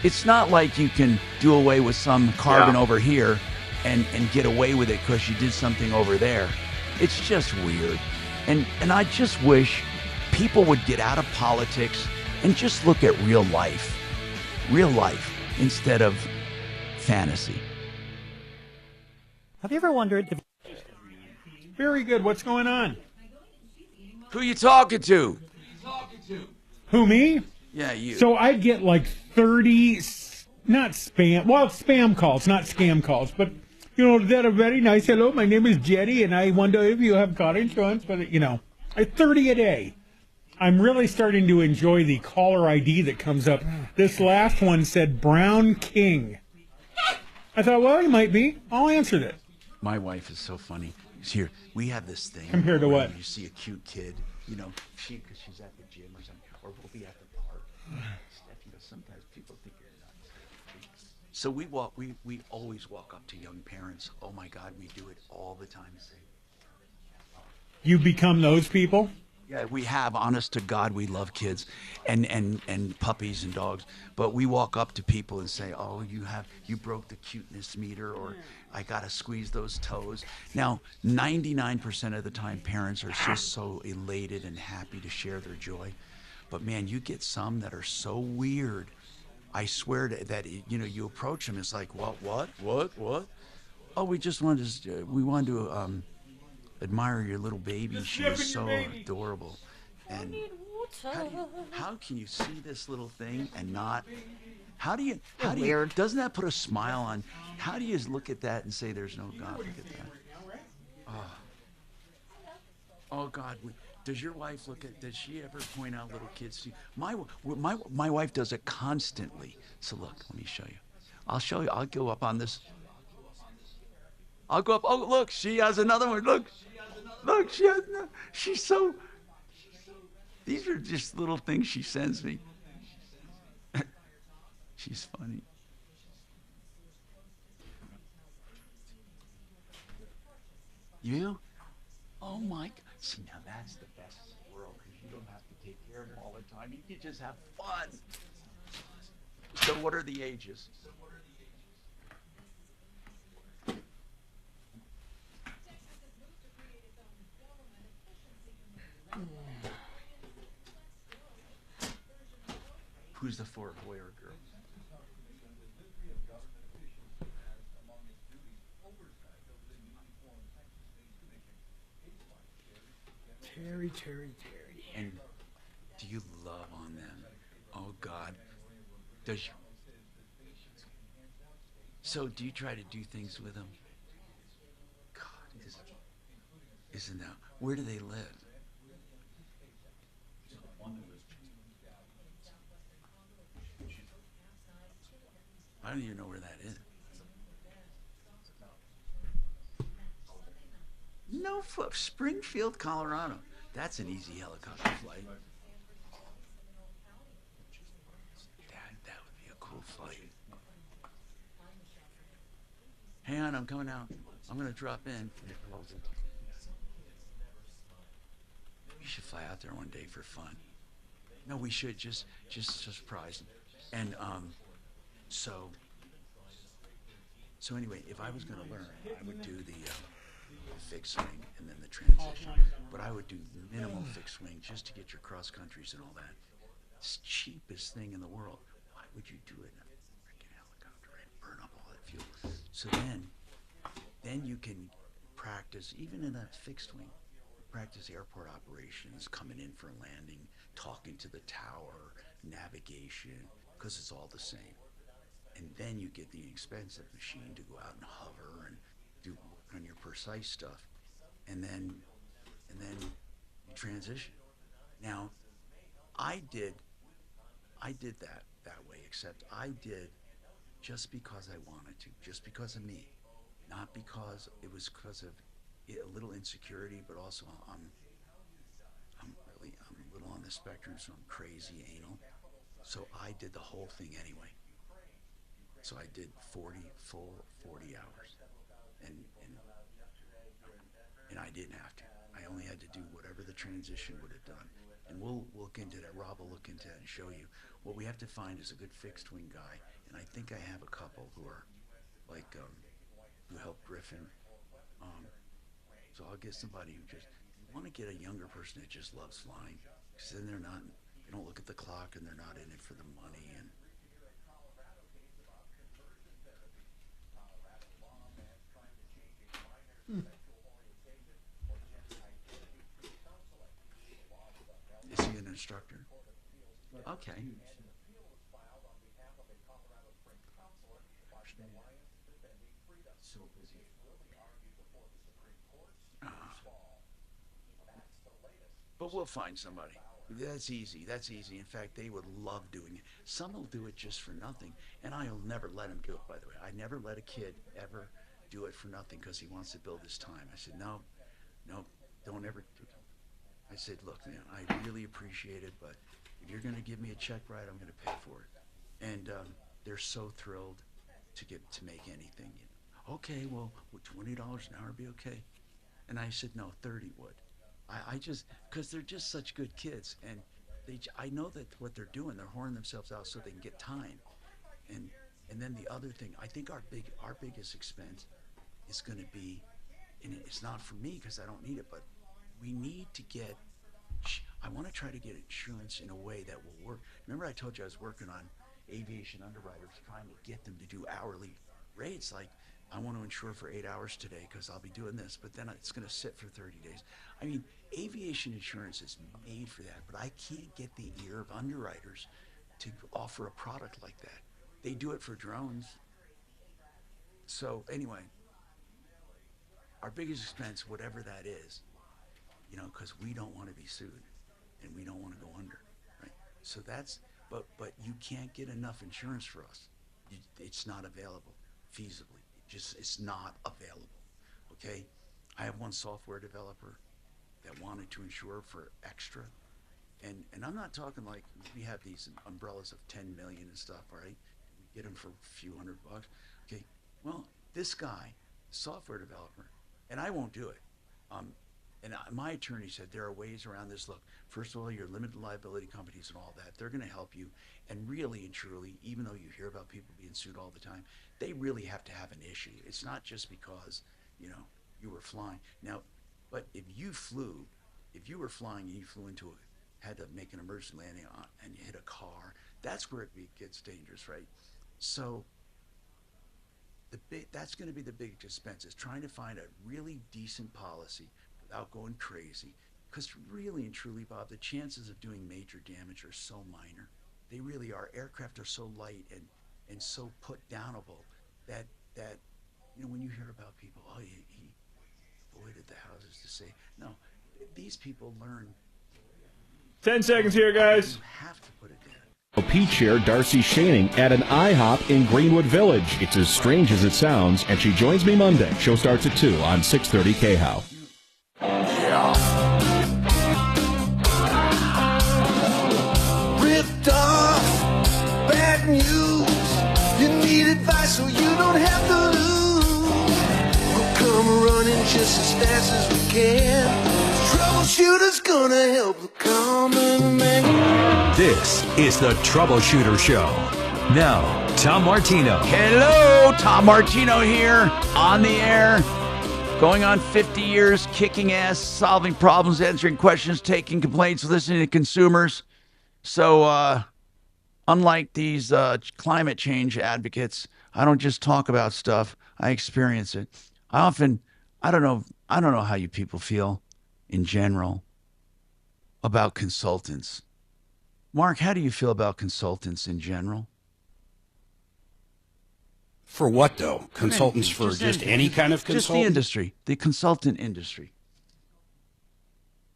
It's not like you can do away with some carbon over here and get away with it because you did something over there. It's just weird. And I just wish people would get out of politics and just look at real life instead of fantasy. Have you ever wondered if... Very good. What's going on? Who you talking to? Who, me? Yeah, you. So I get like 30, not spam, well, spam calls, not scam calls, but, that are very nice. Hello, my name is Jetty, and I wonder if you have car insurance, but, 30 a day. I'm really starting to enjoy the caller ID that comes up. This last one said Brown King. I thought, well, he might be. I'll answer it. My wife is so funny. Here, we have this thing. Compared to what? You see a cute kid, because she's at the gym or something, or we'll be at the park. Sometimes people think you're nuts. So we always walk up to young parents. Oh my God, we do it all the time. You become those people? Yeah, we have. Honest to God, we love kids and puppies and dogs. But we walk up to people and say, "Oh, you broke the cuteness meter," or "I gotta squeeze those toes." Now, 99% of the time, parents are just so elated and happy to share their joy. But man, you get some that are so weird. I swear that you approach them. It's like, what? Oh, we wanted to admire your little baby. She is so adorable. And how can you see this little thing and not? How do you? Doesn't that put a smile on? How do you look at that and say, "There's no God"? Look at that. Oh God. Does your wife does she ever point out little kids to you? My wife does it constantly. So look, let me show you. I'll show you. I'll go up on this. I'll go up. Oh, look, she has another one. Look, she's so. These are just little things she sends me. She's funny. You? Oh my God. See, now that's the best in the world because you don't have to take care of them all the time. You can just have fun. So what are the ages? Who's the fourth boy or girl? Terry. And do you love on them? Oh God. Does you? So do you try to do things with them? God, isn't that? Where do they live? I don't even know where that is. No, Springfield, Colorado. That's an easy helicopter flight. That would be a cool flight. Hang on, I'm coming out. I'm going to drop in. We should fly out there one day for fun. No, we should just surprise them. And so anyway, if I was going to learn, I would do fixed swing, and then the transition. But I would do minimal fixed swing just to get your cross countries and all that. It's the cheapest thing in the world. Why would you do it in a freaking helicopter and burn up all that fuel? So then you can practice, even in a fixed wing, practice airport operations, coming in for a landing, talking to the tower, navigation, because it's all the same. And then you get the inexpensive machine to go out and hover and do work on your precise stuff. And then you transition. Now, I did that way, except I did just because I wanted to, just because of me, not because it was because of a little insecurity, but also I'm a little on the spectrum, so I'm crazy anal. So I did the whole thing anyway. So I did 40 hours, and I didn't have to. I only had to do whatever the transition would have done. And we'll look into that. Rob will look into that and show you. What we have to find is a good fixed wing guy, and I think I have a couple who are like who helped Griffin. So I'll get somebody who just want to get a younger person that just loves flying, because then they don't look at the clock and they're not in it for the money. And is he an instructor? Okay. So busy. But we'll find somebody. That's easy. That's easy. In fact, they would love doing it. Some will do it just for nothing, and I'll never let them do it, by the way. I never let a kid ever do it for nothing because he wants to build his time. I said, no, don't ever do it. I said, look, man, I really appreciate it, but if you're going to give me a check ride, I'm going to pay for it. And they're so thrilled to make anything. You know. Okay, well, would $20 an hour be okay? And I said, no, 30 would. I just, because they're just such good kids, and I know that what they're doing, they're whoring themselves out so they can get time. And then the other thing, I think our biggest expense is going to be, and it's not for me because I don't need it, but we need to get, I want to try to get insurance in a way that will work. Remember I told you I was working on aviation underwriters, trying to get them to do hourly rates. Like, I want to insure for 8 hours today because I'll be doing this, but then it's going to sit for 30 days. I mean, aviation insurance is made for that, but I can't get the ear of underwriters to offer a product like that. They do it for drones. So anyway, our biggest expense, whatever that is, you know, because we don't want to be sued and we don't want to go under, right? So that's, but you can't get enough insurance for us. It's not available feasibly. It's not available, okay? I have one software developer that wanted to insure for extra, and I'm not talking like we have these umbrellas of 10 million and stuff, all right? We get them for a few $100, okay? Well, this guy, software developer, and I won't do it. And my attorney said there are ways around this. Look, first of all, your limited liability companies and all that, they're going to help you. And really and truly, even though you hear about people being sued all the time, they really have to have an issue. It's not just because, you know, you were flying. Now, but if you were flying and you flew had to make an emergency landing and you hit a car, that's where it gets dangerous, right? So that's going to be the big expense, is trying to find a really decent policy without going crazy. Because really and truly, Bob, the chances of doing major damage are so minor. They really are. Aircraft are so light and so put downable that you know, when you hear about people, oh, he avoided the houses to say, no, these people learn. 10 seconds here, guys. You have to put it down. Pete shared Darcy Shaning at an IHOP in Greenwood Village. It's as strange as it sounds, and she joins me Monday. Show starts at 2 on 630 KHOW. Ripped off, bad news. You need advice so you don't have to lose. We'll come running just as fast as we can. Troubleshooter's gonna help the common man. This is the Troubleshooter Show. Now, Tom Martino. Hello, Tom Martino here on the air. Going on 50 years, kicking ass, solving problems, answering questions, taking complaints, listening to consumers. So, unlike these climate change advocates, I don't just talk about stuff. I experience it. I don't know how you people feel in general about consultants. Mark, how do you feel about consultants in general? For what, though? Consultants for just any kind of consultant? Just the industry, the consultant industry.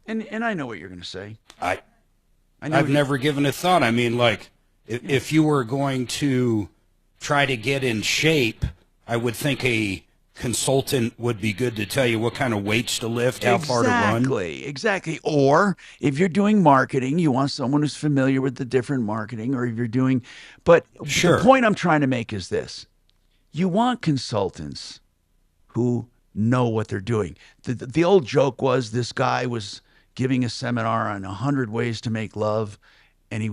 And I know what you're going to say. I've never given a thought. I mean, like, if you were going to try to get in shape, I would think a consultant would be good to tell you what kind of weights to lift, how far to run. Exactly. Or if you're doing marketing, you want someone who's familiar with the different marketing, or if you're doing, but Sure. The point I'm trying to make is this. You want consultants who know what they're doing. The old joke was this guy was giving a seminar on 100 ways to make love, and he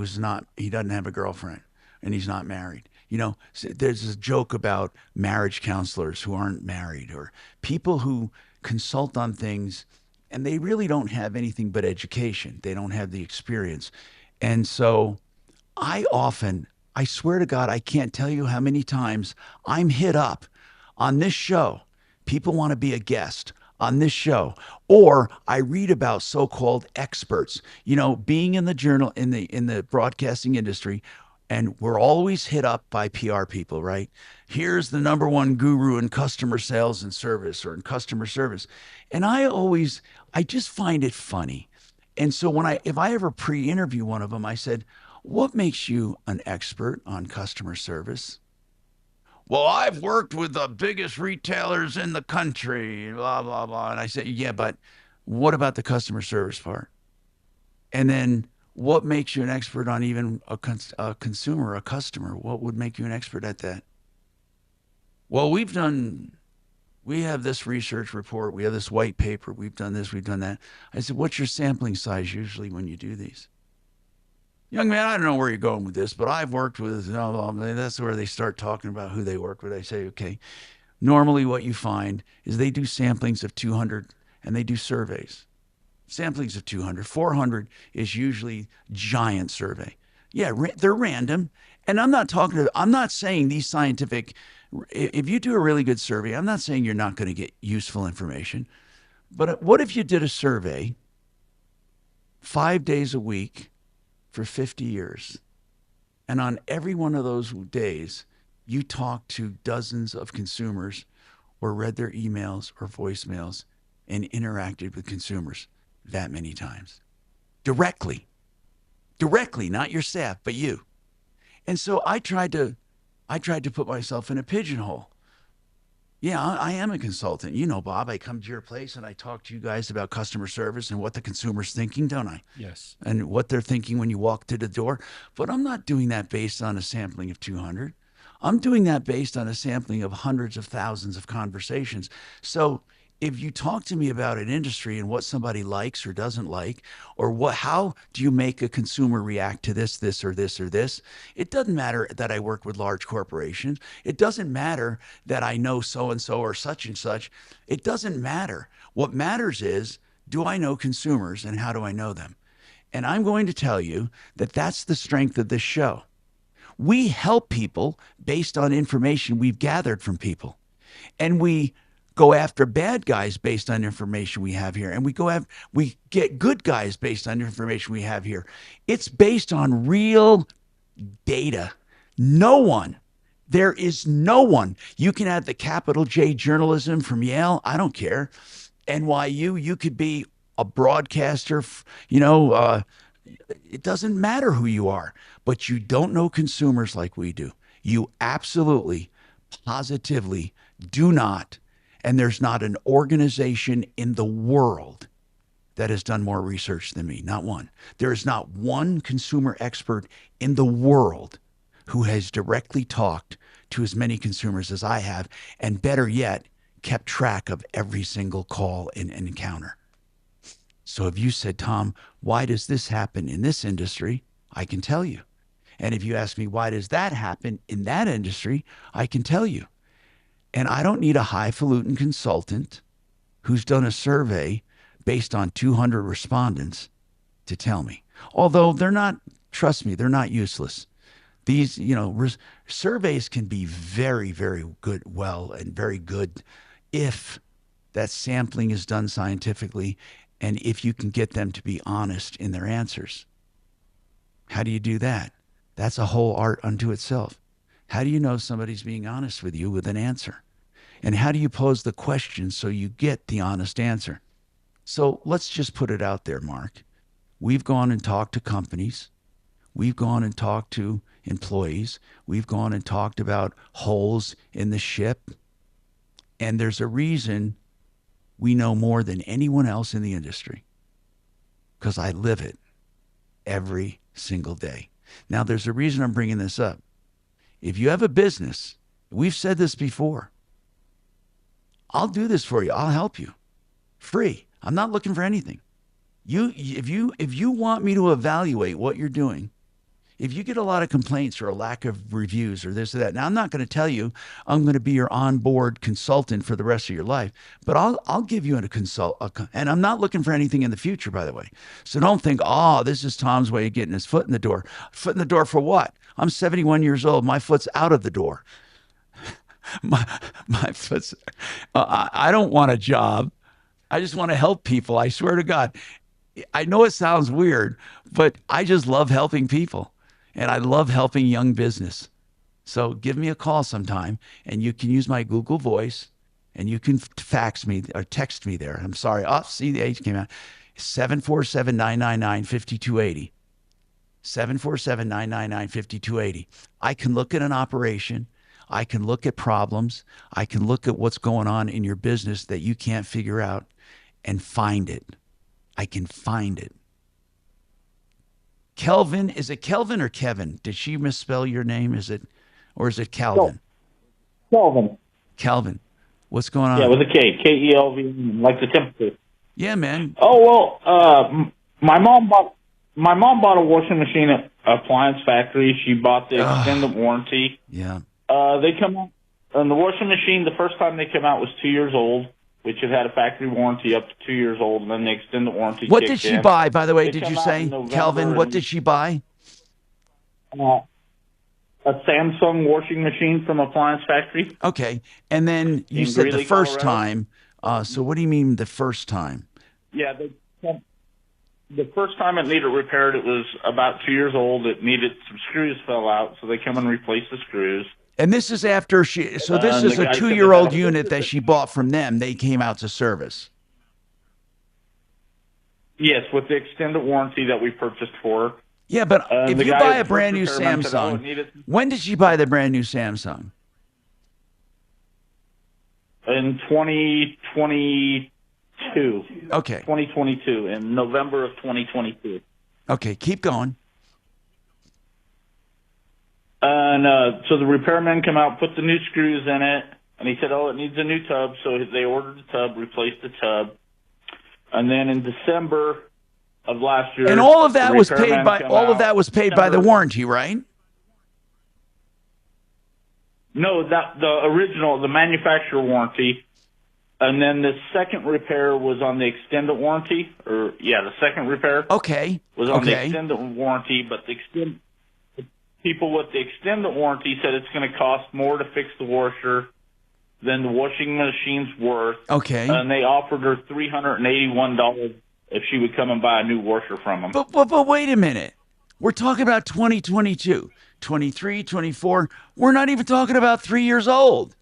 doesn't have a girlfriend, and he's not married. You know, there's this joke about marriage counselors who aren't married, or people who consult on things, and they really don't have anything but education. They don't have the experience. And so I swear to God, I can't tell you how many times I'm hit up on this show. People want to be a guest on this show, or I read about so-called experts, you know, being in the journal, in the broadcasting industry, and we're always hit up by PR people, right? Here's the number one guru in customer sales and service, or in customer service. And I just find it funny. And so if I ever pre-interview one of them, I said, what makes you an expert on customer service? Well, I've worked with the biggest retailers in the country, blah, blah, blah. And I said, yeah, but what about the customer service part? And then what makes you an expert on even a consumer, a customer? What would make you an expert at that? Well, we have this research report, we have this white paper, we've done this, we've done that. I said, what's your sampling size usually when you do these? Young man, I don't know where you're going with this, but I've worked with, that's where they start talking about who they work with. I say, okay, normally what you find is they do samplings of 200 and they do surveys. Samplings of 200. 400 is usually giant survey. Yeah, they're random. And I'm not saying these scientific, if you do a really good survey, I'm not saying you're not going to get useful information. But what if you did a survey 5 days a week for 50 years, and on every one of those days, you talked to dozens of consumers, or read their emails or voicemails, and interacted with consumers that many times. Directly, not your staff, but you. And so I tried to put myself in a pigeonhole. Yeah, I am a consultant. You know, Bob, I come to your place and I talk to you guys about customer service and what the consumer's thinking, don't I? Yes. And what they're thinking when you walk to the door. But I'm not doing that based on a sampling of 200. I'm doing that based on a sampling of hundreds of thousands of conversations. So if you talk to me about an industry and what somebody likes or doesn't like, or how do you make a consumer react to this, or this, or this, it doesn't matter that I work with large corporations. It doesn't matter that I know so-and-so or such and such. It doesn't matter. What matters is, do I know consumers and how do I know them? And I'm going to tell you that that's the strength of this show. We help people based on information we've gathered from people. And we go after bad guys based on information we have here. And we get good guys based on information we have here. It's based on real data. There is no one. You can have the capital J journalism from Yale. I don't care. NYU, you could be a broadcaster, it doesn't matter who you are, but you don't know consumers like we do. You absolutely, positively do not. And there's not an organization in the world that has done more research than me. Not one. There is not one consumer expert in the world who has directly talked to as many consumers as I have, and better yet, kept track of every single call and encounter. So if you said, Tom, why does this happen in this industry? I can tell you. And if you ask me, why does that happen in that industry? I can tell you. And I don't need a highfalutin consultant who's done a survey based on 200 respondents to tell me. Although they're not, trust me, they're not useless. These, surveys can be very, very good, and very good if that sampling is done scientifically and if you can get them to be honest in their answers. How do you do that? That's a whole art unto itself. How do you know somebody's being honest with you with an answer? And how do you pose the question so you get the honest answer? So let's just put it out there, Mark. We've gone and talked to companies. We've gone and talked to employees. We've gone and talked about holes in the ship. And there's a reason we know more than anyone else in the industry, because I live it every single day. Now, there's a reason I'm bringing this up. If you have a business, we've said this before, I'll do this for you. I'll help you. Free. I'm not looking for anything. If you want me to evaluate what you're doing, if you get a lot of complaints or a lack of reviews or this or that, now I'm not going to tell you I'm going to be your onboard consultant for the rest of your life, but I'll give you and I'm not looking for anything in the future, by the way. So don't think, oh, this is Tom's way of getting his foot in the door. Foot in the door for what? I'm 71 years old. My foot's out of the door. my foot's. I don't want a job. I just want to help people. I swear to God. I know it sounds weird, but I just love helping people. And I love helping young business. So give me a call sometime, and you can use my Google Voice, and you can fax me or text me there. I'm sorry. Oh, see, the H came out. 747-999-5280. 747-999-5280. I can look at an operation. I can look at problems. I can look at what's going on in your business that you can't figure out and find it. I can find it. Kelvin, is it Kelvin or Kevin? Did she misspell your name? Or is it Calvin? Kelvin. Calvin. What's going on? Yeah, with a K. Kelvin, like the temperature. Yeah, man. Oh, well, my mom bought a washing machine at Appliance Factory. She bought the extended warranty. Yeah. They come out, and the washing machine, the first time they came out was 2 years old, which it had a factory warranty up to 2 years old, and then the extended warranty What kicked did she in. buy, by the way, They did you come out say? in November, Calvin, what and, did she buy? A Samsung washing machine from Appliance Factory. Okay. And then you In said Greeley, the first Colorado. time. So what do you mean the first time? Yeah, the first time it needed repaired, it was about 2 years old. It needed, some screws fell out, so they come and replace the screws. And this is after she, so this And is the a guy said 2-year-old that- unit that she bought from them. They came out to service. Yes, with the extended warranty that we purchased for her. Yeah, but if the you guy buy at a the brand new first repairman said, "Oh, it Samsung, needed-" when did she buy the brand new Samsung? In 2022. Okay. 2022, in November of 2022. Okay, keep going. And so the repairman came out, put the new screws in it, and he said, oh, it needs a new tub. So they ordered the tub, replaced the tub. And then in December of last year, And all of that the was paid repairman by come all of out, that was paid by the December- warranty, right? No, that the original, the manufacturer warranty. And then the second repair was on the extended warranty, the second repair. Okay. Was on the Okay. extended warranty, but the people with the extended warranty said it's going to cost more to fix the washer than the washing machine's worth. Okay. And they offered her $381 if she would come and buy a new washer from them. But wait a minute. We're talking about 2022, 23, 24. We're not even talking about 3 years old.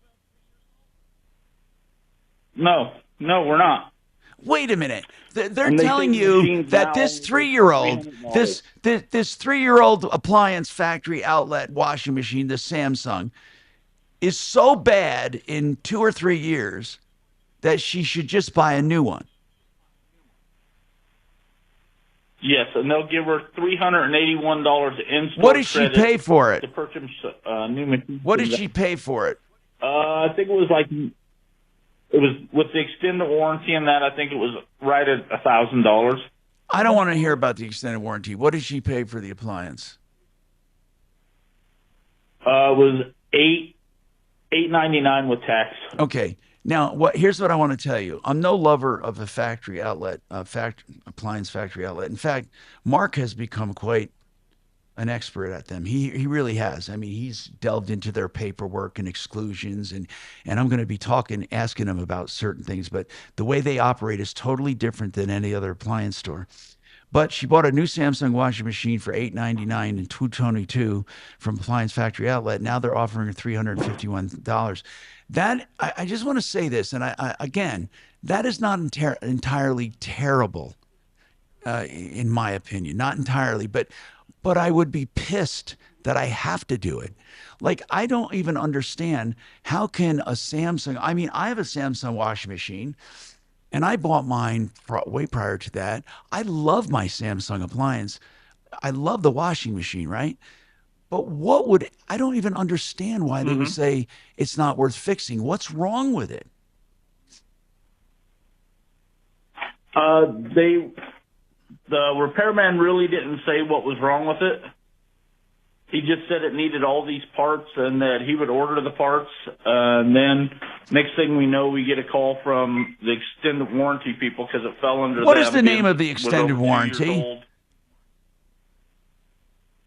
No, we're not. Wait a minute. They're And they telling say the you machine's that now this 3-year-old, $300. this 3-year-old appliance factory outlet washing machine, the Samsung, is so bad in 2 or 3 years that she should just buy a new one. Yes, and they'll give her $381 in-store What did she credit pay for it? to purchase new machine. What did she pay for it? I think it was with the extended warranty and that. I think it was right at $1,000. I don't want to hear about the extended warranty. What did she pay for the appliance? It was $8.99 with tax. Okay. Now, here's what I want to tell you. I'm no lover of a factory outlet, appliance factory outlet. In fact, Mark has become quite an expert at them. He really has. I mean, he's delved into their paperwork and exclusions, and I'm going to be asking him about certain things. But the way they operate is totally different than any other appliance store. But she bought a new Samsung washing machine for $899 and $222 from Appliance Factory Outlet. Now they're offering her $351. That I just want to say this, and I again, that is not entirely terrible, in my opinion. Not entirely, but I would be pissed that I have to do it. Like, I don't even understand how can a Samsung. I mean, I have a Samsung washing machine. And I bought mine way prior to that. I love my Samsung appliance. I love the washing machine, right? But I don't even understand why they would say it's not worth fixing. What's wrong with it? The repairman really didn't say what was wrong with it. He just said it needed all these parts and that he would order the parts. And then next thing we know, we get a call from the extended warranty people because it fell under What them. is the name of the extended warranty?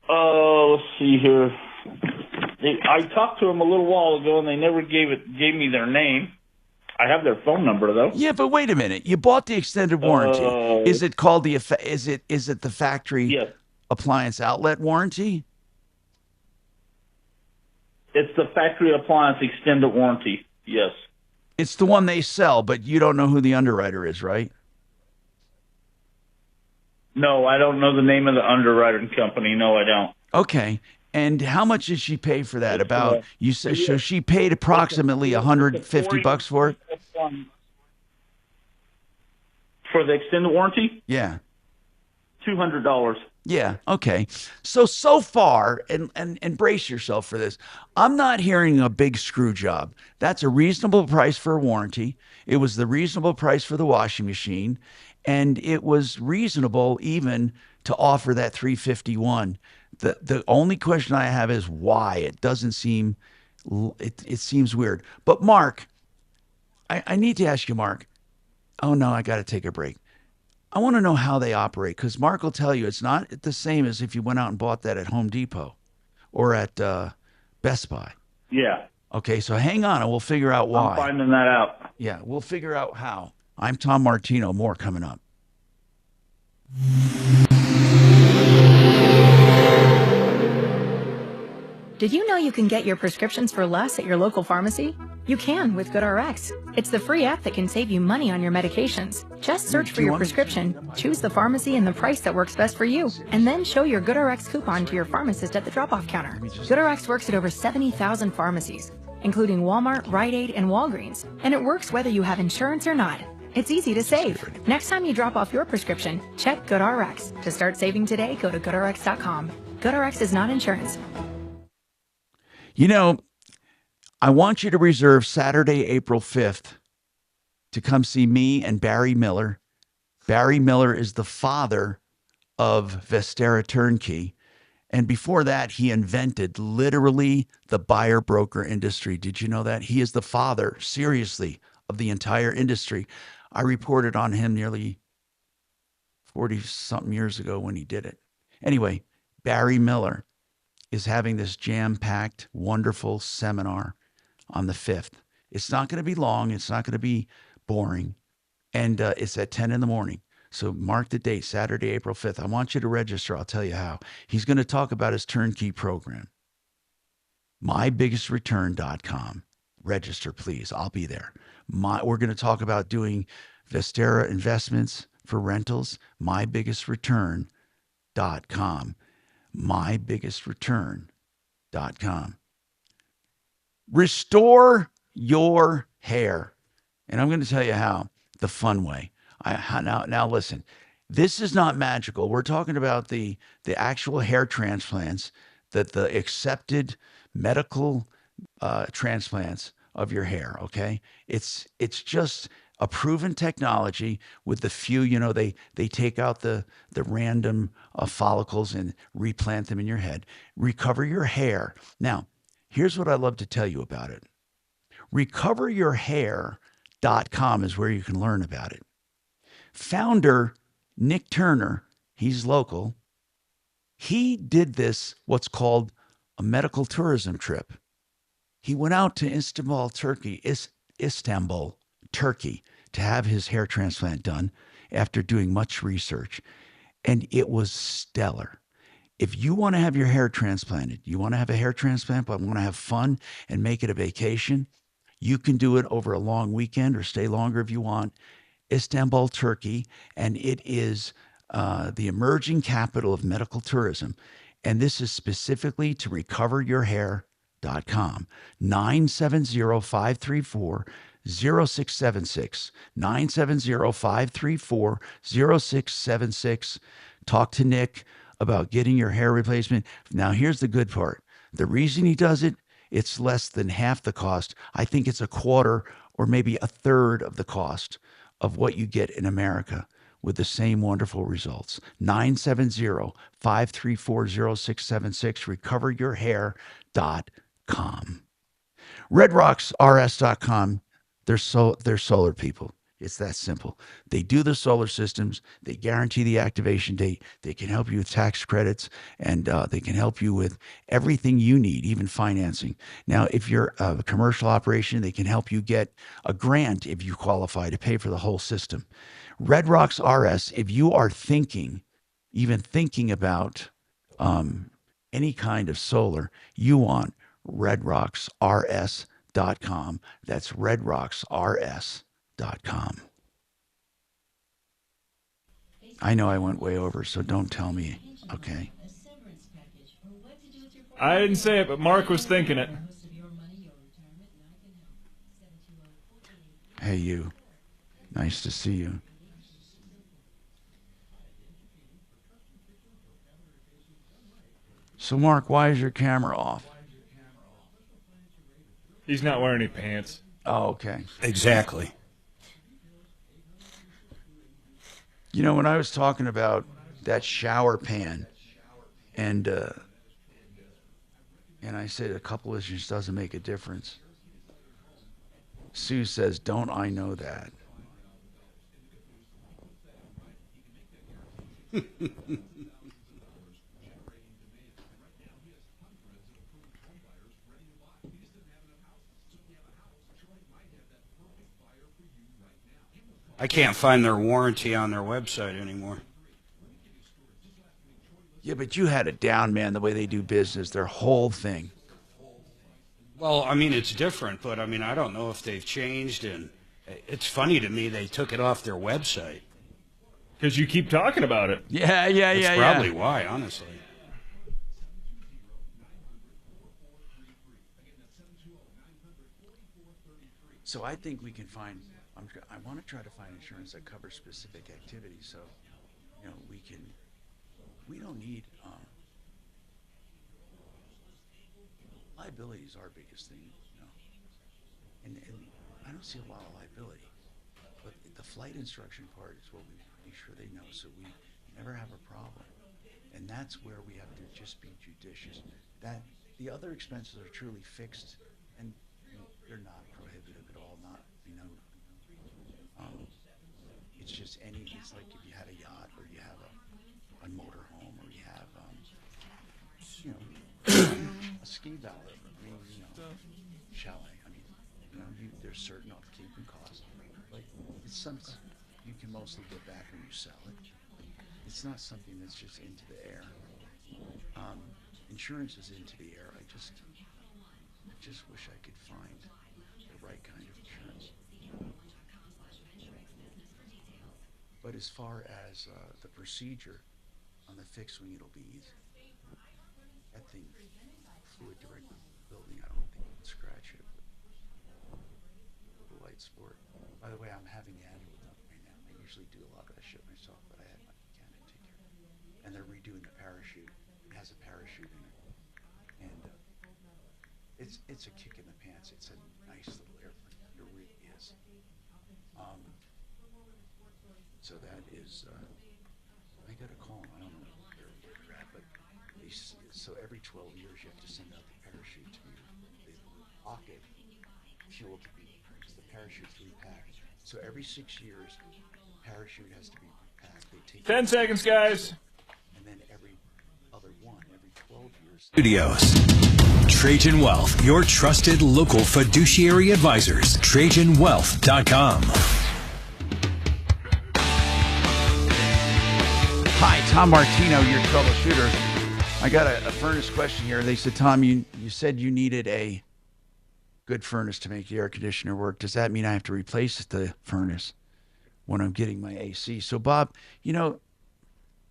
Let's see here. I talked to them a little while ago, and they never gave me their name. I have their phone number though. Yeah, but wait a minute. You bought the extended warranty. Is it called is it the factory appliance outlet warranty? It's the factory appliance extended warranty. Yes. It's the one they sell, but you don't know who the underwriter is, right? No, I don't know the name of the underwriting company. No, I don't. Okay. And how much did she pay for that? About you said so she paid approximately $150 for it? For the extended warranty? Yeah. $200. Yeah. Okay. So far, and brace yourself for this. I'm not hearing a big screw job. That's a reasonable price for a warranty. It was the reasonable price for the washing machine, and it was reasonable even to offer that $351. The only question I have is why. It doesn't seem. It seems weird. But Mark, I need to ask you, Mark. Oh no, I got to take a break. I want to know how they operate, because Mark will tell you it's not the same as if you went out and bought that at Home Depot or at Best Buy. Yeah. Okay, so hang on and we'll figure out why. I'm finding that out. Yeah, we'll figure out how. I'm Tom Martino. More coming up. Did you know you can get your prescriptions for less at your local pharmacy? You can with GoodRx. It's the free app that can save you money on your medications. Just search for your prescription, choose the pharmacy and the price that works best for you, and then show your GoodRx coupon to your pharmacist at the drop-off counter. GoodRx works at over 70,000 pharmacies, including Walmart, Rite Aid, and Walgreens, and it works whether you have insurance or not. It's easy to save. Next time you drop off your prescription, check GoodRx. To start saving today, go to GoodRx.com. GoodRx is not insurance. You know, I want you to reserve Saturday, April 5th to come see me and Barry Miller. Barry Miller is the father of Vestera Turnkey. And before that, he invented literally the buyer broker industry. Did you know that? He is the father, seriously, of the entire industry. I reported on him nearly 40-something years ago when he did it. Anyway, Barry Miller is having this jam-packed, wonderful seminar on the 5th. It's not going to be long. It's not going to be boring. And it's at 10 in the morning. So mark the date, Saturday, April 5th. I want you to register. I'll tell you how. He's going to talk about his turnkey program. MyBiggestReturn.com. Register, please. I'll be there. We're going to talk about doing Vestera investments for rentals. MyBiggestReturn.com. MyBiggestReturn.com. Restore your hair. And I'm going to tell you how, the fun way. Now listen, this is not magical. We're talking about the actual hair transplants, the accepted medical transplants of your hair, okay? It's just a proven technology with the few, they take out the random follicles and replant them in your head, recover your hair. Now, here's what I love to tell you about it. recoveryourhair.com is where you can learn about it. Founder Nick Turner, he's local. He did this, what's called a medical tourism trip. He went out to Istanbul, Turkey, to have his hair transplant done after doing much research. And it was stellar. If you want to have your hair transplanted, you want to have a hair transplant, but want to have fun and make it a vacation, you can do it over a long weekend or stay longer if you want. Istanbul, Turkey, and it is the emerging capital of medical tourism. And this is specifically to recoveryourhair.com. 970-534-0676. 970-534-0676. Talk to Nick about getting your hair replacement. Now, here's the good part. The reason he does it, it's less than half the cost. I think it's a quarter or maybe a third of the cost of what you get in America with the same wonderful results. 970-534-0676, recoveryourhair.com. RedRocksRS.com, they're solar people. It's that simple. They do the solar systems. They guarantee the activation date. They can help you with tax credits, and they can help you with everything you need, even financing. Now, if you're a commercial operation, they can help you get a grant if you qualify to pay for the whole system. Red Rocks RS, if you are even thinking about any kind of solar, you want redrocksrs.com. That's redrocksrs.com. I know I went way over, so don't tell me, okay? I didn't say it, but Mark was thinking it. Hey, you. Nice to see you. So, Mark, why is your camera off? He's not wearing any pants. Oh, okay. Exactly. You know, when I was talking about that shower pan, and I said a couple of issues doesn't make a difference, Sue says, "Don't I know that?" I can't find their warranty on their website anymore. Yeah, but you had it down, man, the way they do business, their whole thing. Well, I mean, it's different, but I mean, I don't know if they've changed, and it's funny to me they took it off their website. Because you keep talking about it. Yeah. That's probably why, honestly. So I think we can find, I want to try to find insurance that covers specific activities, so, you know, we don't need, liability is our biggest thing, you know, and I don't see a lot of liability, but the flight instruction part is what we make sure they know, so we never have a problem, and that's where we have to just be judicious. That the other expenses are truly fixed, and they're not prohibitive at all, not, you know, it's just it's like if you had a yacht, or you have a motorhome, or you have, you know, a ski valley, I mean, you know, chalet, I mean, you know, there's certain upkeep and costs, like, it's something you can mostly get back when you sell it. It's not something that's just into the air. Insurance is into the air. I just wish I could find the right kind of insurance. But as far as the procedure on the fixed wing, it'll be easy. That thing flew it directly to the building. I don't think it would scratch it. The light sport. By the way, I'm having the annual done right now. I usually do a lot of that shit myself, but I had my mechanic take care of it. And they're redoing the parachute. It has a parachute in it. And it's a kick in the pants. It's a nice little airplane. It really is. So that is, I got a call. I don't know where they're at, but so every 12 years you have to send out the parachute to your pocket fuel to be, because the parachute's repacked. So every 6 years, parachute has to be repacked. They take 10 seconds, guys. And then every other one, every 12 years. Studios. Trajan Wealth, your trusted local fiduciary advisors. TrajanWealth.com. Hi, Tom Martino, your troubleshooter. I got a furnace question here. They said, Tom, you said you needed a good furnace to make the air conditioner work. Does that mean I have to replace the furnace when I'm getting my AC? So, Bob,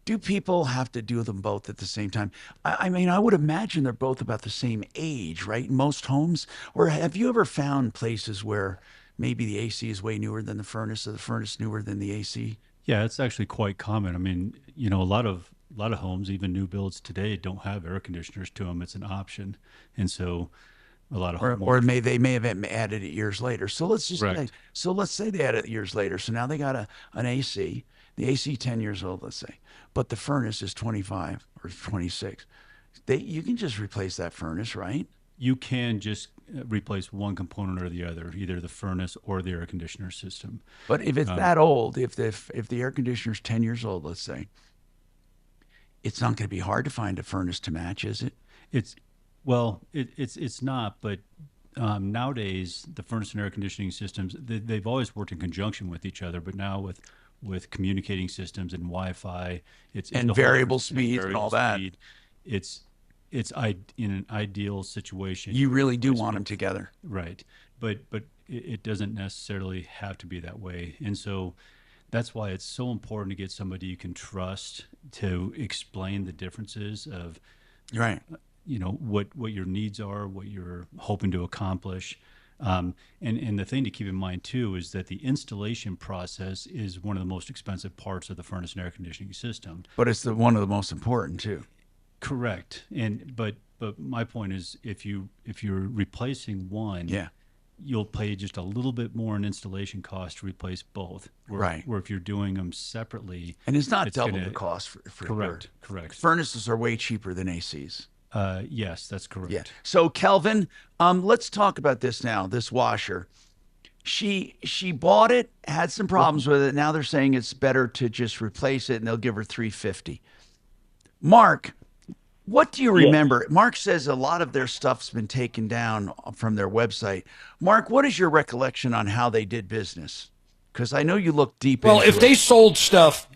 do people have to do them both at the same time? I mean, I would imagine they're both about the same age, right? In most homes. Or have you ever found places where maybe the AC is way newer than the furnace, or the furnace newer than the AC? Yeah, it's actually quite common. I mean, a lot of homes, even new builds today, don't have air conditioners to them. It's an option, and so a lot of they may have added it years later. So let's just let's say they added it years later. So now they got an AC. The AC 10 years old, let's say, but the furnace is 25 or 26. You can just replace that furnace, right? You can just replace one component or the other, either the furnace or the air conditioner system. But if it's that old, if the air conditioner's 10 years old, let's say, it's not going to be hard to find a furnace to match, is it? It's not, but nowadays the furnace and air conditioning systems, they've always worked in conjunction with each other, but now with communicating systems and Wi-Fi, and variable speed and all that. It's in an ideal situation. You really do want them together, right? But it doesn't necessarily have to be that way, and so that's why it's so important to get somebody you can trust to explain the differences of, right? What your needs are, what you're hoping to accomplish. And the thing to keep in mind too is that the installation process is one of the most expensive parts of the furnace and air conditioning system. But it's one of the most important too. Correct. But my point is, if you're replacing one, you'll pay just a little bit more in installation cost to replace both. Where if you're doing them separately, and it's not double the cost for correct. Furnaces are way cheaper than ACs. Yes, that's correct. Yeah. So Kelvin, let's talk about this now. This washer, she bought it, had some problems with it. Now they're saying it's better to just replace it, and they'll give her $350. Mark, what do you remember? Mark says a lot of their stuff's been taken down from their website. Mark, what is your recollection on how they did business? Because I know you look deep. Well, if they sold stuff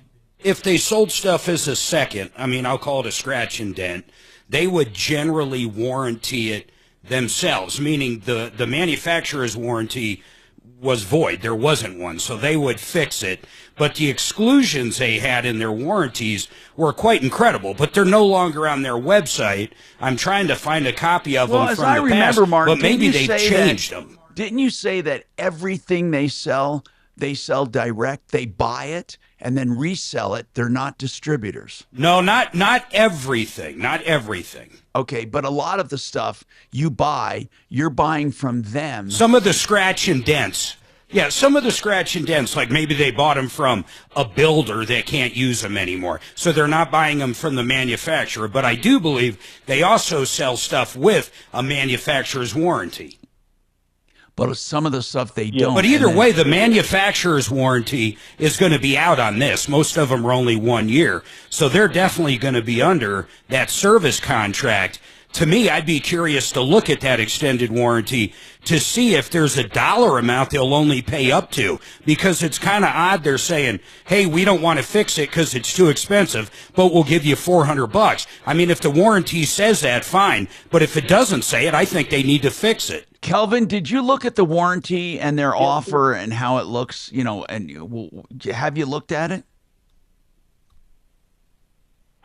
as a second, I mean, I'll call it a scratch and dent, they would generally warranty it themselves, meaning the manufacturer's warranty was void. There wasn't one, so they would fix it. But the exclusions they had in their warranties were quite incredible, but they're no longer on their website. I'm trying to find a copy of them from the past, Mark, but maybe they've changed them. Didn't you say that everything they sell direct, they buy it and then resell it? They're not distributors. No, not everything. Not everything. Okay, but a lot of the stuff you're buying from them. Some of the scratch and dents. Yeah, some of the scratch and dents, like maybe they bought them from a builder that can't use them anymore. So they're not buying them from the manufacturer. But I do believe they also sell stuff with a manufacturer's warranty. But some of the stuff they don't. But either way, the manufacturer's warranty is going to be out on this. Most of them are only 1 year. So they're definitely going to be under that service contract. To me, I'd be curious to look at that extended warranty to see if there's a dollar amount they'll only pay up to. Because it's kind of odd they're saying, hey, we don't want to fix it because it's too expensive, but we'll give you $400. I mean, if the warranty says that, fine. But if it doesn't say it, I think they need to fix it. Kelvin, did you look at the warranty and their offer and how it looks, and have you looked at it?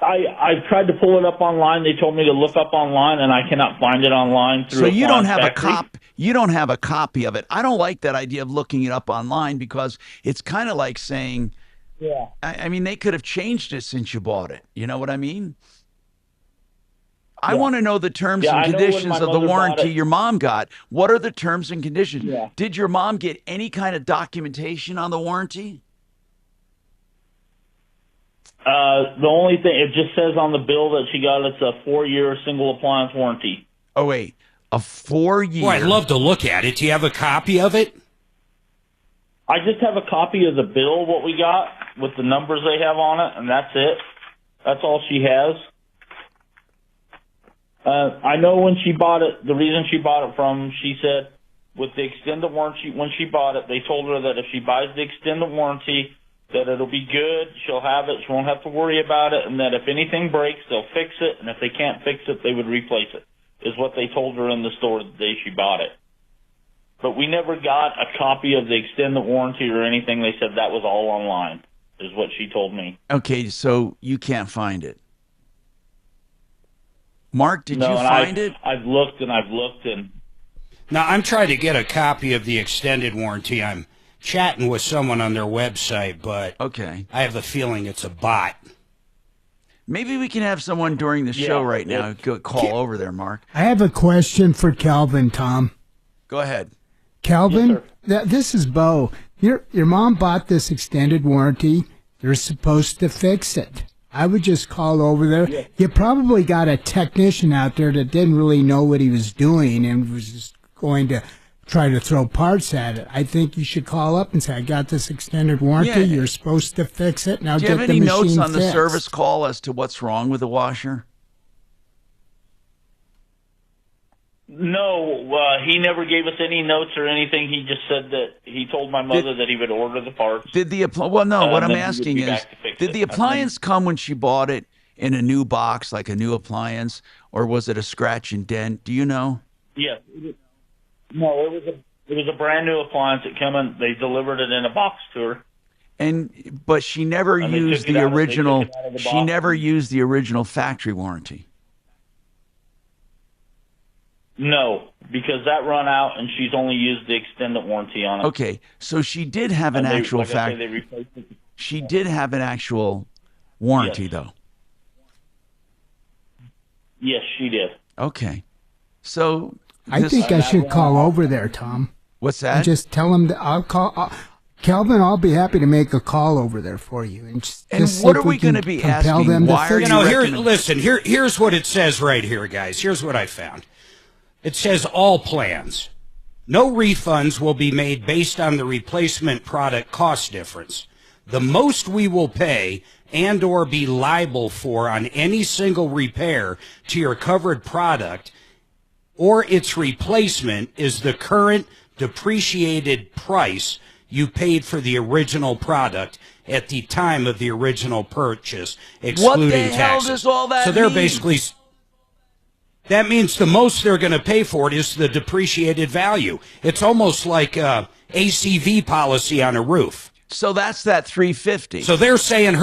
I've tried to pull it up online. They told me to look up online, and I cannot find it online. So you don't have a copy. You don't have a copy of it. I don't like that idea of looking it up online because it's kind of like saying, yeah. I mean, they could have changed it since you bought it. You know what I mean? I want to know the terms and conditions of the warranty your mom got. What are the terms and conditions? Yeah. Did your mom get any kind of documentation on the warranty? The only thing, it just says on the bill that she got, it's a 4-year single appliance warranty. Oh, wait. A 4-year. Well, I'd love to look at it. Do you have a copy of it? I just have a copy of the bill, what we got, with the numbers they have on it, and that's it. That's all she has. I know when she bought it, the reason she bought it from, she said, with the extended warranty, when she bought it, they told her that if she buys the extended warranty, that it'll be good, she'll have it, she won't have to worry about it, and that if anything breaks, they'll fix it, and if they can't fix it, they would replace it, is what they told her in the store the day she bought it. But we never got a copy of the extended warranty or anything. They said that was all online, is what she told me. Okay, so you can't find it. Mark, did you find it? I've looked and I've looked and... Now, I'm trying to get a copy of the extended warranty. I'm chatting with someone on their website, but okay, I have a feeling it's a bot. Maybe we can have someone during the show right now call over there, Mark. I have a question for Calvin, Tom. Go ahead. Calvin, this is Bo. Your mom bought this extended warranty. They're supposed to fix it. I would just call over there. Yeah. You probably got a technician out there that didn't really know what he was doing and was just going to try to throw parts at it. I think you should call up and say, I got this extended warranty. Yeah. You're supposed to fix it. Now do you get have any the machine notes on fixed. the service call as to what's wrong with the washer? No, he never gave us any notes or anything. He just said that he told my mother that he would order the parts. Did the what I'm asking is, did the appliance come when she bought it in a new box, like a new appliance, or was it a scratch and dent? Do you know? Yes. No, it was a brand new appliance that came in. They delivered it in a box to her. But she never used the original. She never used the original factory warranty. No, because that run out and she's only used the extended warranty on it. Okay, so she did have an actual factory. She did have an actual warranty, though. Yes, she did. Okay, so I think I should call over there, Tom. What's that? And just tell him that I'll call. Calvin, I'll be happy to make a call over there for you. And what are we going to be asking? Them why to are you listen, here's what it says right here, guys. Here's what I found. It says all plans. No refunds will be made based on the replacement product cost difference. The most we will pay and or be liable for on any single repair to your covered product or its replacement is the current depreciated price you paid for the original product at the time of the original purchase, excluding taxes. What the hell does all that So they're mean? basically... That means the most they're going to pay for it is the depreciated value. It's almost like a ACV policy on a roof. So that's that $350. So they're saying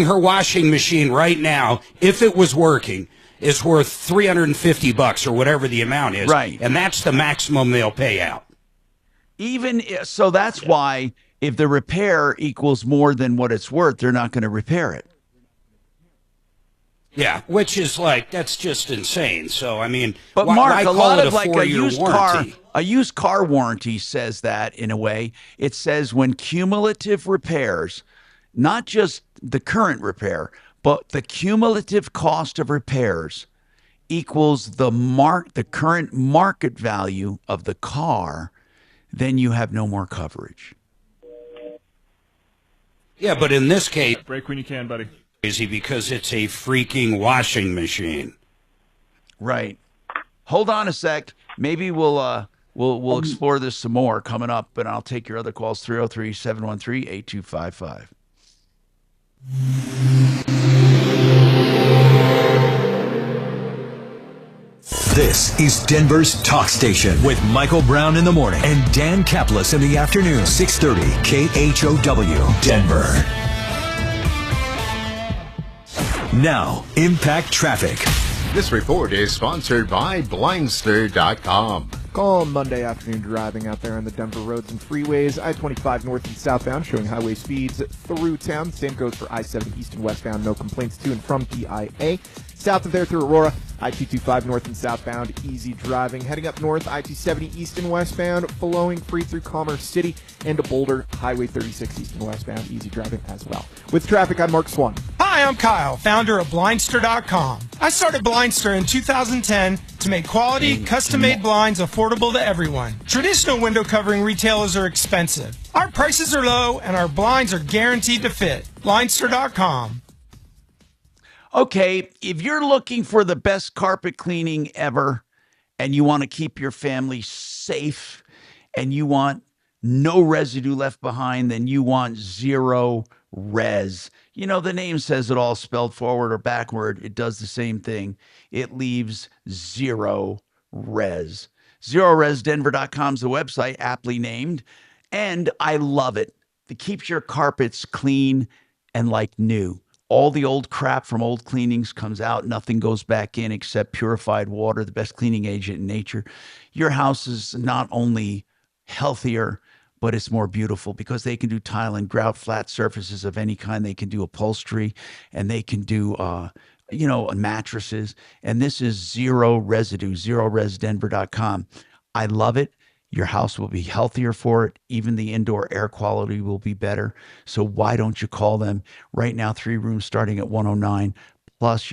her washing machine right now, if it was working, is worth $350 or whatever the amount is. Right. And that's the maximum they'll pay out. So that's why if the repair equals more than what it's worth, they're not going to repair it. Yeah, which is that's just insane. So, I mean, but why Mark, a lot of a used car warranty says that in a way. It says when cumulative repairs, not just the current repair, but the cumulative cost of repairs equals the current market value of the car, then you have no more coverage. Yeah, but in this case, break when you can, buddy. Because it's a freaking washing machine. Right. Hold on a sec. Maybe we'll explore this some more coming up, but I'll take your other calls, 303-713-8255. This is Denver's talk station with Michael Brown in the morning and Dan Kaplis in the afternoon, 630 KHOW, Denver. Now, Impact Traffic. This report is sponsored by Blindster.com. Calm Monday afternoon driving out there on the Denver roads and freeways. I-25 north and southbound showing highway speeds through town. Same goes for I-70 east and westbound. No complaints to and from DIA. South of there through Aurora, I-225 north and southbound, easy driving. Heading up north, I-270 east and westbound, flowing free through Commerce City and to Boulder, Highway 36 east and westbound, easy driving as well. With traffic, I'm Mark Swan. Hi, Hi, I'm Kyle, founder of Blindster.com. I started Blindster in 2010 to make quality, custom-made blinds affordable to everyone. Traditional window covering retailers are expensive. Our prices are low, and our blinds are guaranteed to fit. Blindster.com. Okay, if you're looking for the best carpet cleaning ever and you want to keep your family safe and you want no residue left behind, then you want Zero Res. You know, the name says it all, spelled forward or backward. It does the same thing. It leaves zero res. ZeroResDenver.com is the website, aptly named, and I love it. It keeps your carpets clean and like new. All the old crap from old cleanings comes out. Nothing goes back in except purified water, the best cleaning agent in nature. Your house is not only healthier, but it's more beautiful because they can do tile and grout, flat surfaces of any kind. They can do upholstery, and they can do, mattresses. And this is zero residue, ZeroResDenver.com. I love it. Your house will be healthier for it. Even the indoor air quality will be better. So why don't you call them right now? 3 rooms starting at $109 plus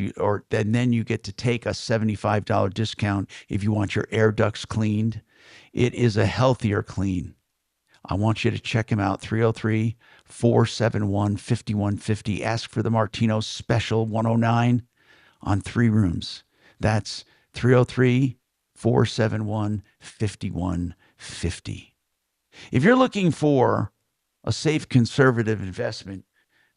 then you get to take a $75 discount if you want your air ducts cleaned. It is a healthier clean. I want you to check him out. 303-471-5150. Ask for the Martino special 109 on 3 rooms. That's 303-471-5150. If you're looking for a safe conservative investment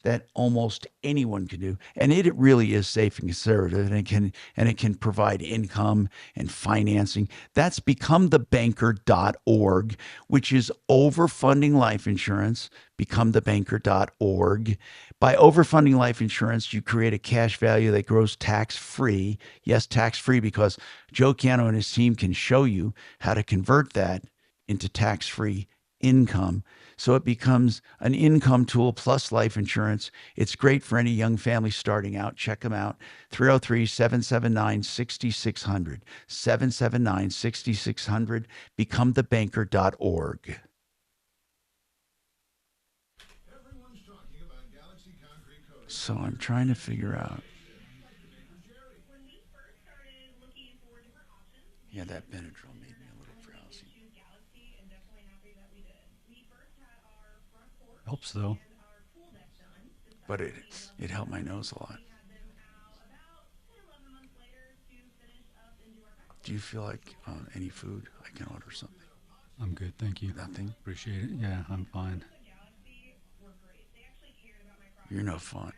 that almost anyone can do, and it really is safe and conservative, and it can provide income and financing. That's becomethebanker.org, which is overfunding life insurance. Becomethebanker.org. By overfunding life insurance, you create a cash value that grows tax-free. Yes, tax-free, because Joe Cano and his team can show you how to convert that into tax-free income. So it becomes an income tool plus life insurance. It's great for any young family starting out. Check them out. 303-779-6600. 779-6600. Becomethebanker.org. So I'm trying to figure out. Yeah, that Benadryl made me a little drowsy. Helps though. But it helped my nose a lot. Do you feel like any food? I can order something. I'm good, thank you. Nothing? Appreciate it. Yeah, I'm fine. You're no fun.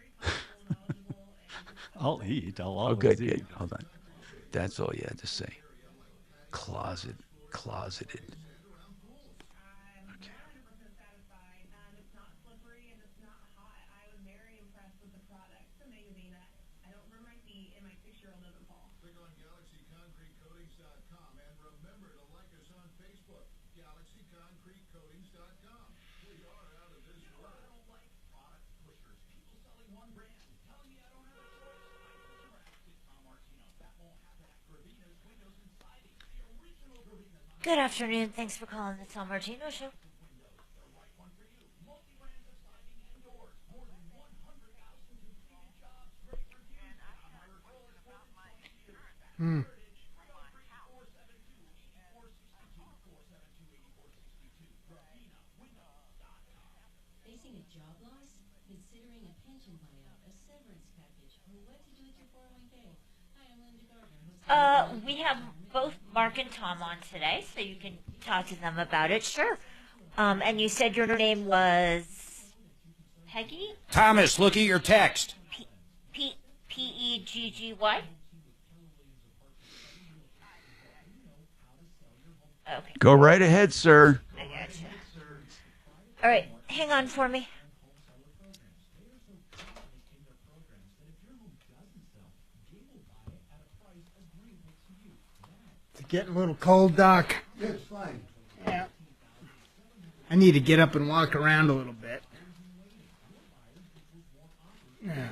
I'll eat. I'll always good, eat. good. Hold on. That's all you had to say. Closeted. Good afternoon. Thanks for calling the Tom Martino Show. Facing a job loss? Considering a pension buyout, a severance package, or what to do with your 401k? Hi, I'm Linda Gardner. We have both Mark and Tom on today, so you can talk to them about it. Sure. And you said your name was Peggy? Thomas, look at your text. P-E-G-G-Y? Okay. Go right ahead, sir. I gotcha. All right, hang on for me. It's getting a little cold, Doc. Yeah, it's fine. Yeah. I need to get up and walk around a little bit. Yeah.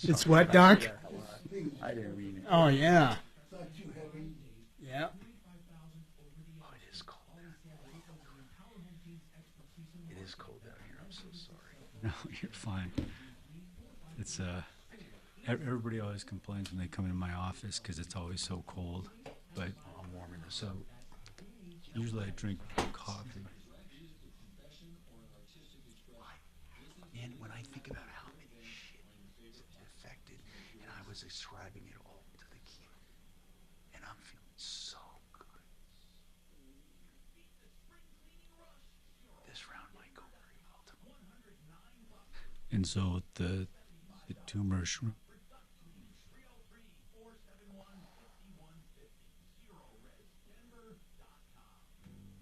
It's what, Doc? I didn't read it. Oh, yeah. It's not too heavy. Yeah. Oh, it is cold. It is cold out here. I'm so sorry. No, you're fine. It's everybody always complains when they come into my office because it's always so cold. But I'm warming this. So usually I drink coffee. And when I think about how many shit is affected, and I was ascribing it all to the kid, and I'm feeling so good. This round might go very well tomorrow. And so the tumor shrunk.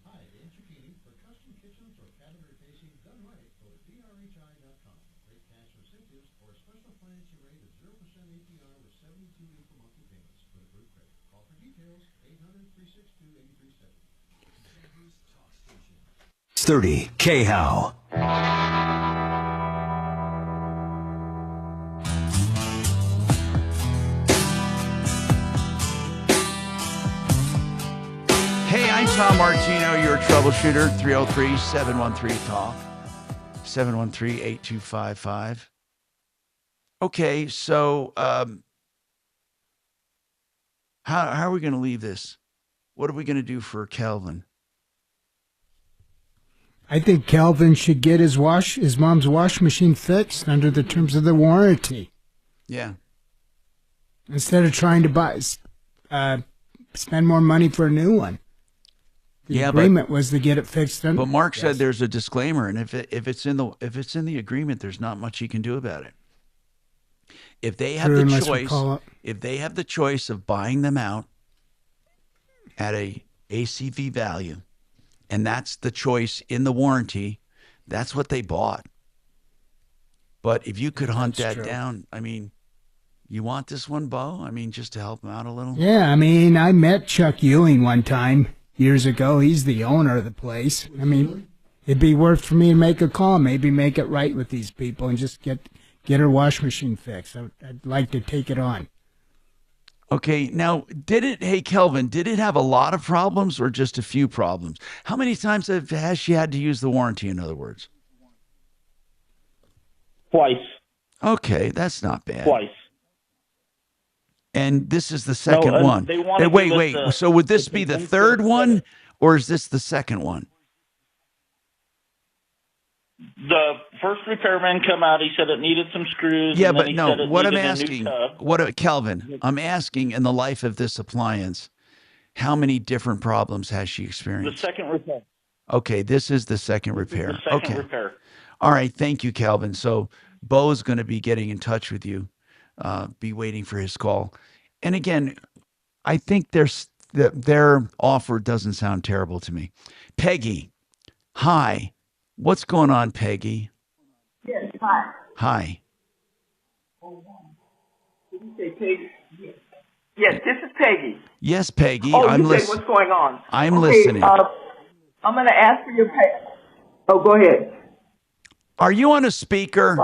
Hi, Answer Keeney. For custom kitchens or cabinet facing done right, go to drhi.com. Great cash incentives or a special financing rate of 0% APR with 72 equal monthly payments with approved credit. Call for details, 800-362-8370. 30 KHOW. Hey, I'm Tom Martino, your troubleshooter. 303-713-TALK. 713-8255. Okay, so how are we going to leave this? What are we going to do for Kelvin? I think Calvin should get his mom's washing machine fixed under the terms of the warranty. Yeah. Instead of trying to spend more money for a new one. The agreement was to get it fixed. But Mark said there's a disclaimer, and if it's in the agreement, there's not much he can do about it. If they have the choice of buying them out at a ACV value, and that's the choice in the warranty, that's what they bought. But if you could hunt that down, I mean, you want this one, Bo? I mean, just to help him out a little? Yeah, I mean, I met Chuck Ewing one time years ago. He's the owner of the place. I mean, it'd be worth for me to make a call, maybe make it right with these people and just get her washing machine fixed. I'd like to take it on. Okay, now, hey, Kelvin, did it have a lot of problems or just a few problems? How many times has she had to use the warranty, in other words? Twice. Okay, that's not bad. Twice. And this is the second one. Wait. So would this be the third one, or is this the second one? The first repairman come out. He said it needed some screws. Yeah, and then but he no. said it What I'm needed a new asking, tub. Kelvin? I'm asking, in the life of this appliance, how many different problems has she The experienced? second repair. Okay, this is the second repair. The second repair. All right, thank you, Kelvin. So Bo's going to be getting in touch with you. Be waiting for his call. And again, I think their offer doesn't sound terrible to me. Peggy, hi. What's going on, Peggy? Yes, hi. Hi. Did you say Peggy? Yes, this is Peggy. Yes, Peggy. Oh, I'm you said what's going on? I'm listening. I'm going to ask for your pay. Oh, go ahead. Are you on a speaker?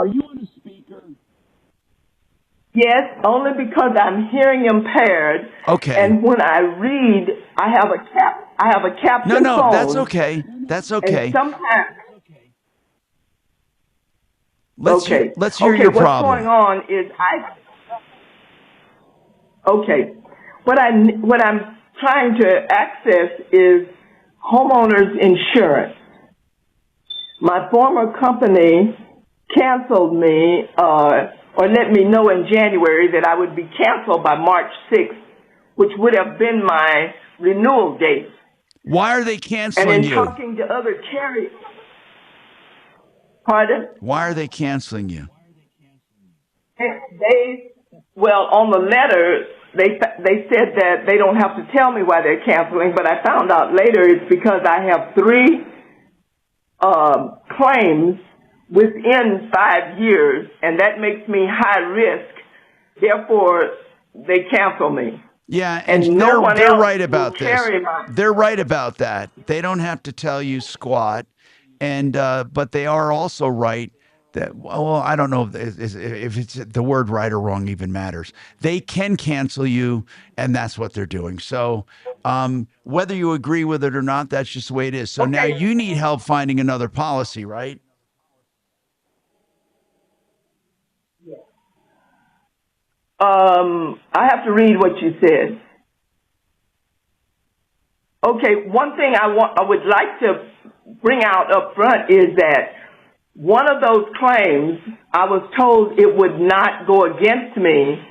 Yes, only because I'm hearing impaired. Okay. And when I read, I have a captive No, phone. that's okay. That's okay. And sometimes. Let's hear your what's problem. What's going on is what I'm trying to access is homeowners insurance. My former company canceled me or let me know in January that I would be canceled by March 6th, which would have been my renewal date. Why are they canceling and in you? talking to other carriers. Pardon? Why are they canceling you? On the letter, they said that they don't have to tell me why they're canceling, but I found out later it's because I have 3 claims within 5 years, and that makes me high risk. Therefore, they cancel me. Yeah, and they're right about this. They're right about that. They don't have to tell you squat, and but they are also right that, well, I don't know if it's the word right or wrong even matters. They can cancel you, and that's what they're doing. So whether you agree with it or not, that's just the way it is. So now you need help finding another policy, right? I have to read what you said. Okay, one thing I would like to bring out up front is that one of those claims, I was told it would not go against me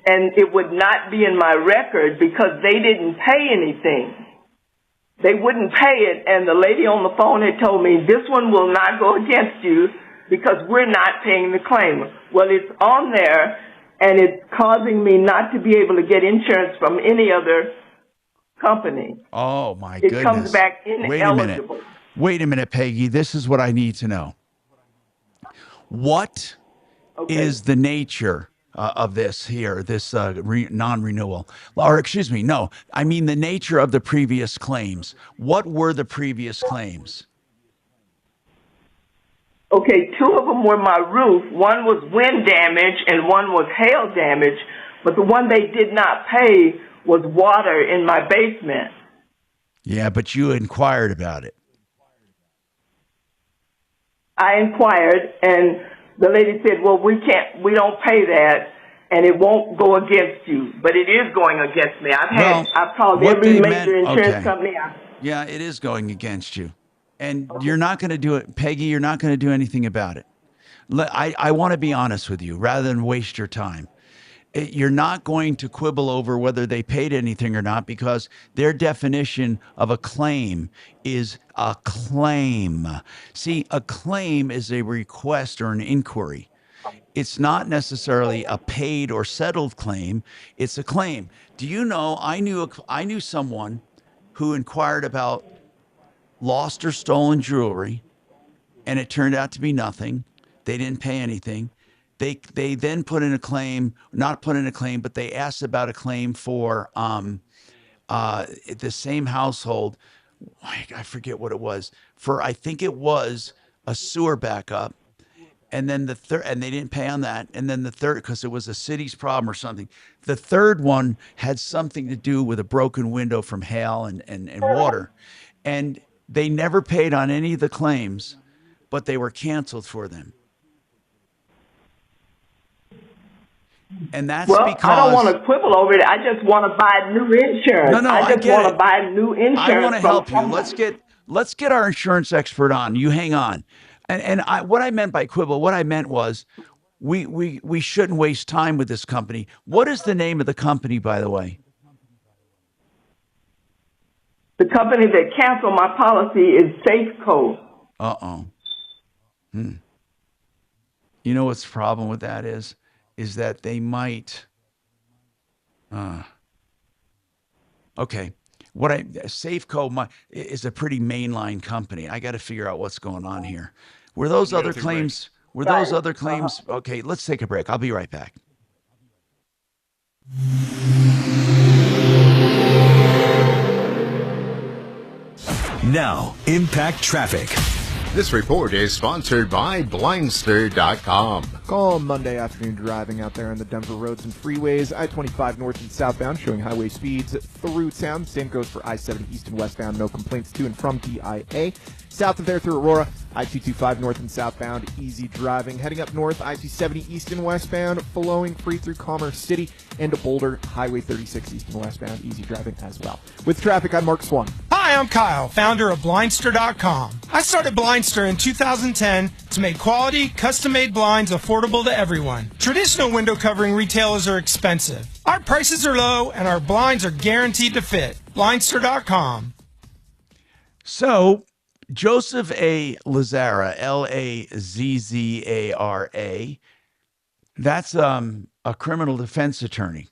and it would not be in my record because they didn't pay anything. They wouldn't pay it, and the lady on the phone had told me, this one will not go against you because we're not paying the claim. Well, it's on there, and it's causing me not to be able to get insurance from any other company. Oh, my It goodness. comes back ineligible. Wait a minute, Peggy. This is what I need to know. What is the nature of this here, this non-renewal? Or excuse me, no, I mean the nature of the previous claims. What were the previous claims? Okay, two of them were my roof. One was wind damage and one was hail damage, but the one they did not pay was water in my basement. Yeah, but you inquired about it. I inquired, and the lady said, well, we don't pay that, and it won't go against you. But it is going against me. I've called every major insurance company. Yeah, it is going against you. And you're not going to do it, Peggy, you're not going to do anything about it. I want to be honest with you rather than waste your time. You're not going to quibble over whether they paid anything or not because their definition of a claim is a claim. See, a claim is a request or an inquiry. It's not necessarily a paid or settled claim. It's a claim. Do you know, I knew someone who inquired about lost or stolen jewelry, and it turned out to be nothing. They didn't pay anything. They then put in a claim, not put in a claim, but they asked about a claim for the same household. I forget what it was. I think it was a sewer backup. And then the third, and they didn't pay on that. And then the third, because it was a city's problem or something. The third one had something to do with a broken window from hail and water. And they never paid on any of the claims, but they were canceled for them. And that's because I don't want to quibble over it. I just want to buy new insurance. I just want to buy new insurance. I want to help you. Let's get our insurance expert on. You hang on. And what I meant by quibble, what I meant was we shouldn't waste time with this company. What is the name of the company, by the way? The company that canceled my policy is Safeco. Uh-oh. You know what's the problem with that is that they might okay. Safeco is a pretty mainline company. I got to figure out what's going on here. Were those other claims? Okay, let's take a break. I'll be right back. Now, Impact Traffic. This report is sponsored by Blindster.com. Calm Monday afternoon driving out there on the Denver roads and freeways. I-25 north and southbound showing highway speeds through town. Same goes for I-70 east and westbound. No complaints to and from DIA. South of there through Aurora, I-225 north and southbound. Easy driving. Heading up north, I-270 east and westbound. Flowing free through Commerce City and Boulder, Highway 36 east and westbound. Easy driving as well. With traffic, I'm Mark Swan. Hi, I'm Kyle, founder of Blindster.com. I started Blindster in 2010 to make quality, custom-made blinds affordable to everyone. Traditional window covering retailers are expensive. Our prices are low, and our blinds are guaranteed to fit. Blindster.com. So, Joseph A. Lazzara, Lazzara, that's a criminal defense attorney.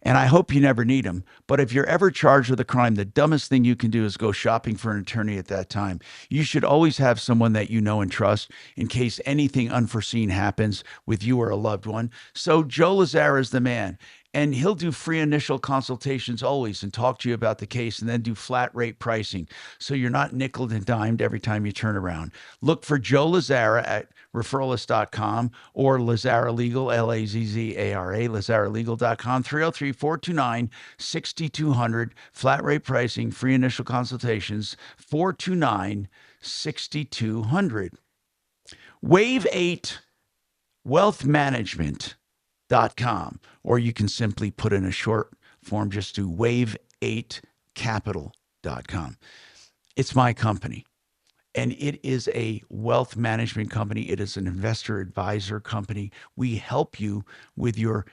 And I hope you never need him. But if you're ever charged with a crime, the dumbest thing you can do is go shopping for an attorney at that time. You should always have someone that you know and trust in case anything unforeseen happens with you or a loved one. So Joe Lazzara is the man. And he'll do free initial consultations always and talk to you about the case and then do flat rate pricing. So you're not nickeled and dimed every time you turn around. Look for Joe Lazzara at referralist.com or Lazzara Legal, Lazzara, LazzaraLegal.com, 303-429-6200, flat rate pricing, free initial consultations, 429-6200. Wave 8 Wealth Management or you can simply put in a short form, just do wave8capital.com. It's my company, and it is a wealth management company. It is an investor advisor company. We help you with your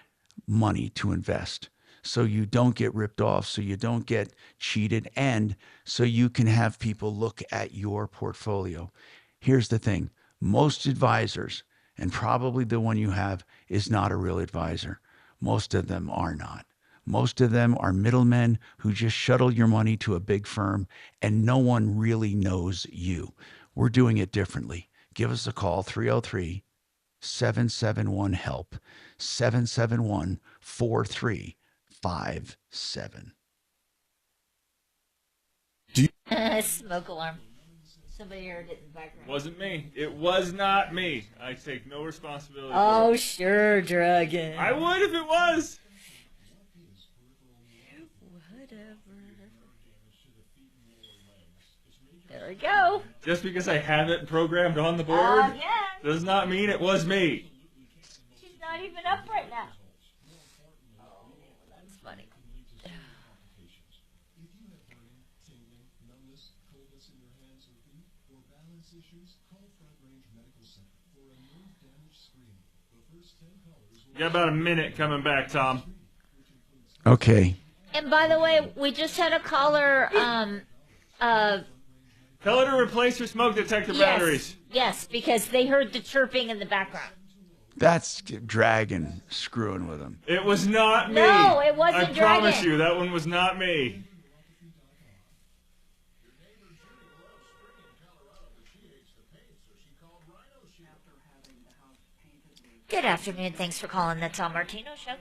money to invest so you don't get ripped off, so you don't get cheated, and so you can have people look at your portfolio. Here's the thing. Most advisors, and probably the one you have, is not a real advisor. Most of them are not. Most of them are middlemen who just shuttle your money to a big firm, and no one really knows you. We're doing it differently. Give us a call, 303-771-HELP, 771-4357. Smoke alarm. Somebody heard it in the background. Wasn't me. It was not me. I take no responsibility. Oh, sure, Dragon. I would if it was. Whatever. There we go. Just because I have it programmed on the board does not mean it was me. She's not even up right now. Oh, that's funny. You got about a minute coming back, Tom. Okay. And by the way, we just had a caller. Tell her to replace her smoke detector batteries. Yes, because they heard the chirping in the background. That's Dragon screwing with him. It was not me. No, it wasn't I Dragon. promise you, that one was not me. Good afternoon. Thanks for calling the Tom Martino Show.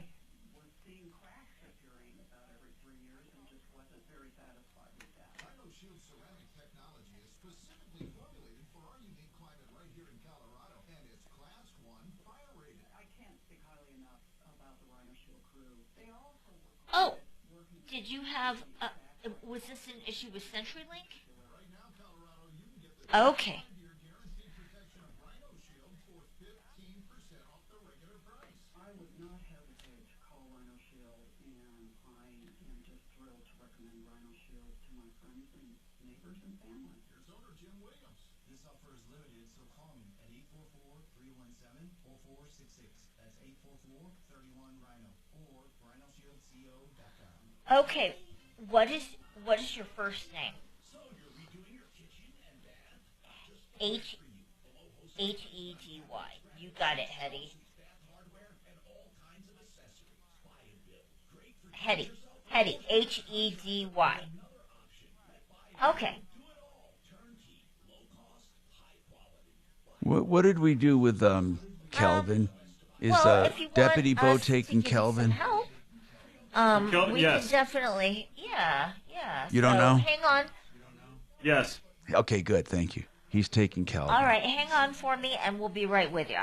Oh, did you have, was this an issue with CenturyLink? Okay. Okay, what is your first name? H-E-D-Y. You got it, Hetty. Hetty. H-E-D-Y. Okay. What did we do with Kelvin? Is if you Deputy want Bo us taking to give you some Kelvin? help, Kelvin, we yes. can definitely, yeah. You don't know? Hang on. Yes. Okay, good. Thank you. He's taking Kelvin. All right, hang on for me, and we'll be right with you.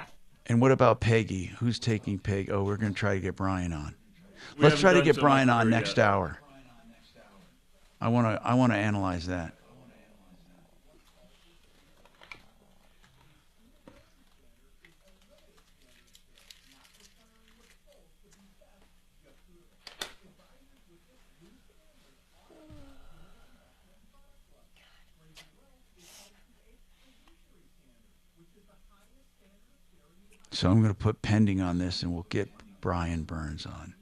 And what about Peggy? Who's taking Peg? Oh, we're going to try to get Brian on. We Let's try to haven't get done so Brian much on for her next yet. hour. I want to analyze that. So I'm going to put pending on this, and we'll get Brian Burns on.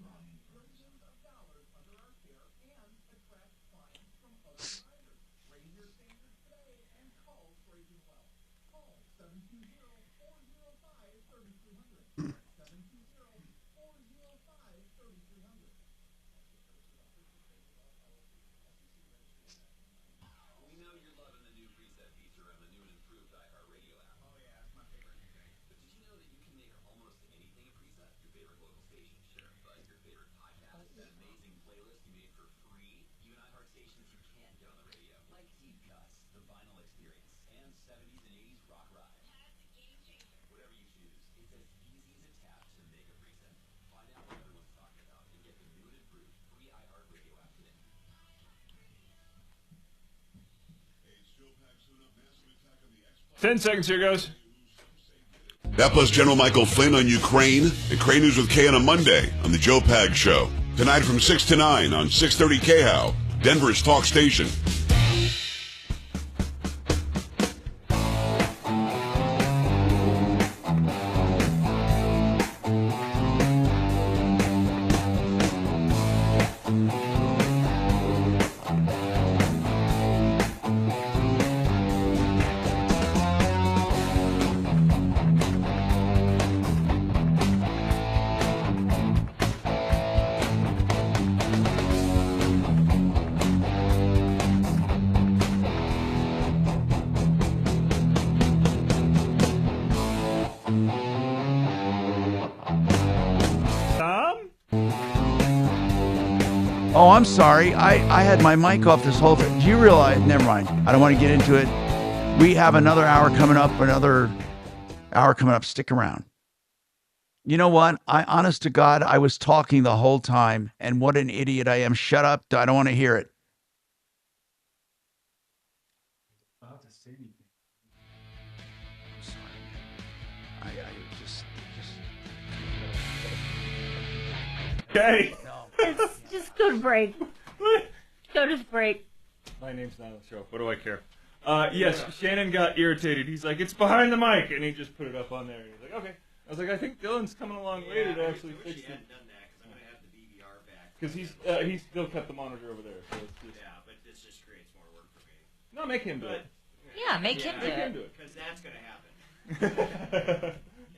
Ten seconds, here goes. That plus General Michael Flynn on Ukraine and Crane News with Kay on a Monday on the Joe Pag Show. Tonight from 6 to 9 on 630 KHOW, Denver's talk station. Oh, I'm sorry. I had my mic off this whole thing. Do you realize? Never mind. I don't want to get into it. We have another hour coming up. Stick around. You know what? Honest to God, I was talking the whole time, and what an idiot I am. Shut up. I don't want to hear it. Okay. Just go to break. Go to break. My name's not on the show. What do I care? Yes, Shannon got irritated. He's like, it's behind the mic, and he just put it up on there. And he's like, okay. I was like, I think Dylan's coming along later to actually fix it. Because he's still kept the monitor over there. So it's just, Yeah, but this just creates more work for me. No, make him do it. Yeah, make him do it. Because that's going to happen.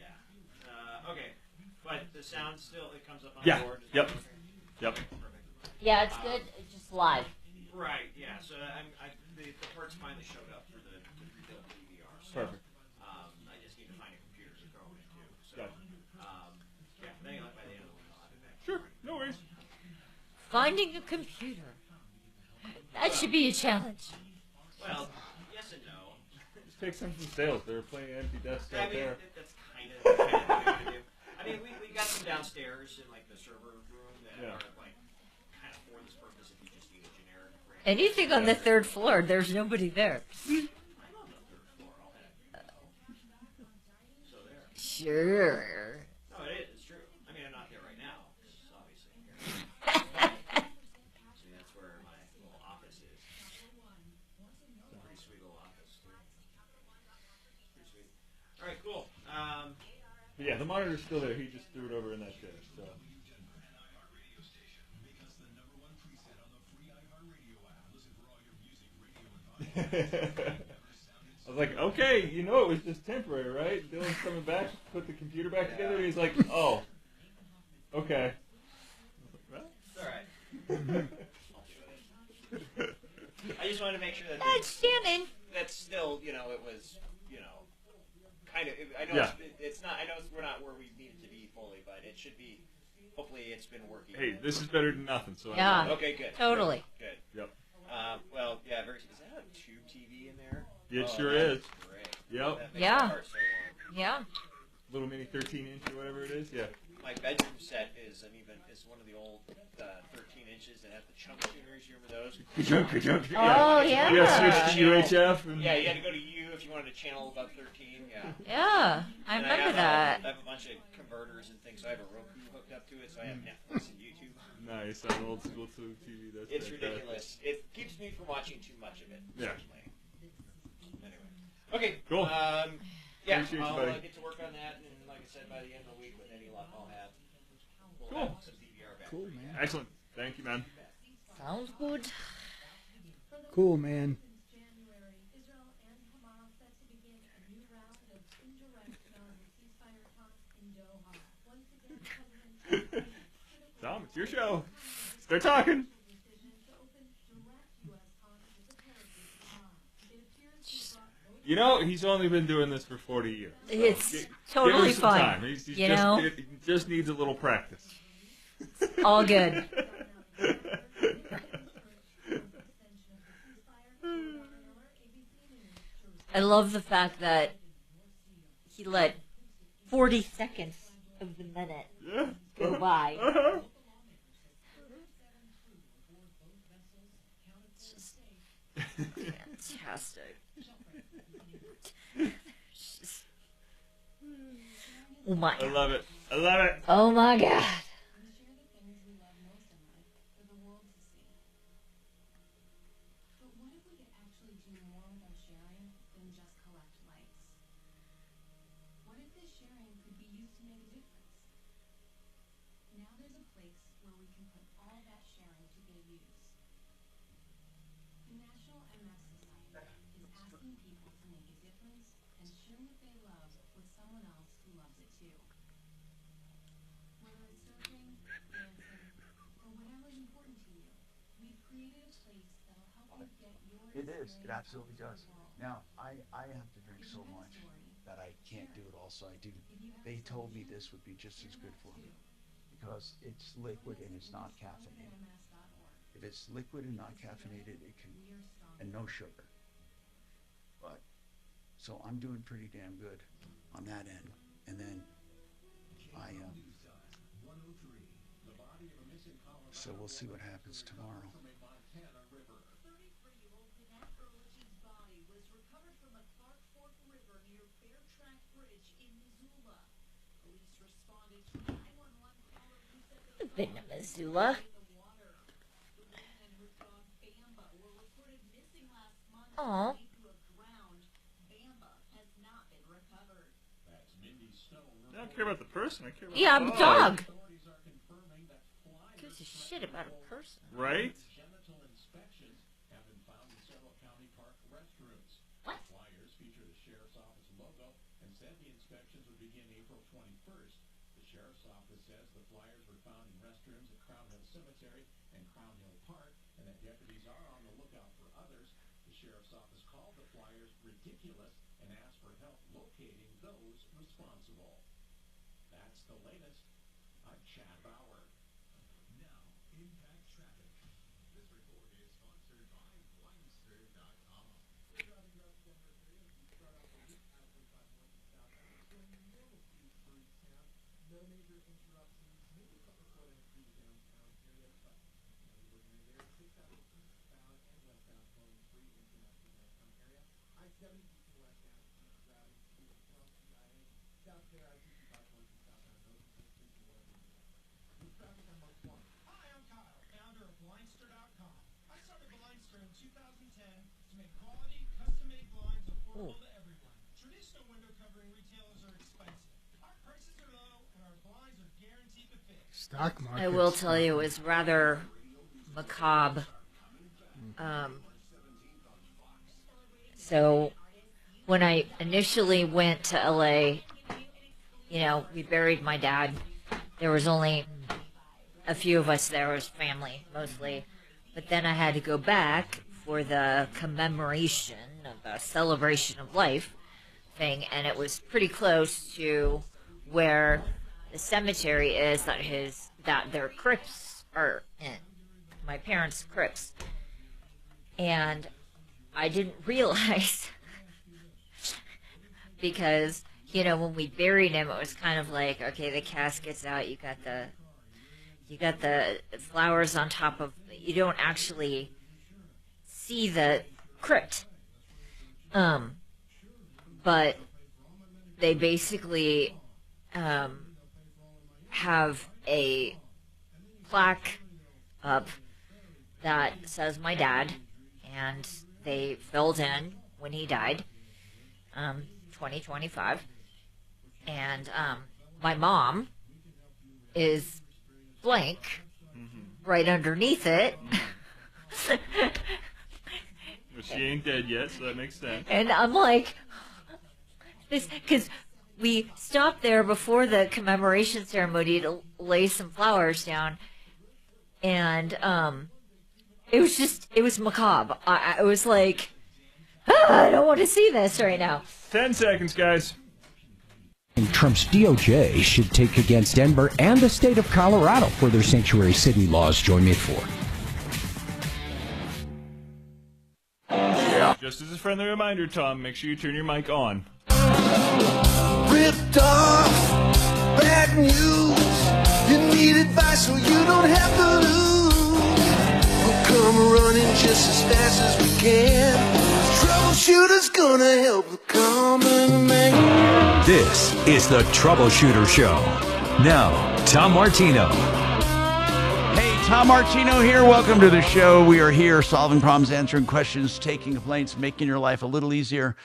Yeah. Okay. But the sound still, it comes up on the board? Yep. Yep. Yeah, it's good. It's just live. Right, yeah. So the parts finally showed up for the rebuilt DVR. So, Perfect. I just need to find a computer to throw it into. So, yeah, maybe by the end of the week I'll have it back. Sure, no worries. Finding a computer. That should be a challenge. Well, yes and no. Just take some from sales. There are plenty of empty desks out there. That's kind of what we do. I mean, we got some downstairs in like the server room that are like kind of for this purpose if you just need a generic. Anything on the third floor, there's nobody there. I'm on the third floor. I'll have so there. Sure. No, it is. It's true. I mean, I'm not there right now, obviously. See, that's where my little office is. It's a pretty sweet little office. Pretty sweet. All right, cool. Yeah, the monitor's still there. He just threw it over in that chair. So. I was like, okay, you know it was just temporary, right? Dylan's coming back, put the computer back together, and he's like, oh, okay. It's all right. I just wanted to make sure that That's Shannon. That's still, it was, kind of. I know it's not. I know we're not where we need it to be fully, but it should be. Hopefully, it's been working. Hey, this is better than nothing. So yeah. Okay, good. Totally. Good. Yep. Well, yeah. Is that a tube TV in there? It sure is. Great. Yep. Yeah. Yeah. Little mini 13-inch or whatever it is. Yeah. My bedroom set is one of the old 13 inches that has the chunk tuners. You remember those? Oh yeah. You got to switch to UHF. Yeah, you had to go to U if you wanted to channel above 13. Yeah. Yeah, I remember that. I have a bunch of converters and things. So I have a Roku hooked up to it, so I have Netflix and YouTube. Nice, on old school TV. That's it's fantastic. ridiculous. It keeps me from watching too much of it. Yeah. Anyway. Okay. Cool. Yeah, Appreciate I'll you, buddy. get to work on that, and like I said, by the end of the week, with any luck, I'll have some DVR back. Cool, man. Excellent. Thank you, man. Sounds good. Cool, man. Tom, it's your show. Start talking. He's only been doing this for 40 years. So It's totally give him some fine. Time. He just needs a little practice. All good. I love the fact that he let 40 seconds of the minute go by. It's just fantastic. Oh my. I love it. I love it. Oh my God. It is. It absolutely does. Now, I have to drink so much that I can't do it all, so I do. They told me this would be just as good for me because it's liquid and it's not caffeinated. If it's liquid and not caffeinated, it can, and no sugar. But, so I'm doing pretty damn good on that end. And then so we'll see what happens tomorrow. Been to Missoula. Aw. I don't care about the person. I care about Yeah, the I'm a dog. Gives a shit about a person. Right? What? Flyers feature the sheriff's office logo and said the inspections would begin April 21st. The sheriff's office says the flyers were found in restrooms at Crown Hill Cemetery and Crown Hill Park, and that deputies are on the lookout for others. The sheriff's office called the flyers ridiculous and asked for help locating those responsible. That's the latest. I'm Chad Bauer. Now, Impact Traffic. This report is sponsored by Blindster.com. We're driving around the Denver area as we start off the week at 45 north and southbound. Showing normal speeds through town. No major interruptions. Maybe a couple slow down through the downtown area, but we're looking at there. 6 out of eastbound and westbound flowing free into the downtown area. I-70 east and westbound. Keep driving to and from TIA. South there, I-65 north and southbound. No complaints or whatever. With traffic on Mark 1. Hi, I'm Kyle, founder of Blindster.com. I started Blindster in 2010 to make quality, custom-made blinds affordable to everyone. Traditional window covering retailers are expensive. Our prices are low, and our blinds are guaranteed to fix. Stock market. I will tell you, it was rather macabre. So when I initially went to LA, you know, we buried my dad. There was only a few of us there, as family mostly. But then I had to go back for the commemoration of the celebration of life thing, and it was pretty close to where the cemetery is that their crypts are in. My parents' crypts. And I didn't realize because, you know, when we buried him, it was kind of like, okay, the casket's out, you got the flowers on top of, you don't actually see the crypt. But they basically have a plaque up that says my dad, and they filled in when he died, 2025, and my mom is blank right underneath it. Well, she ain't dead yet, so that makes sense. And I'm like, this, because we stopped there before the commemoration ceremony to lay some flowers down, and it was macabre. I was like, I don't want to see this right now. 10 seconds, guys. Trump's DOJ should take against Denver and the state of Colorado for their sanctuary city laws. Join me at 4. Just as a friendly reminder, Tom, make sure you turn your mic on. Ripped off, bad news. You need advice so you don't have to lose. We'll come running just as fast as we can. Troubleshooter's gonna help the common man. This is the Troubleshooter Show. Now, Tom Martino. Hey, Tom Martino here. Welcome to the show. We are here solving problems, answering questions, taking complaints, making your life a little easier.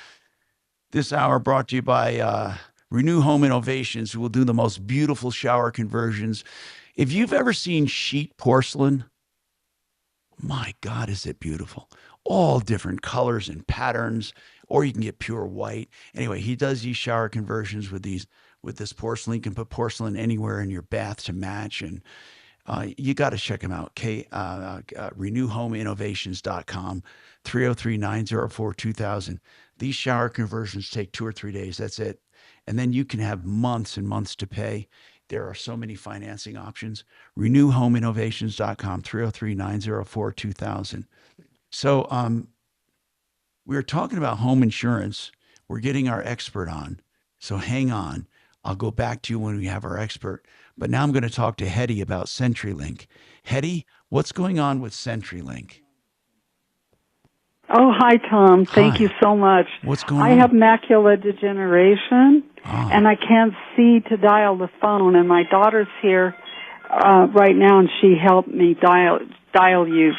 This hour brought to you by Renew Home Innovations, who will do the most beautiful shower conversions. If you've ever seen sheet porcelain, my God, is it beautiful. All different colors and patterns, or you can get pure white. Anyway, he does these shower conversions with this porcelain. You can put porcelain anywhere in your bath to match, and you got to check him out. renewhomeinnovations.com, 303-904-2000. These shower conversions take 2 or 3 days. That's it. And then you can have months and months to pay. There are so many financing options. renewhomeinnovations.com, 303-904-2000. So we were talking about home insurance. We're getting our expert on. So hang on. I'll go back to you when we have our expert. But now I'm going to talk to Hetty about CenturyLink. Hetty, what's going on with CenturyLink? Oh, hi, Tom. Thank you so much. What's going on? I have macular degeneration, and I can't see to dial the phone. And my daughter's here right now, and she helped me dial you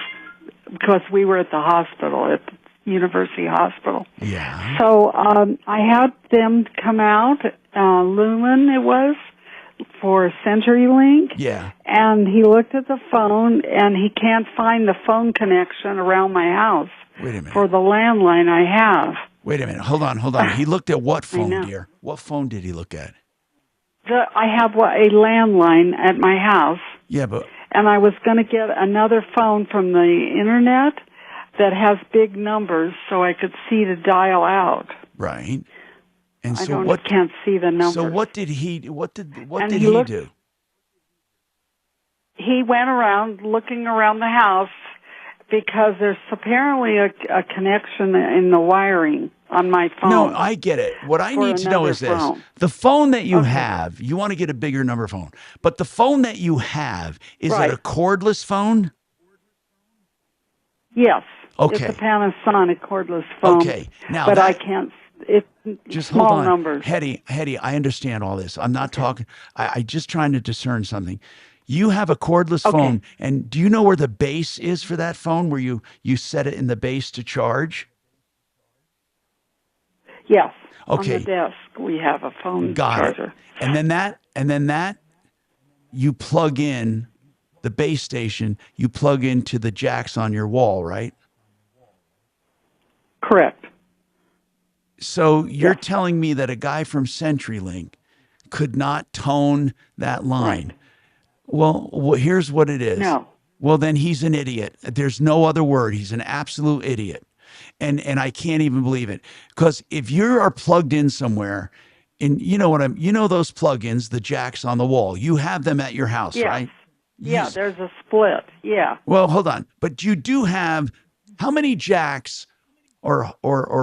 because we were at the hospital, at the University Hospital. Yeah. So I had them come out, Lumen it was, for CenturyLink. Yeah. And he looked at the phone, and he can't find the phone connection around my house. Wait a minute. For the landline I have. Wait a minute. Hold on. He looked at what phone, dear? What phone did he look at? I have a landline at my house. Yeah, but... And I was going to get another phone from the internet that has big numbers so I could see to dial out. Right. And I so what? Can't see the numbers. So what did he? What did he do? He went around looking around the house because there's apparently a connection in the wiring on my phone. No, I get it. What I need to know is this. The phone that you have, you want to get a bigger number phone. But the phone that you have, is it a cordless phone? Yes. Okay. It's a Panasonic cordless phone. Okay. Now but I can't. It's just small hold on. numbers. Hetty, I understand all this. I'm not talking. I just trying to discern something. You have a cordless phone, and do you know where the base is for that phone, where you set it in the base to charge? Yes. Okay. On the desk, we have a phone charger. And then that, you plug in the base station, you plug into the jacks on your wall, right? Correct. So you're telling me that a guy from CenturyLink could not tone that line. Right. Well, here's what it is. No. Well, then he's an idiot. There's no other word. He's an absolute idiot. And I can't even believe it. Because if you are plugged in somewhere, and you know those plugins, the jacks on the wall, you have them at your house, right? Yeah, there's a split. Yeah. Well, hold on. But you do have, how many jacks or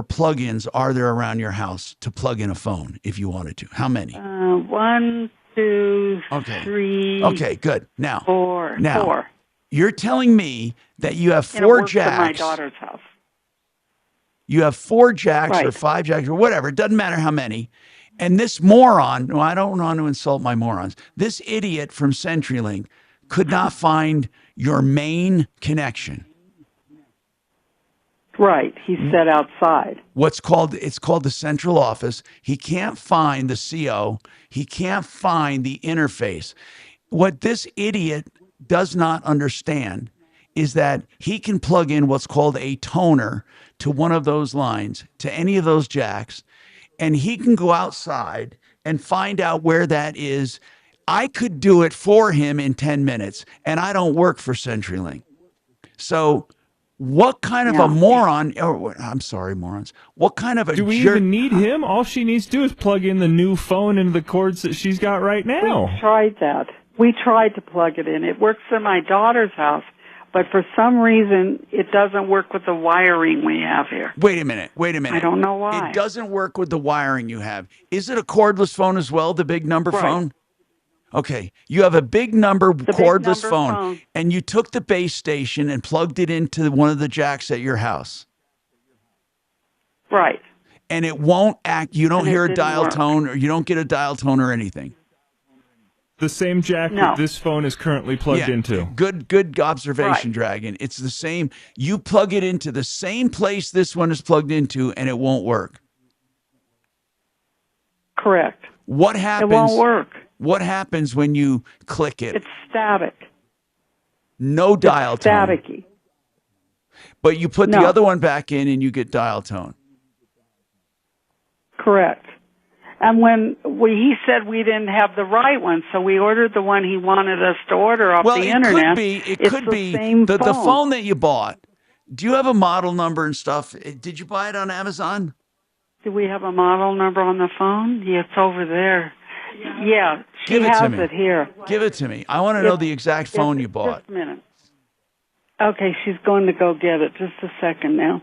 plugins are there around your house to plug in a phone if you wanted to? How many? 1, 2, 3. Okay, good. Now, 4. You're telling me that you have 4 it works jacks. at my daughter's house. You have 4 jacks or 5 jacks or whatever. It doesn't matter how many. And this moron, well, I don't want to insult my morons. This idiot from CenturyLink could not find your main connection. Right. He's set outside. It's called the central office. He can't find the CO. He can't find the interface. What this idiot does not understand is that he can plug in what's called a toner to one of those lines, to any of those jacks, and he can go outside and find out where that is. I could do it for him in 10 minutes, and I don't work for CenturyLink. So what kind of a moron, I'm sorry, morons, what kind of a Do we even need him? All she needs to do is plug in the new phone into the cords that she's got right now. We tried that. We tried to plug it in. It works in my daughter's house, but for some reason, it doesn't work with the wiring we have here. Wait a minute. I don't know why. It doesn't work with the wiring you have. Is it a cordless phone as well, the big number phone? Okay, you have a big number cordless phone, and you took the base station and plugged it into one of the jacks at your house. Right. and it won't act. You don't And it hear a didn't dial work. tone, or you don't get a dial tone or anything. The same jack that this phone is currently plugged into. Good observation, Right. Dragon. It's the same. You plug it into the same place this one is plugged into, and it won't work. Correct. What happens? It won't work. What happens when you click it? It's static. No dial It's tone. staticky. But you put the No. other one back in, and you get dial tone. Correct. And when he said we didn't have the right one, so we ordered the one he wanted us to order off Well, the it internet. could be. It It's could the be same the phone. phone that you bought. Do you have a model number and stuff? Did you buy it on Amazon? Do we have a model number on the phone? Yeah, it's over there. Yeah, she Give it has to me. it here. Give it to me. I want to know the exact phone you bought. Just a minute. Okay, she's going to go get it. Just a second now.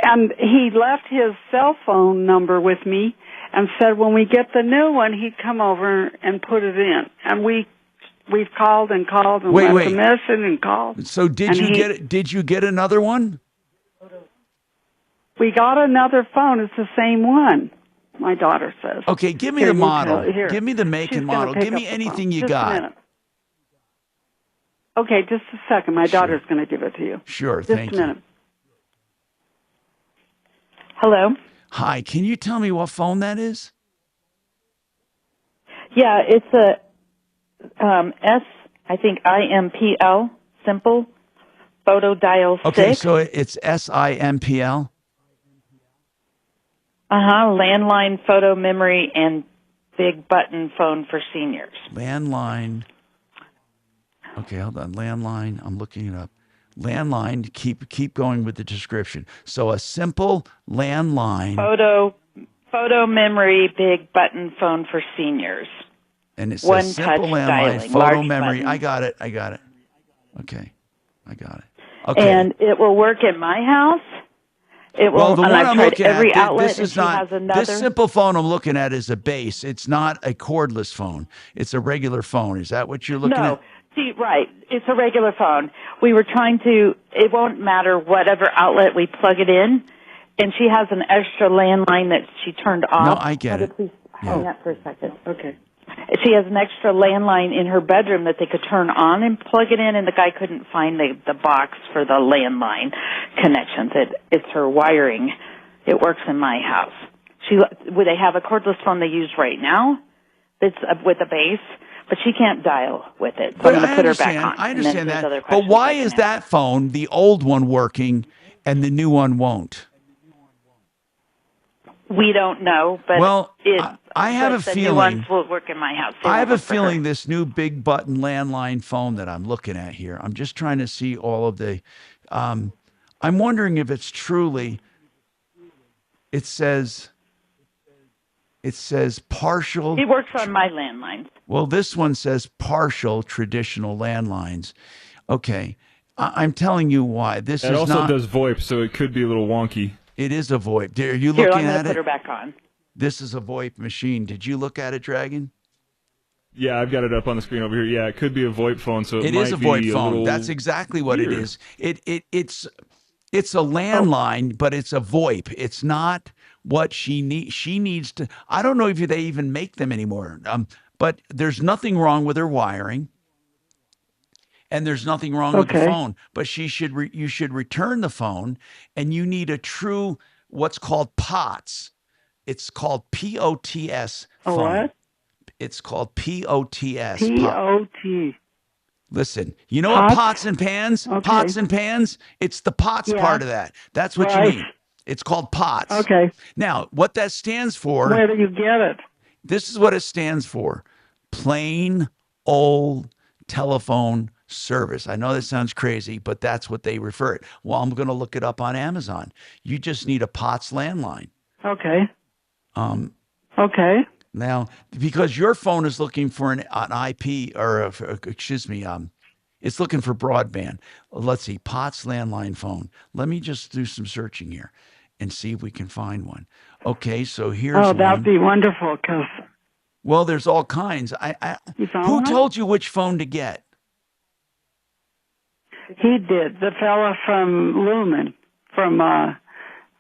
And he left his cell phone number with me and said when we get the new one, he'd come over and put it in. And we've called and called and left a message and called. So did you get it? Did you get another one? We got another phone. It's the same one, my daughter says. Okay, give me Here, the you model. tell- here. Give me the make She's and gonna model. pick Give up me the anything phone. you Just a got. minute. Okay, just a second. My daughter's going to give it to you. Sure, Just thank a you. minute. Hello? Hi, can you tell me what phone that is? Yeah, it's a I think IMPL, simple photo dial 6. Okay, so it's SIMPL. Landline photo memory and big button phone for seniors. Landline. Okay, hold on. Landline. I'm looking it up. Landline. Keep going with the description. So a simple landline. Photo memory big button phone for seniors. And it says One simple touch landline dialing, photo large memory. button. I got it. Okay, I got it. Okay. And it will work at my house. It will. Well, the and one I've I'm tried looking every at, outlet, this and is she not has another. this simple phone I'm looking at is a base. It's not a cordless phone. It's a regular phone. Is that what you're looking No. at? See, right. It's a regular phone. We were trying to, it won't matter whatever outlet we plug it in. And she has an extra landline that she turned off. No, I get it. Please hang up for a second. Okay. She has an extra landline in her bedroom that they could turn on and plug it in, and the guy couldn't find the box for the landline connections. It's her wiring. It works in my house. They have a cordless phone they use right now that's with a base, but she can't dial with it. So I'm going to put her back on. I and then understand there's that. other But questions why I can is ask. that phone, the old one, working and the new one won't? We don't know, but I have a the feeling. new ones will work in my house. They I have won't a work for her. feeling this new big button landline phone that I'm looking at here. I'm just trying to see all of the. I'm wondering if it's truly. It says partial. He works on my landline. Well, this one says partial traditional landlines. Okay, I'm telling you why. This It is also not. does VoIP, so it could be a little wonky. It is a VoIP. Are you Here, looking I'm going at to put it? her back on. This is a VoIP machine. Did you look at it, Dragon? Yeah, I've got it up on the screen over here. Yeah, it could be a VoIP phone, so it It might is a be VoIP phone. little That's exactly what weird. it is. It's a landline, but it's a VoIP. It's not what she needs. She needs to. I don't know if they even make them anymore. But there's nothing wrong with her wiring, and there's nothing wrong with the Okay. phone. But you should return the phone, and you need a true what's called POTS. It's called POTS phone. what? It's called POTS. P-O-T. Listen, you know what Pots? pots and pans? Okay. Pots and pans? It's the pots Yeah. part of that. That's what Right. you need. It's called POTS. Okay. Now, what that stands for, Where do you get it? this is what it stands for. Plain old telephone service. I know that sounds crazy, but that's what they refer it. Well, I'm going to look it up on Amazon. You just need a POTS landline. Okay. Okay. Now, because your phone is looking for an IP or it's looking for broadband. Let's see, POTS landline phone. Let me just do some searching here and see if we can find one. Okay, so here's Oh, one. that'd be wonderful, because Well, there's all kinds. you found Who one? told you which phone to get? He did. The fella from Lumen, from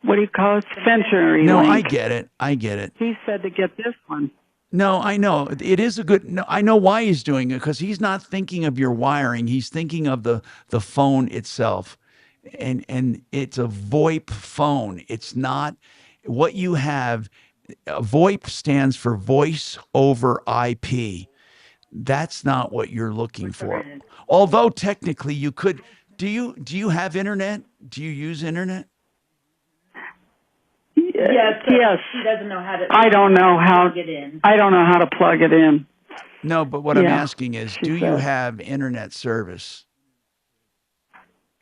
what do you call it? Century No, Link. I get it. I get it. He said to get this one. No, I know. It is a good. No, I know why he's doing it, because he's not thinking of your wiring. He's thinking of the phone itself. And it's a VoIP phone. It's not what you have. VoIP stands for voice over IP. That's not what you're looking for. Although technically you could. Do you have internet? Do you use internet? Yes. He doesn't know how to. I don't know how. Plug it in. I don't know how to plug it in. No, but what I'm Yeah, asking is, she do you said. have internet service?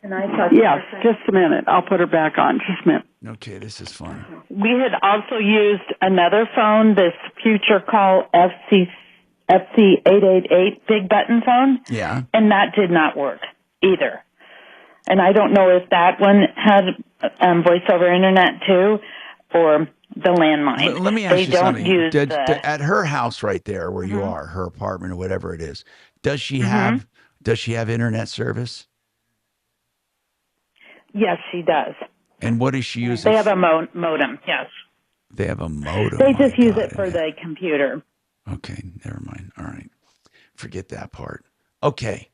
Can I talk? Yes, just a minute. I'll put her back on. Just a minute. Okay, this is fun. We had also used another phone, this Future Call FC888 big button phone, Yeah. and that did not work either. And I don't know if that one had voice over internet too, or the landline. Let me ask they you don't something. Use the, At her house right there where you are, her apartment or whatever it is, does she have internet service? yes, she does. And what is she using? They have a modem. Yes, They have a modem. they just use it for the computer. Okay, never mind. All right. Forget that part. Okay.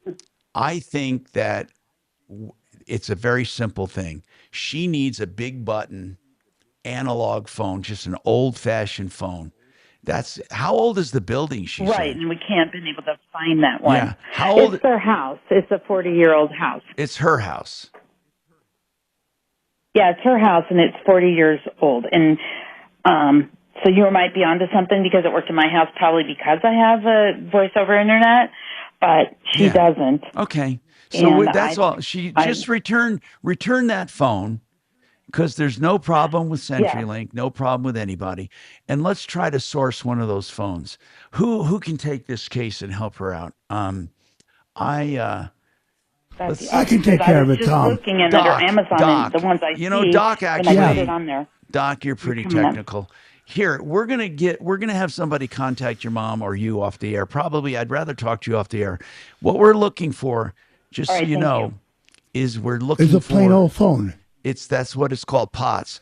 I think that it's a very simple thing. She needs a big button analog phone, just an old-fashioned phone. That's how old is the building she's Right, in? and we can't been able to find that one. Yeah. How old? It's their house. It's a 40-year-old house. It's her house. Yeah, it's her house, and it's 40 years old. And so you might be onto something because it worked in my house, probably because I have a voice over internet, but she doesn't. Okay. So And that's all. She just return that phone, because there's no problem with CenturyLink, no problem with anybody. And let's try to source one of those phones. Who can take this case and help her out? I can take care of it, Tom. Looking in under Amazon and the ones I see. Doc when actually. I put it on there. Doc, you're pretty coming up. technical. Here, we're gonna have somebody contact your mom or you off the air. Probably, I'd rather talk to you off the air. What we're looking for, just All so right, you thank know, is we're looking It's a plain for old phone. That's what it's called, POTS,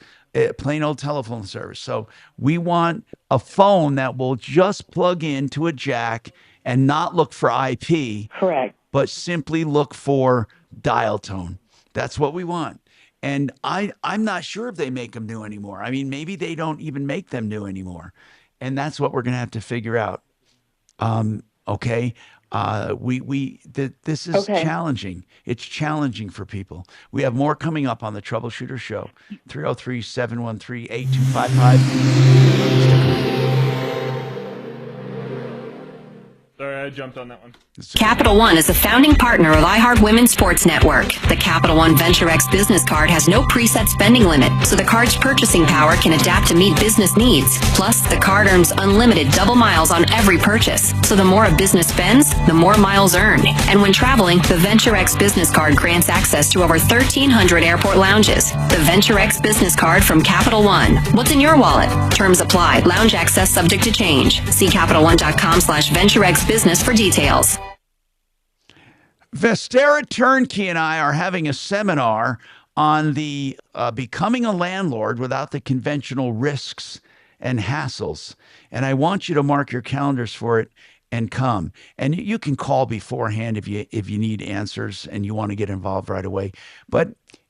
plain old telephone service. So we want a phone that will just plug into a jack and not look for IP. Correct. But simply look for dial tone. That's what we want. And I'm not sure if they make them new anymore. I mean, maybe they don't even make them new anymore. And that's what we're going to have to figure out. Okay. This is challenging. It's challenging for people. We have more coming up on the Troubleshooter Show. 303-713-8255. Sorry, I jumped on that one. Capital One is a founding partner of iHeart Women's Sports Network. The Capital One Venture X business card has no preset spending limit, so the card's purchasing power can adapt to meet business needs. Plus, the card earns unlimited double miles on every purchase. So the more a business spends, the more miles earned. And when traveling, the Venture X business card grants access to over 1,300 airport lounges. The Venture X business card from Capital One. What's in your wallet? Terms apply. Lounge access subject to change. See CapitalOne.com/VentureX business for details. Vestera Turnkey and I are having a seminar on the becoming a landlord without the conventional risks and hassles. And I want you to mark your calendars for it and come. And you can call beforehand if you need answers and you want to get involved right away. But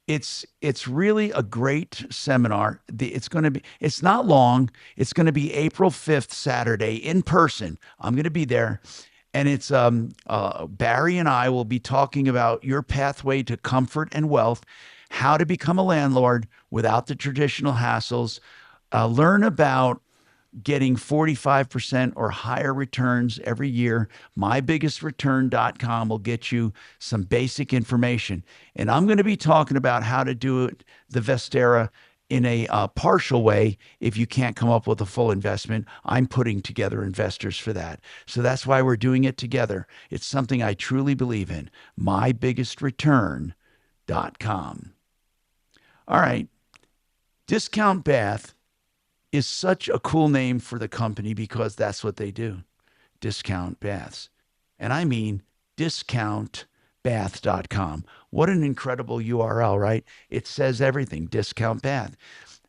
it's really a great seminar. It's not long. It's going to be April 5th, Saturday, in person. I'm going to be there. And it's Barry and I will be talking about your pathway to comfort and wealth, how to become a landlord without the traditional hassles, learn about getting 45% or higher returns every year. MyBiggestReturn.com will get you some basic information. And I'm going to be talking about how to do it the Vestera in a partial way. If you can't come up with a full investment, I'm putting together investors for that. So that's why we're doing it together. It's something I truly believe in. MyBiggestReturn.com. All right. Discount Bath is such a cool name for the company because that's what they do. Discount baths. And I mean discount discountbath.com. What an incredible URL, right? It says everything, Discount Bath.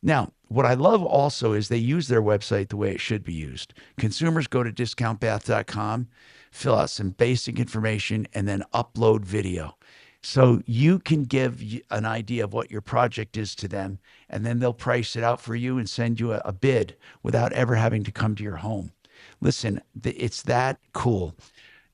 Now, what I love also is they use their website the way it should be used. Consumers go to discountbath.com, fill out some basic information, and then upload video. So you can give an idea of what your project is to them, and then they'll price it out for you and send you a bid without ever having to come to your home. Listen, it's that cool.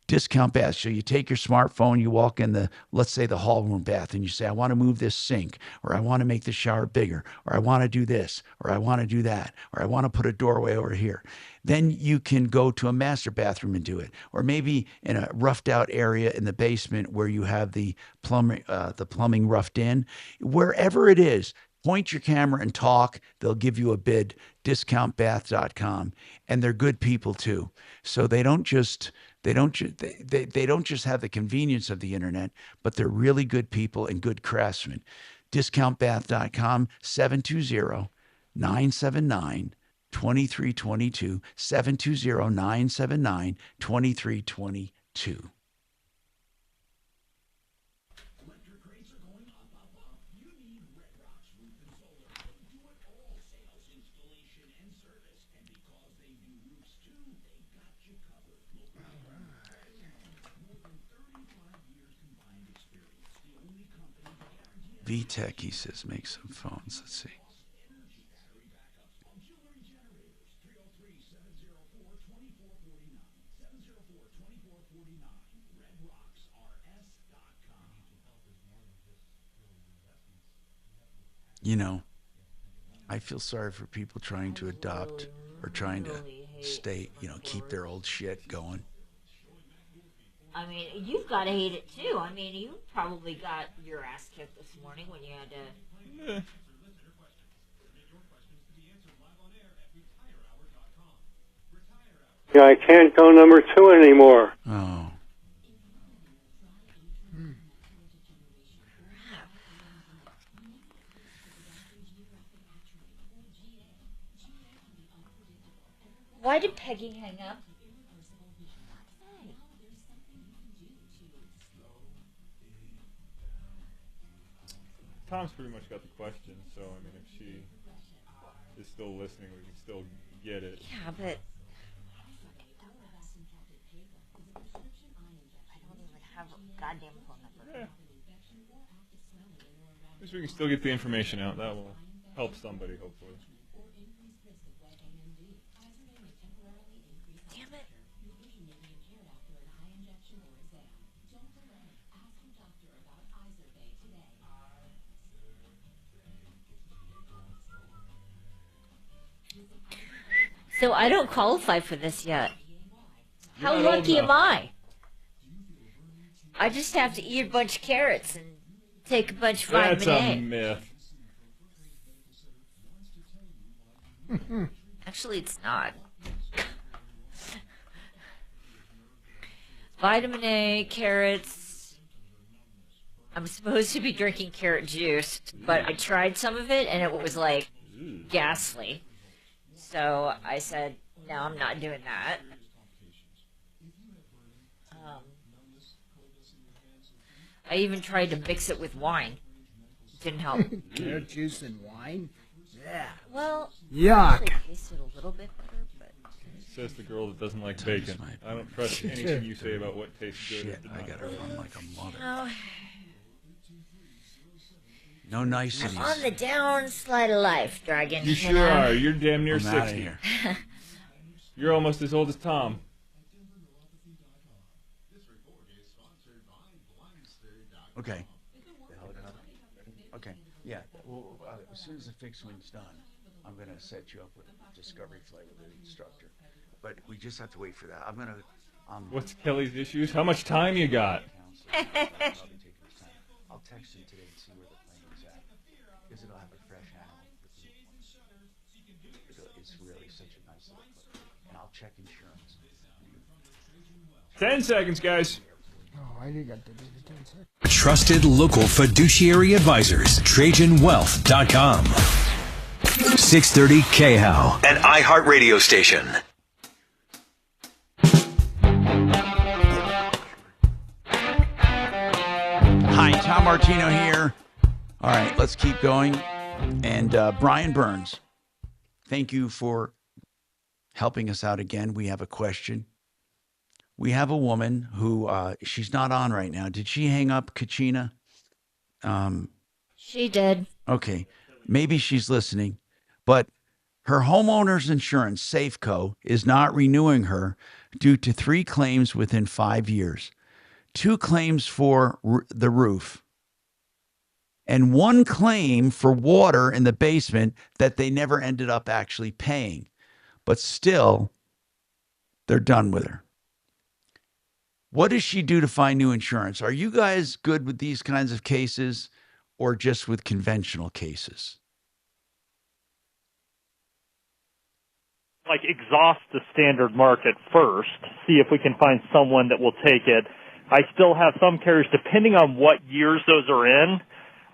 Discount Bath. So you take your smartphone, you walk in the, let's say the hall room bath, and you say, I want to move this sink, or I want to make the shower bigger, or I want to do this, or I want to do that, or I want to put a doorway over here. Then you can go to a master bathroom and do it. Or maybe in a roughed out area in the basement where you have the plumbing roughed in. Wherever it is, point your camera and talk. They'll give you a bid, discountbath.com. And they're good people too. So they don't just have the convenience of the internet, but they're really good people and good craftsmen. Discountbath.com, 720-979-2322, 720-979-2322. VTech, he says, make some phones. Let's see. You know, I feel sorry for people trying to adopt or trying to stay, keep their old shit going. I mean, you've got to hate it too. I mean, you probably got your ass kicked this morning when you had to. Yeah, I can't go number 2 anymore. Oh. Why did Peggy hang up? Tom's pretty much got the question, so I mean, if she is still listening, we can still get it. Yeah, but I don't even have a goddamn phone number. Yeah. At least we can still get the information out. That will help somebody, hopefully. Damn it. So I don't qualify for this yet. How lucky am I? I just have to eat a bunch of carrots and take a bunch of vitamin A. That's a myth. Actually, it's not. Vitamin A, carrots. I'm supposed to be drinking carrot juice, but I tried some of it and it was like ghastly. So I said, no, I'm not doing that. I even tried to mix it with wine. It didn't help. Carrot juice and wine? Yeah. Well, yuck. It tasted a little bit better, but... Says the girl that doesn't like bacon. I don't trust anything you say about what tastes good. Shit, I gotta run like a mother. Oh. No niceties. I'm on the downslide of life, Dragon. You sure are. You're damn near I'm 60. outta here. You're almost as old as Tom. Okay. Okay. Yeah. Well, as soon as the fixed wing's done, I'm gonna set you up with a discovery flight with an instructor. But we just have to wait for that. I'm gonna. What's Kelly's issues? How much time you got? I'll text him today and see where the plane is at, because it'll have a fresh animal. It's really such a nice little place. And I'll check insurance. 10 seconds, guys. Oh, I got to do the 10 seconds. Trusted local fiduciary advisors. TrajanWealth.com. 630 KHOW, an iHeart radio station. Tom Martino here. All right, let's keep going. And Brian Burns, thank you for helping us out again. We have a question. We have a woman who, she's not on right now. Did she hang up, Kachina? She did. Okay, maybe she's listening. But her homeowner's insurance, Safeco, is not renewing her due to 3 claims within 5 years. 2 claims for the roof, and 1 claim for water in the basement that they never ended up actually paying. But still, they're done with her. What does she do to find new insurance? Are you guys good with these kinds of cases or just with conventional cases? Like exhaust the standard market first, see if we can find someone that will take it. I still have some carriers, depending on what years those are in,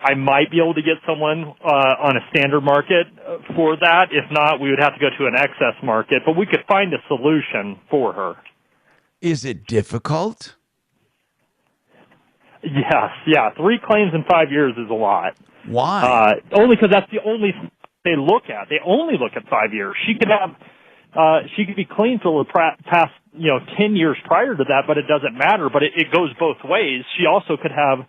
I might be able to get someone on a standard market for that. If not, we would have to go to an excess market, but we could find a solution for her. Is it difficult? Yes, yeah. 3 claims in 5 years is a lot. Why? Only because that's the only thing they look at. They only look at 5 years. She could be clean for the past 10 years prior to that, but it doesn't matter. But it goes both ways. She also could have,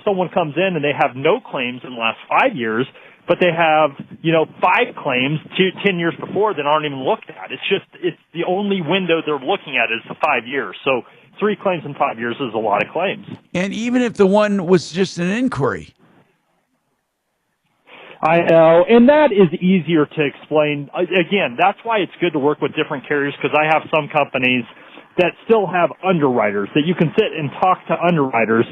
someone comes in and they have no claims in the last 5 years, but they have 5 claims 10 years before that aren't even looked at. It's the only window they're looking at is the 5 years. So 3 claims in 5 years is a lot of claims. And even if the one was just an inquiry. I know, and that is easier to explain. Again, that's why it's good to work with different carriers, because I have some companies that still have underwriters that you can sit and talk to underwriters,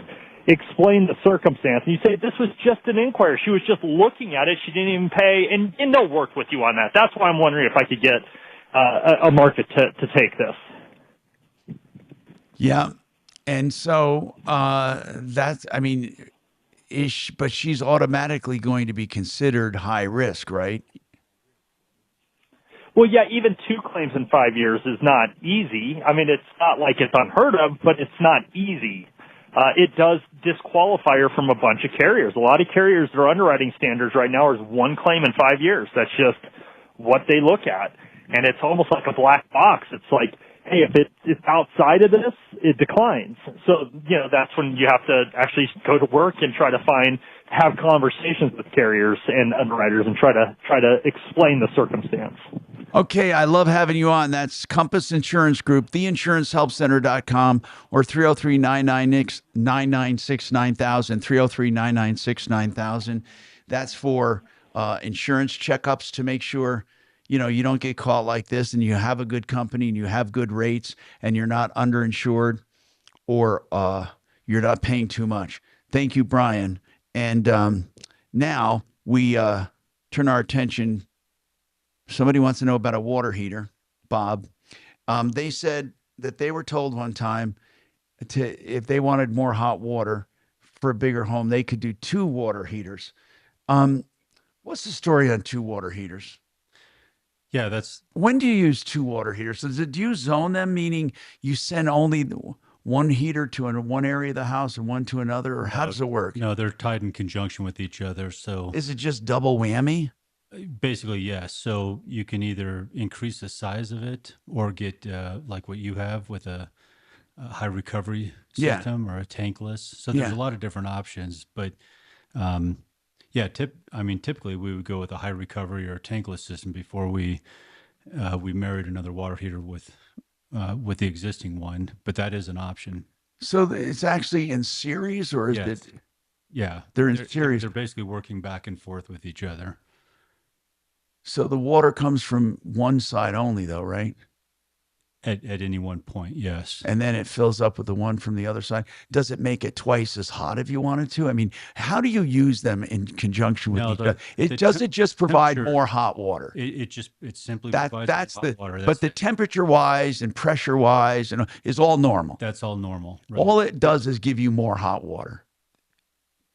explain the circumstance, and you say, this was just an inquiry. She was just looking at it. She didn't even pay, and they'll work with you on that. That's why I'm wondering if I could get a market to take this. Yeah, and so but she's automatically going to be considered high risk, right? Well, yeah, even 2 claims in 5 years is not easy. I mean, it's not like it's unheard of, but it's not easy. It does disqualify her from a bunch of carriers. A lot of carriers, their underwriting standards right now is 1 claim in 5 years. That's just what they look at. And it's almost like a black box. It's like, hey, if it's outside of this, it declines. So, that's when you have to actually go to work and try to have conversations with carriers and underwriters and try to explain the circumstance. Okay, I love having you on. That's Compass Insurance Group, theinsurancehelpcenter.com, or 303-996-9000, 303-996-9000. That's for insurance checkups to make sure you don't get caught like this, and you have a good company and you have good rates and you're not underinsured or you're not paying too much. Thank you, Brian. And now we turn our attention. Somebody wants to know about a water heater, Bob. They said that they were told one time if they wanted more hot water for a bigger home, they could do 2 water heaters. What's the story on 2 water heaters? Yeah, that's... When do you use 2 water heaters? So do you zone them, meaning you send only one heater to one area of the house and one to another, or how does it work? No, they're tied in conjunction with each other. So is it just double whammy? Basically, yes. So you can either increase the size of it or get like what you have with a high recovery system or a tankless. So there's a lot of different options, but typically we would go with a high recovery or a tankless system before we married another water heater with the existing one, but that is an option. So it's actually in series, or is it? Yeah, they're in series. They're basically working back and forth with each other. So the water comes from one side only, though, right? At any one point, yes. And then it fills up with the one from the other side. Does it make it twice as hot if you wanted to? I mean, how do you use them in conjunction with each other? Does it just provide more hot water? It simply provides hot water. But the temperature-wise and pressure-wise is all normal. That's all normal. Right. All it does is give you more hot water.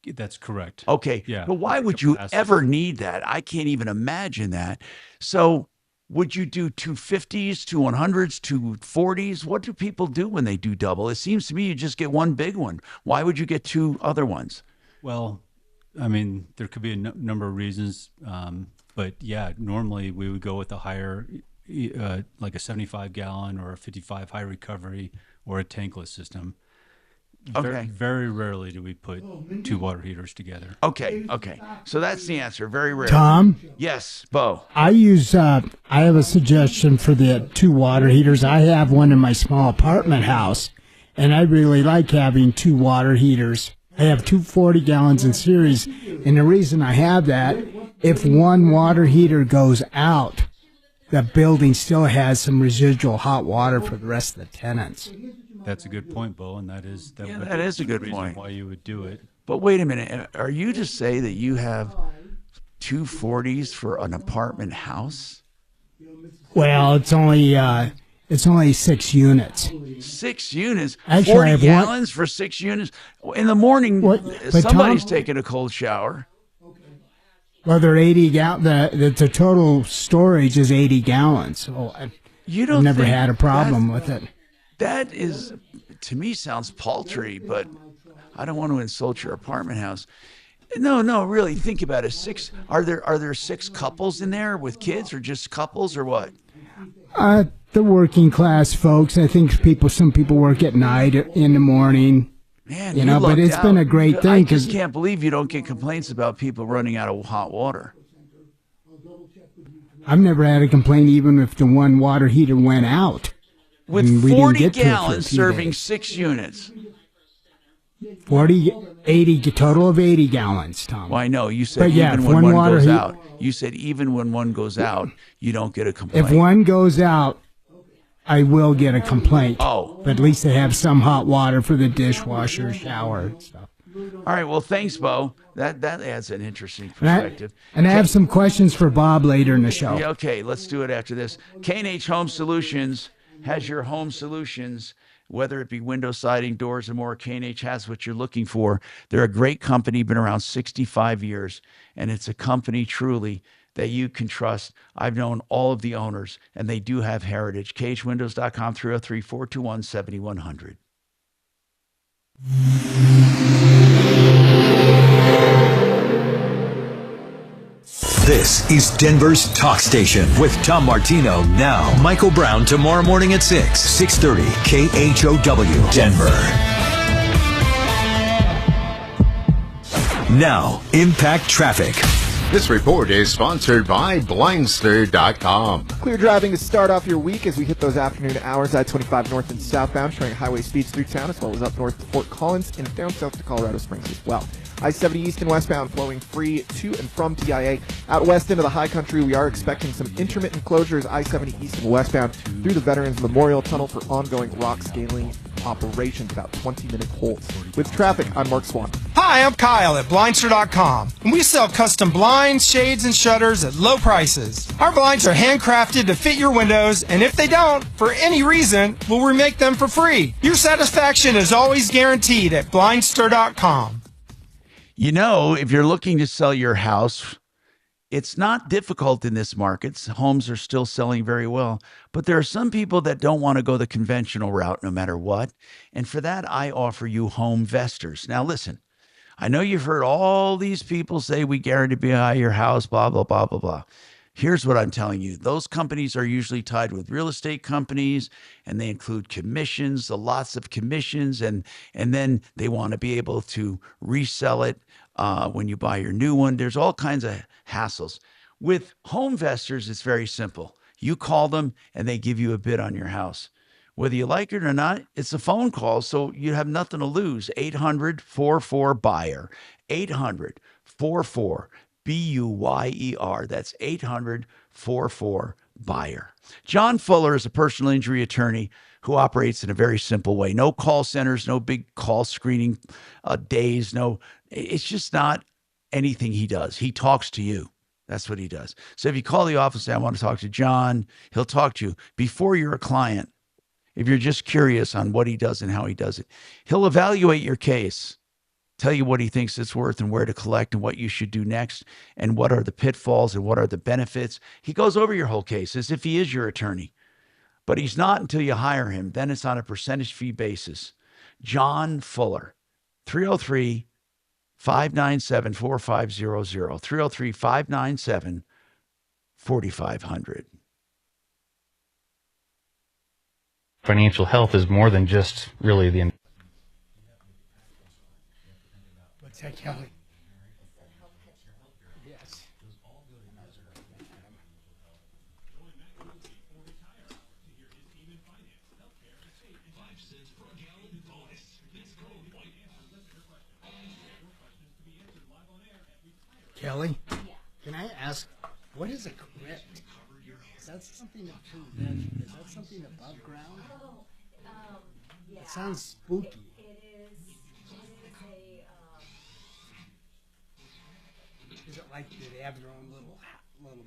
That's correct. Okay. Yeah. But why would you ever need that? I can't even imagine that. So would you do 250s, 200s, 240s? What do people do when they do double? It seems to me you just get one big one. Why would you get two other ones? Well, I mean, there could be a number of reasons, but yeah, normally we would go with a higher, like a 75-gallon or a 55 high recovery or a tankless system. Okay. Very rarely do we put two water heaters together. Okay. So that's the answer. Very rare. Tom? Yes, Bo. I have a suggestion for the two water heaters. I have one in my small apartment house, and I really like having two water heaters. I have two 40 gallons in series, and the reason I have that, if one water heater goes out, the building still has some residual hot water for the rest of the tenants. That's a good point, Bo, and that is a good point. Why you would do it. But wait a minute. Are you to say that you have 240s for an apartment house? Well, it's only 6 units. 6 units? Actually, 40 I have gallons for 6 units? In the morning, somebody's taking a cold shower. Well, they're 80 gallons. The total storage is 80 gallons. So I've never had a problem with it. That is, to me, sounds paltry, but I don't want to insult your apartment house. No, really, think about it. Are there 6 couples in there with kids, or just couples, or what? The working class folks. I think some people work at night, in the morning. Man, but it's been a great thing. I just can't believe you don't get complaints about people running out of hot water. I've never had a complaint, even if the one water heater went out. With 40 gallons serving 6 units. 80, total of 80 gallons, Tom. Well, I know. You said even when one goes out. You said even when one goes out, you don't get a complaint. If one goes out, I will get a complaint. Oh. But at least they have some hot water for the dishwasher, shower, and stuff. All right. Well, thanks, Bo. That adds an interesting perspective. And I have some questions for Bob later in the show. Yeah, okay. Let's do it after this. K&H Home Solutions has your home solutions, whether it be window siding, doors, or more. K&H has what you're looking for. They're a great company, been around 65 years, and it's a company truly that you can trust. I've known all of the owners, and they do have heritage. KHWindows.com, 303-421-7100. This is Denver's Talk Station with Tom Martino. Now, Michael Brown tomorrow morning at 6:30 KHOW, Denver. Now, Impact Traffic. This report is sponsored by Blindster.com. Clear driving to start off your week as we hit those afternoon hours. I-25 north and southbound, showing highway speeds through town, as well as up north to Fort Collins and down south to Colorado Springs as well. I-70 east and westbound flowing free to and from TIA. Out west into the high country, we are expecting some intermittent closures. I-70 east and westbound through the Veterans Memorial Tunnel for ongoing rock scaling operations, about 20-minute holds. With traffic, I'm Mark Swan. Hi, I'm Kyle at Blindster.com, and we sell custom blinds, shades, and shutters at low prices. Our blinds are handcrafted to fit your windows, and if they don't, for any reason, we'll remake them for free. Your satisfaction is always guaranteed at Blindster.com. You know, if you're looking to sell your house, it's not difficult in this market. Homes are still selling very well, but there are some people that don't want to go the conventional route no matter what. And for that, I offer you Home Vestors. Now, listen, I know you've heard all these people say we guarantee to buy your house, blah, blah, blah, blah, blah. Here's what I'm telling you. Those companies are usually tied with real estate companies, and they include commissions, lots of commissions, and then they want to be able to resell it when you buy your new one. There's all kinds of hassles. With Home Vestors, it's very simple. You call them, and they give you a bid on your house. Whether you like it or not, it's a phone call, so you have nothing to lose. 800-44-BUYER. 800-44-BUYER. That's 800-44-BUYER. John Fuller is a personal injury attorney who operates in a very simple way. No call centers, no big call screening days. It's just not anything he does. He talks to you. That's what he does. So if you call the office and say, I want to talk to John, he'll talk to you before you're a client. If you're just curious on what he does and how he does it, he'll evaluate your case. tell you what he thinks it's worth and where to collect and what you should do next and what are the pitfalls and what are the benefits. He goes over your whole case as if he is your attorney, but he's not until you hire him. Then it's on a percentage fee basis. John Fuller, 303-597-4500, 303-597-4500. Financial health is more than just really the... What's that, Kelly? Yes. Kelly, can I ask, what is a crypt? Is that something is that something above ground? It sounds spooky. Is it like, do they have their own little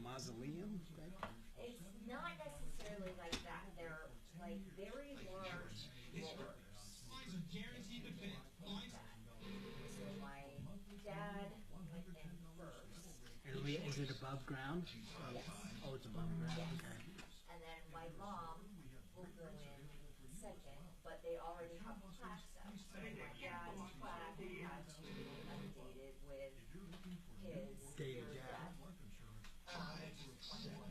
mausoleum? It's not necessarily like that. They're like very large floors. So my dad went in first. Is it above ground? Yes. Oh, it's above ground. Okay. And then my mom will go in second, but they already have plaques up. So my dad's plaque had to be updated with his Date of death.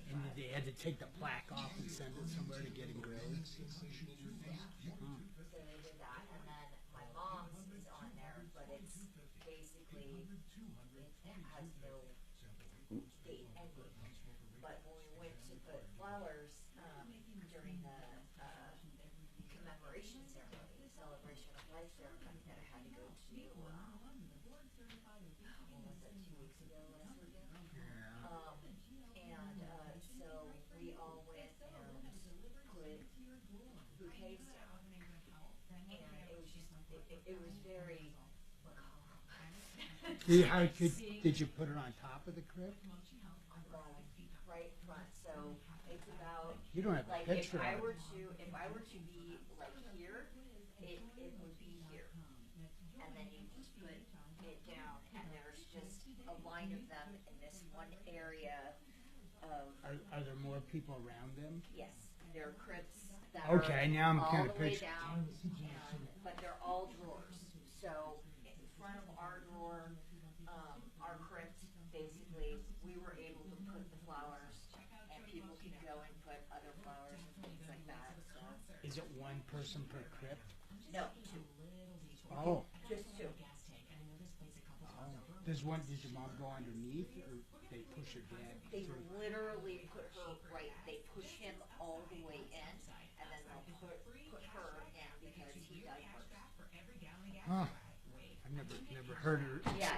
And they had to take the plaque off and send it somewhere to get engraved. So they did that, and then my mom's is on there, but it's basically it has no date ending. But when we went to put flowers during the commemoration ceremony, celebration of life ceremony that I had to go to, what was that, 2 weeks ago, last weekend? And so we all went and put bouquets down, and it was just, it was very Did you put it on top of the crypt? right front, so it's about, You don't have a like, picture if I of it. were to be like here, it would be here, and then you just put it down, and there's just a line of them in this one area of. Are there more people around them? Yes, there are crypts that Okay, are now I'm all kind of the way picturing. down, but they're all drawers. So in front of our drawer, our crypt, basically, we were able to put the flowers, and people could go and put other flowers and things like that. So. Is it one person per crypt? No, 2. Oh. Just 2. Did your mom go underneath, or they push her dad? They literally put her right. They push him all the way in, and then they'll put her in because he died first. Huh. I've never heard her. Yeah,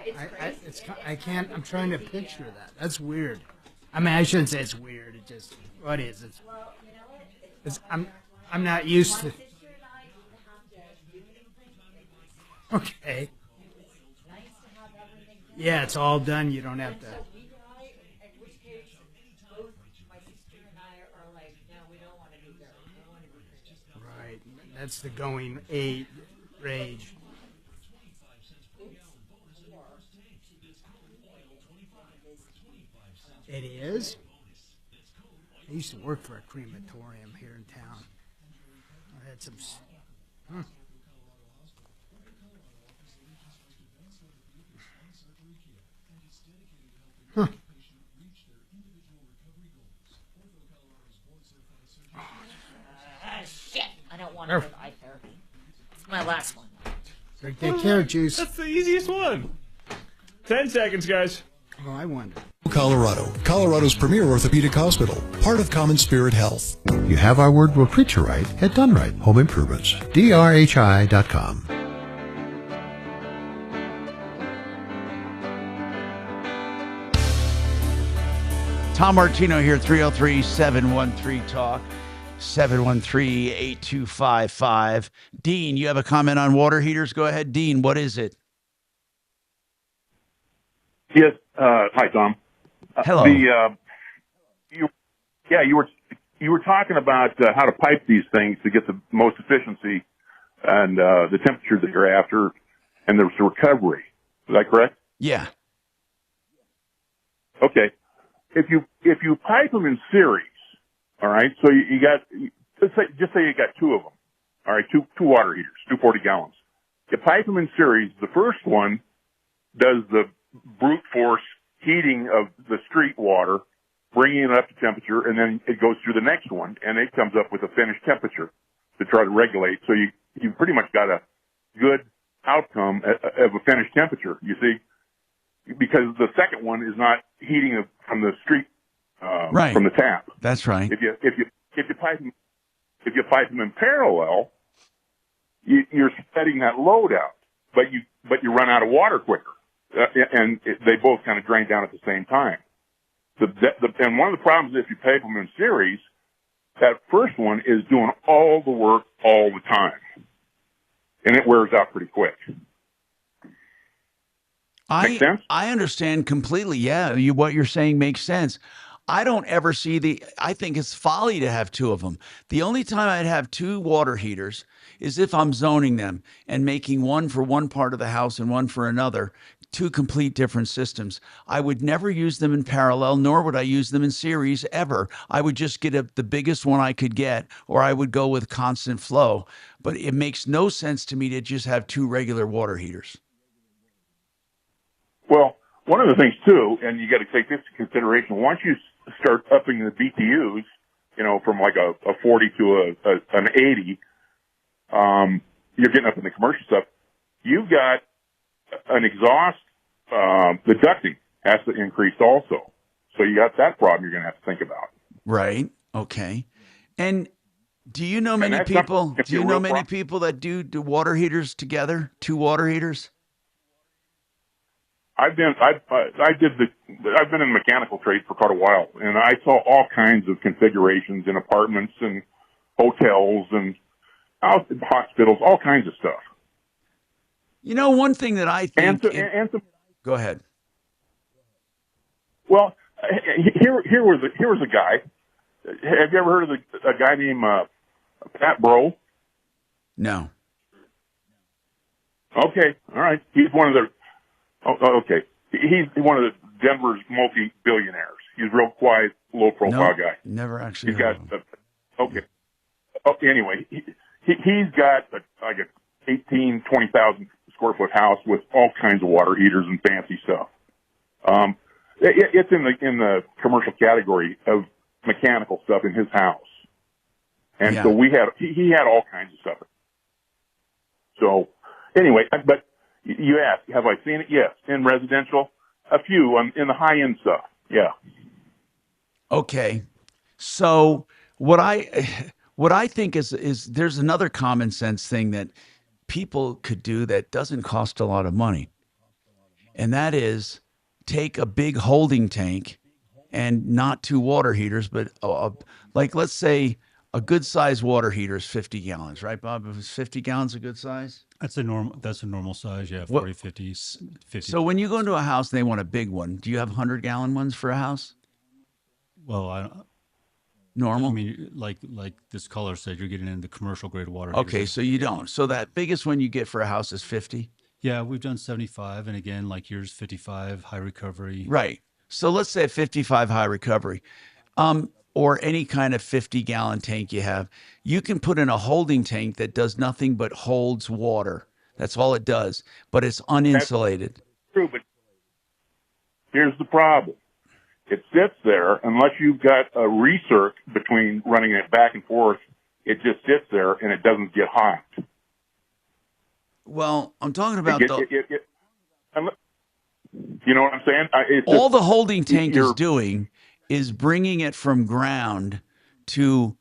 it's crazy. I'm trying to picture that. That's weird. I mean, I shouldn't say it's weird. It just, what is it? Well, you know what? I'm not used to. Okay. Yeah, it's all done. You don't have to. Right. That's the going rage. It is? I used to work for a crematorium here in town. I had some. Huh. Huh. Shit! I don't want to go to eye therapy. It's my last one. Take care, Juice. That's the easiest one. 10 seconds, guys. Oh, I wonder. Colorado, Colorado's premier orthopedic hospital, part of Common Spirit Health. You have our word we'll treat you right at Done Right Home Improvements. DRHI.com. Tom Martino here, 303-713-TALK, 713-8255. Dean, you have a comment on water heaters? Go ahead, Dean. What is it? Yes. Hi, Tom. Hello. You were talking about how to pipe these things to get the most efficiency and the temperature that you're after. and there's recovery. Is that correct? Yeah. Okay. If you pipe them in series, all right. So you got just say you got two of them. All right, two water heaters, 240 gallons. You pipe them in series. The first one does the brute force heating of the street water, bringing it up to temperature, and then it goes through the next one, and it comes up with a finished temperature to try to regulate. So you pretty much got a good outcome of a finished temperature, you see, because the second one is not heating from the street, right, from the tap. That's right. If you pipe them in parallel, you're spreading that load out, but you run out of water quicker, and they both kind of drain down at the same time. And one of the problems if you pipe them in series, that first one is doing all the work all the time, and it wears out pretty quick. Make sense? I understand completely. Yeah, what you're saying makes sense. I don't ever see I think it's folly to have two of them. The only time I'd have two water heaters is if I'm zoning them and making one for one part of the house and one for another, two complete different systems. I would never use them in parallel, nor would I use them in series ever. I would just get the biggest one I could get, or I would go with constant flow. But it makes no sense to me to just have two regular water heaters. Well, one of the things too, and you got to take this into consideration, once you start upping the BTUs, from like a 40 to an 80, you're getting up in the commercial stuff. You've got an exhaust, the ducting has to increase also. So you got that problem you're going to have to think about. Right. Okay. And do you know many people? Do you know many people that do water heaters together? Two water heaters? I've been in the mechanical trade for quite a while, and I saw all kinds of configurations in apartments and hotels and hospitals, all kinds of stuff. One thing that I think. Go ahead. Well, here was a guy. Have you ever heard of a guy named Pat Bro? No. Okay, all right. He's one of the. Oh, okay. He's one of the Denver's multi-billionaires. He's a real quiet, low-profile guy. Never actually. He's got. Okay. Anyway, he's got like a 20,000 square foot house with all kinds of water heaters and fancy stuff. It's in the commercial category of mechanical stuff in his house, and so he had all kinds of stuff. So anyway, but. You asked, have I seen it? Yes. In residential, a few. In the high-end stuff, yeah. Okay. So what I think is there's another common sense thing that people could do that doesn't cost a lot of money, and that is take a big holding tank and not two water heaters, but like let's say a good size water heater is 50 gallons, right, Bob? Is 50 gallons a good size? That's a normal size, yeah, 40, 50. So when you go into a house and they want a big one, do you have 100-gallon ones for a house? Well, normal? I mean, like this caller said, you're getting into the commercial grade water. Okay, so you don't. So that biggest one you get for a house is 50? Yeah, we've done 75, and again, like yours, 55, high recovery. Right. So let's say 55 high recovery. Or any kind of 50-gallon tank you have, you can put in a holding tank that does nothing but holds water. That's all it does, but it's uninsulated. That's true, but here's the problem. It sits there unless you've got a recirc between running it back and forth. It just sits there and it doesn't get hot. Well, I'm talking about you know what I'm saying? All the holding tank is doing is bringing it from ground to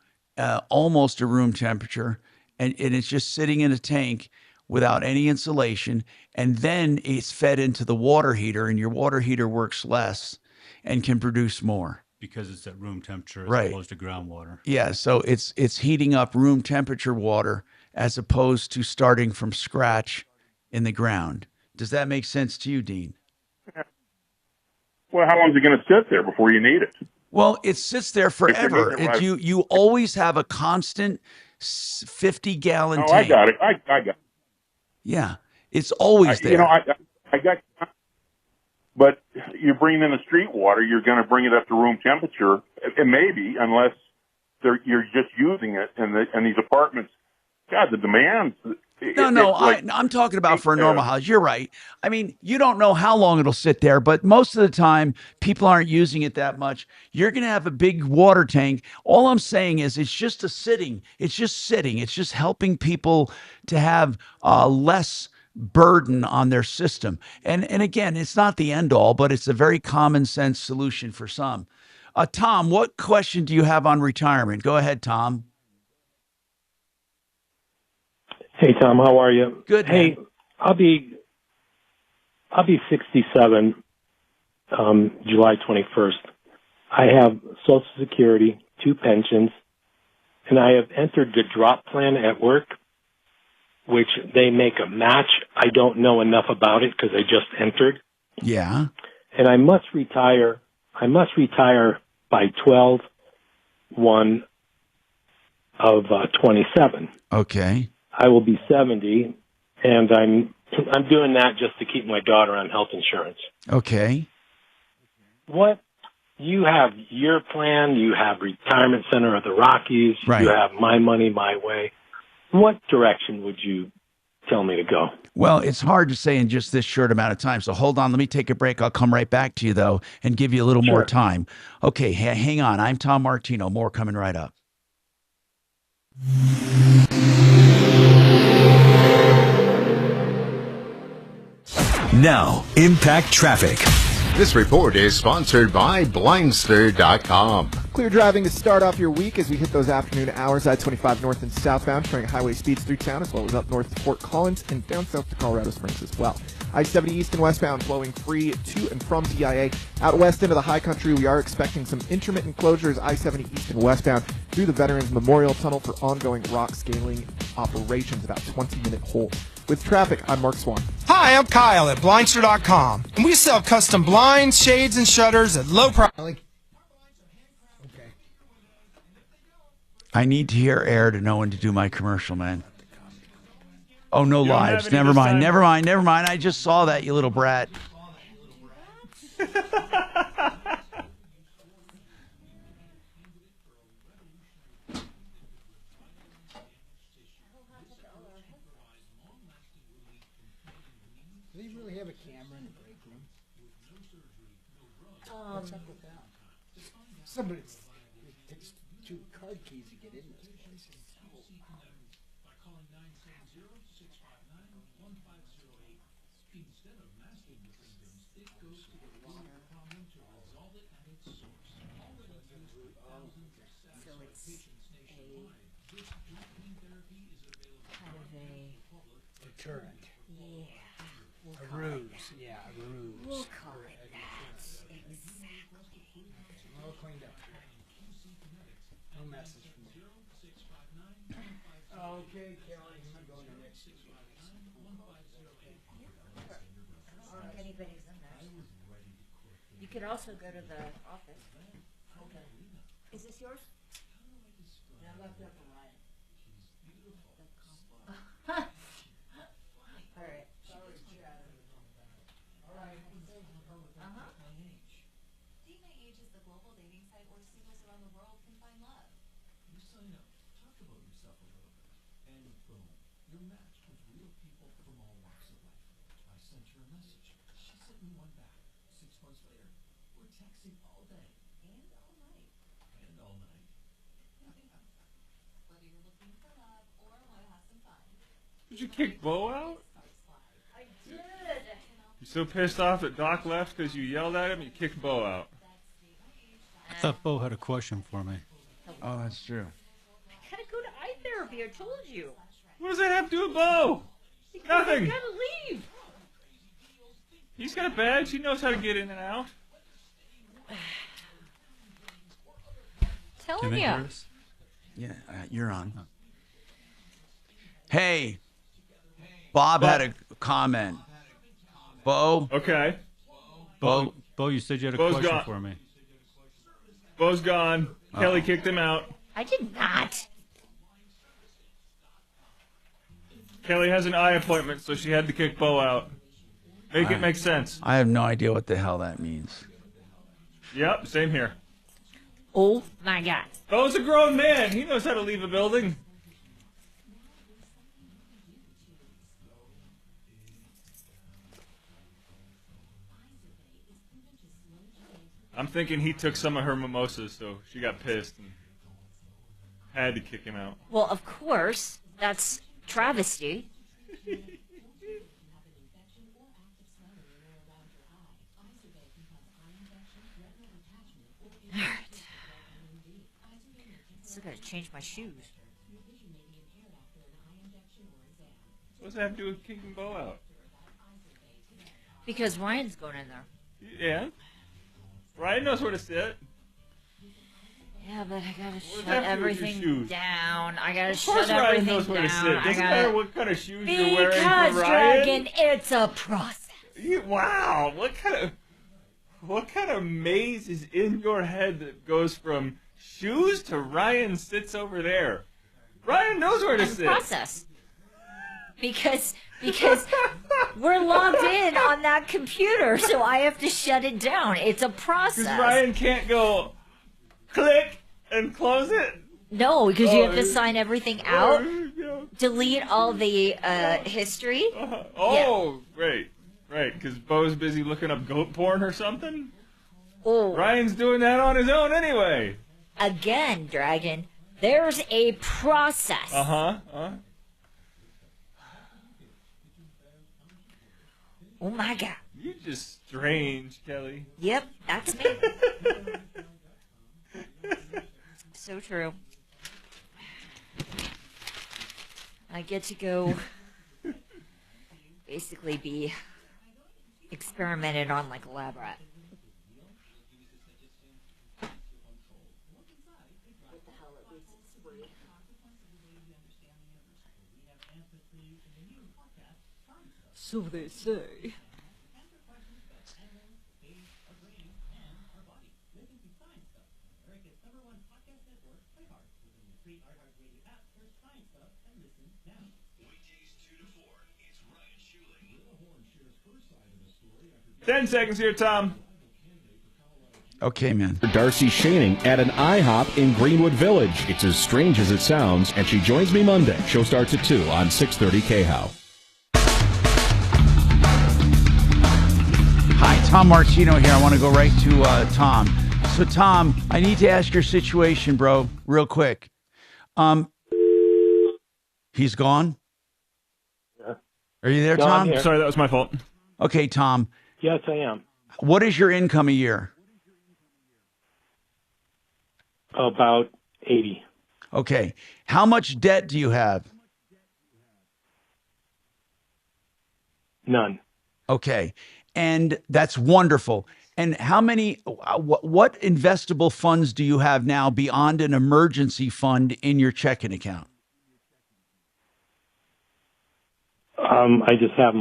almost a room temperature, and it's just sitting in a tank without any insulation, and then it's fed into the water heater, and your water heater works less and can produce more. Because it's at room temperature as opposed to groundwater. Yeah, so it's heating up room temperature water as opposed to starting from scratch in the ground. Does that make sense to you, Dean? Well, how long is it going to sit there before you need it? Well, it sits there forever. You always have a constant 50-gallon tank. I got it. I got it. Yeah. It's always there. You know, I got, but you bring in the street water, you're going to bring it up to room temperature, and maybe unless you're just using it in these apartments. God, the demands. I'm talking about for a normal house. You're right. I mean, you don't know how long it'll sit there, but most of the time, people aren't using it that much. You're going to have a big water tank. All I'm saying is it's just sitting. It's just helping people to have less burden on their system. And again, it's not the end all, but it's a very common sense solution for some. Tom, what question do you have on retirement? Go ahead, Tom. Hey, Tom, how are you? Good. Hey, man. I'll be 67, July 21st. I have Social Security, 2 pensions, and I have entered the drop plan at work, which they make a match. I don't know enough about it because I just entered. Yeah. And I must retire by 12/1 of 27. Okay. I will be 70, and I'm doing that just to keep my daughter on health insurance. Okay. What you have your plan, you have Retirement Center of the Rockies, right. You have My Money, My Way. What direction would you tell me to go? Well, it's hard to say in just this short amount of time. So hold on. Let me take a break. I'll come right back to you, though, and give you a little more time. Okay, hang on. I'm Tom Martino. More coming right up. Now, Impact Traffic. This report is sponsored by Blindster.com. Clear driving to start off your week as we hit those afternoon hours. I-25 north and southbound, showing highway speeds through town, as well as up north to Fort Collins and down south to Colorado Springs as well. I-70 east and westbound flowing free to and from DIA. Out west into the high country, we are expecting some intermittent closures. I-70 east and westbound through the Veterans Memorial Tunnel for ongoing rock scaling operations, about 20-minute hold. With traffic, I'm Mark Swan. Hi, I'm Kyle at Blindster.com, and we sell custom blinds, shades, and shutters at low price. I need to hear air to know when to do my commercial, man. Oh, no lives. Never mind. I just saw that, you little brat. Do they really have a camera in the break room? What's up with that? Somebody takes 2 card keys to get in this place. Deterrent. Yeah. A ruse. Yeah, a ruse. We'll call it that. Exactly. All cleaned up. No message from you. Okay, Kelly, I'm going to next week. I don't think anybody's in there. You could also go to the office. Okay. Is this yours? Yeah, I left that for Ryan. All right. Sorry, Chad. All right. Date My Age is the global dating site where singles around the world can find love. You sign up, talk about yourself a little bit, and boom, you're matched with real people from all walks of life. I sent her a message. She sent me one back. 6 months later, we're texting all day. And all night. And all night. Whether you're looking for love or want to have some fun. Did you kick Bo out? I did. You're so pissed off that Doc left because you yelled at him, you kicked Bo out. I thought Bo had a question for me. Oh, that's true. I gotta go to eye therapy. I told you. What does that have to do with Bo? Nothing. I gotta leave. He's got a badge. He knows how to get in and out. Telling you. Yeah, you're on. Hey, Bob had a comment. Bo? Okay. Bo, you said you had a Bo's question gone. for me. Bo's gone. Kelly kicked him out. I did not. Kelly has an eye appointment, so she had to kick Bo out. Make it make sense. I have no idea what the hell that means. Yep, same here. Oh my God. Bo's a grown man. He knows how to leave a building. I'm thinking he took some of her mimosas, so she got pissed and had to kick him out. Well, of course, that's travesty. All right. Still gotta change my shoes. What does that have to do with kicking Bo out? Because Ryan's going in there. Yeah. Ryan knows where to sit. Yeah, but I gotta shut that have to do with your everything shoes? down. I gotta Of course shut Ryan everything knows where down. to sit. I Doesn't gotta... matter what kind of shoes you're wearing Because, for Ryan. Dragon, it's a process. Wow, what kind of maze is in your head that goes from shoes to Ryan sits over there? Ryan knows where to sit. Process. Because we're logged in on that computer, so I have to shut it down. It's a process. Because Ryan can't go click and close it. No, because you have to sign everything out, delete all the history. Oh, right, because Bo's busy looking up goat porn or something. Oh, Ryan's doing that on his own anyway. Again, Dragon, there's a process. Oh my God. You're just strange, Kelly. Yep, that's me. So true. I get to go basically be experimented on like a lab rat. What the hell, at least it's free. So they say. 10 seconds here, Tom. Okay, man. Darcy Shaning at an IHOP in Greenwood Village. It's as strange as it sounds, and she joins me Monday. Show starts at 2 on 630 KHOW. Hi, Tom Martino here. I want to go right to Tom. So, Tom, I need to ask your situation, bro, real quick. He's gone? Yeah. Are you there, No, I'm Tom? here. Sorry, that was my fault. Okay, Tom. Yes, I am. What is your income a year? About 80. Okay. How much debt do you have? None. Okay. And that's wonderful. And how many, what investable funds do you have now beyond an emergency fund in your checking account? I just have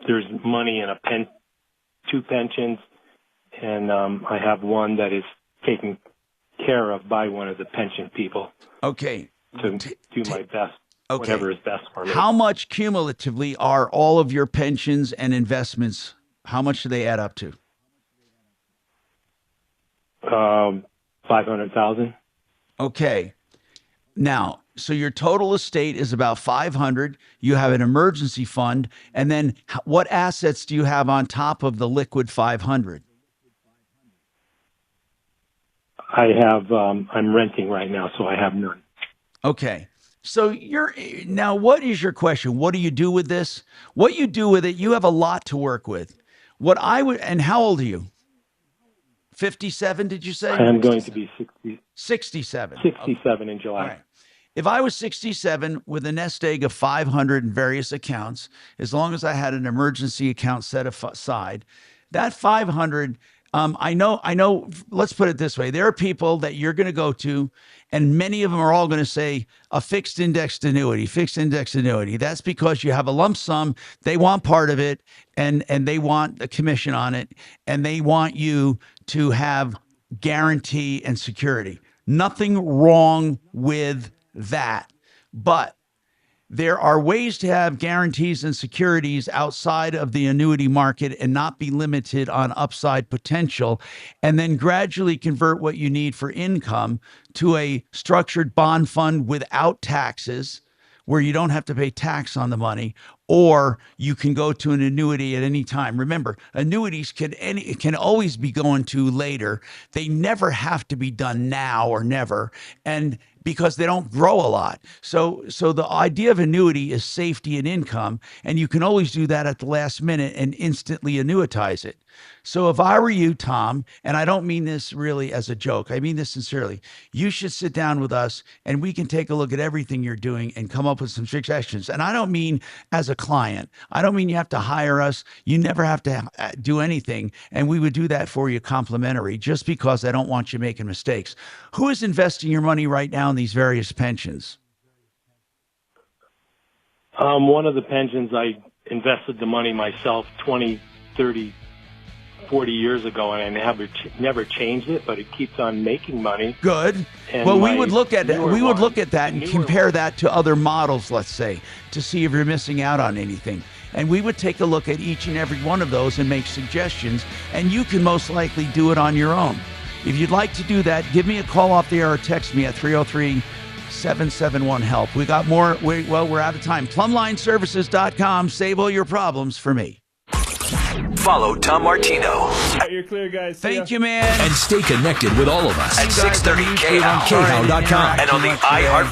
there's money in two pensions, and I have one that is taken care of by one of the pension people. Okay. To do my best, whatever is best for me. How much cumulatively are all of your pensions and investments? How much do they add up to? 500,000. Okay. Now, so your total estate is about 500. You have an emergency fund, and then what assets do you have on top of the liquid 500? I have. I'm renting right now, so I have none. Okay. So now what is your question? What do you do with this? What you do with it, you have a lot to work with. What I would, and how old are you? 57, did you say? I am going to be 60. 67. 67 in July. All right. If I was 67 with a nest egg of 500 in various accounts, as long as I had an emergency account set aside, that 500, I know, let's put it this way. There are people that you're going to go to, and many of them are all going to say a fixed indexed annuity. That's because you have a lump sum. They want part of it, and they want a commission on it, and they want you to have guarantee and security. Nothing wrong with that. But there are ways to have guarantees and securities outside of the annuity market and not be limited on upside potential, and then gradually convert what you need for income to a structured bond fund without taxes, where you don't have to pay tax on the money, or you can go to an annuity at any time. Remember, annuities can always be going to later. They never have to be done now or never, and because they don't grow a lot. So the idea of annuity is safety and income, and you can always do that at the last minute and instantly annuitize it. So if I were you, Tom, and I don't mean this really as a joke, I mean this sincerely, you should sit down with us and we can take a look at everything you're doing and come up with some suggestions. And I don't mean as a client. I don't mean you have to hire us. You never have to do anything. And we would do that for you complimentary, just because I don't want you making mistakes. Who is investing your money right now in these various pensions? One of the pensions, I invested the money myself 20, 30, 40 years ago, and I never changed it, but it keeps on making money. Good. And well, we would look at that. We would look at that and compare that to other models, let's say, to see if you're missing out on anything. And we would take a look at each and every one of those and make suggestions, and you can most likely do it on your own. If you'd like to do that, give me a call off the air or text me at 303-771-HELP. We got more. We're out of time. PlumlineServices.com. Save all your problems for me. Follow Tom Martino. You're clear, guys. Thank you, man. And stay connected with all of us at 630KHOW.com and on the iHeartRadio.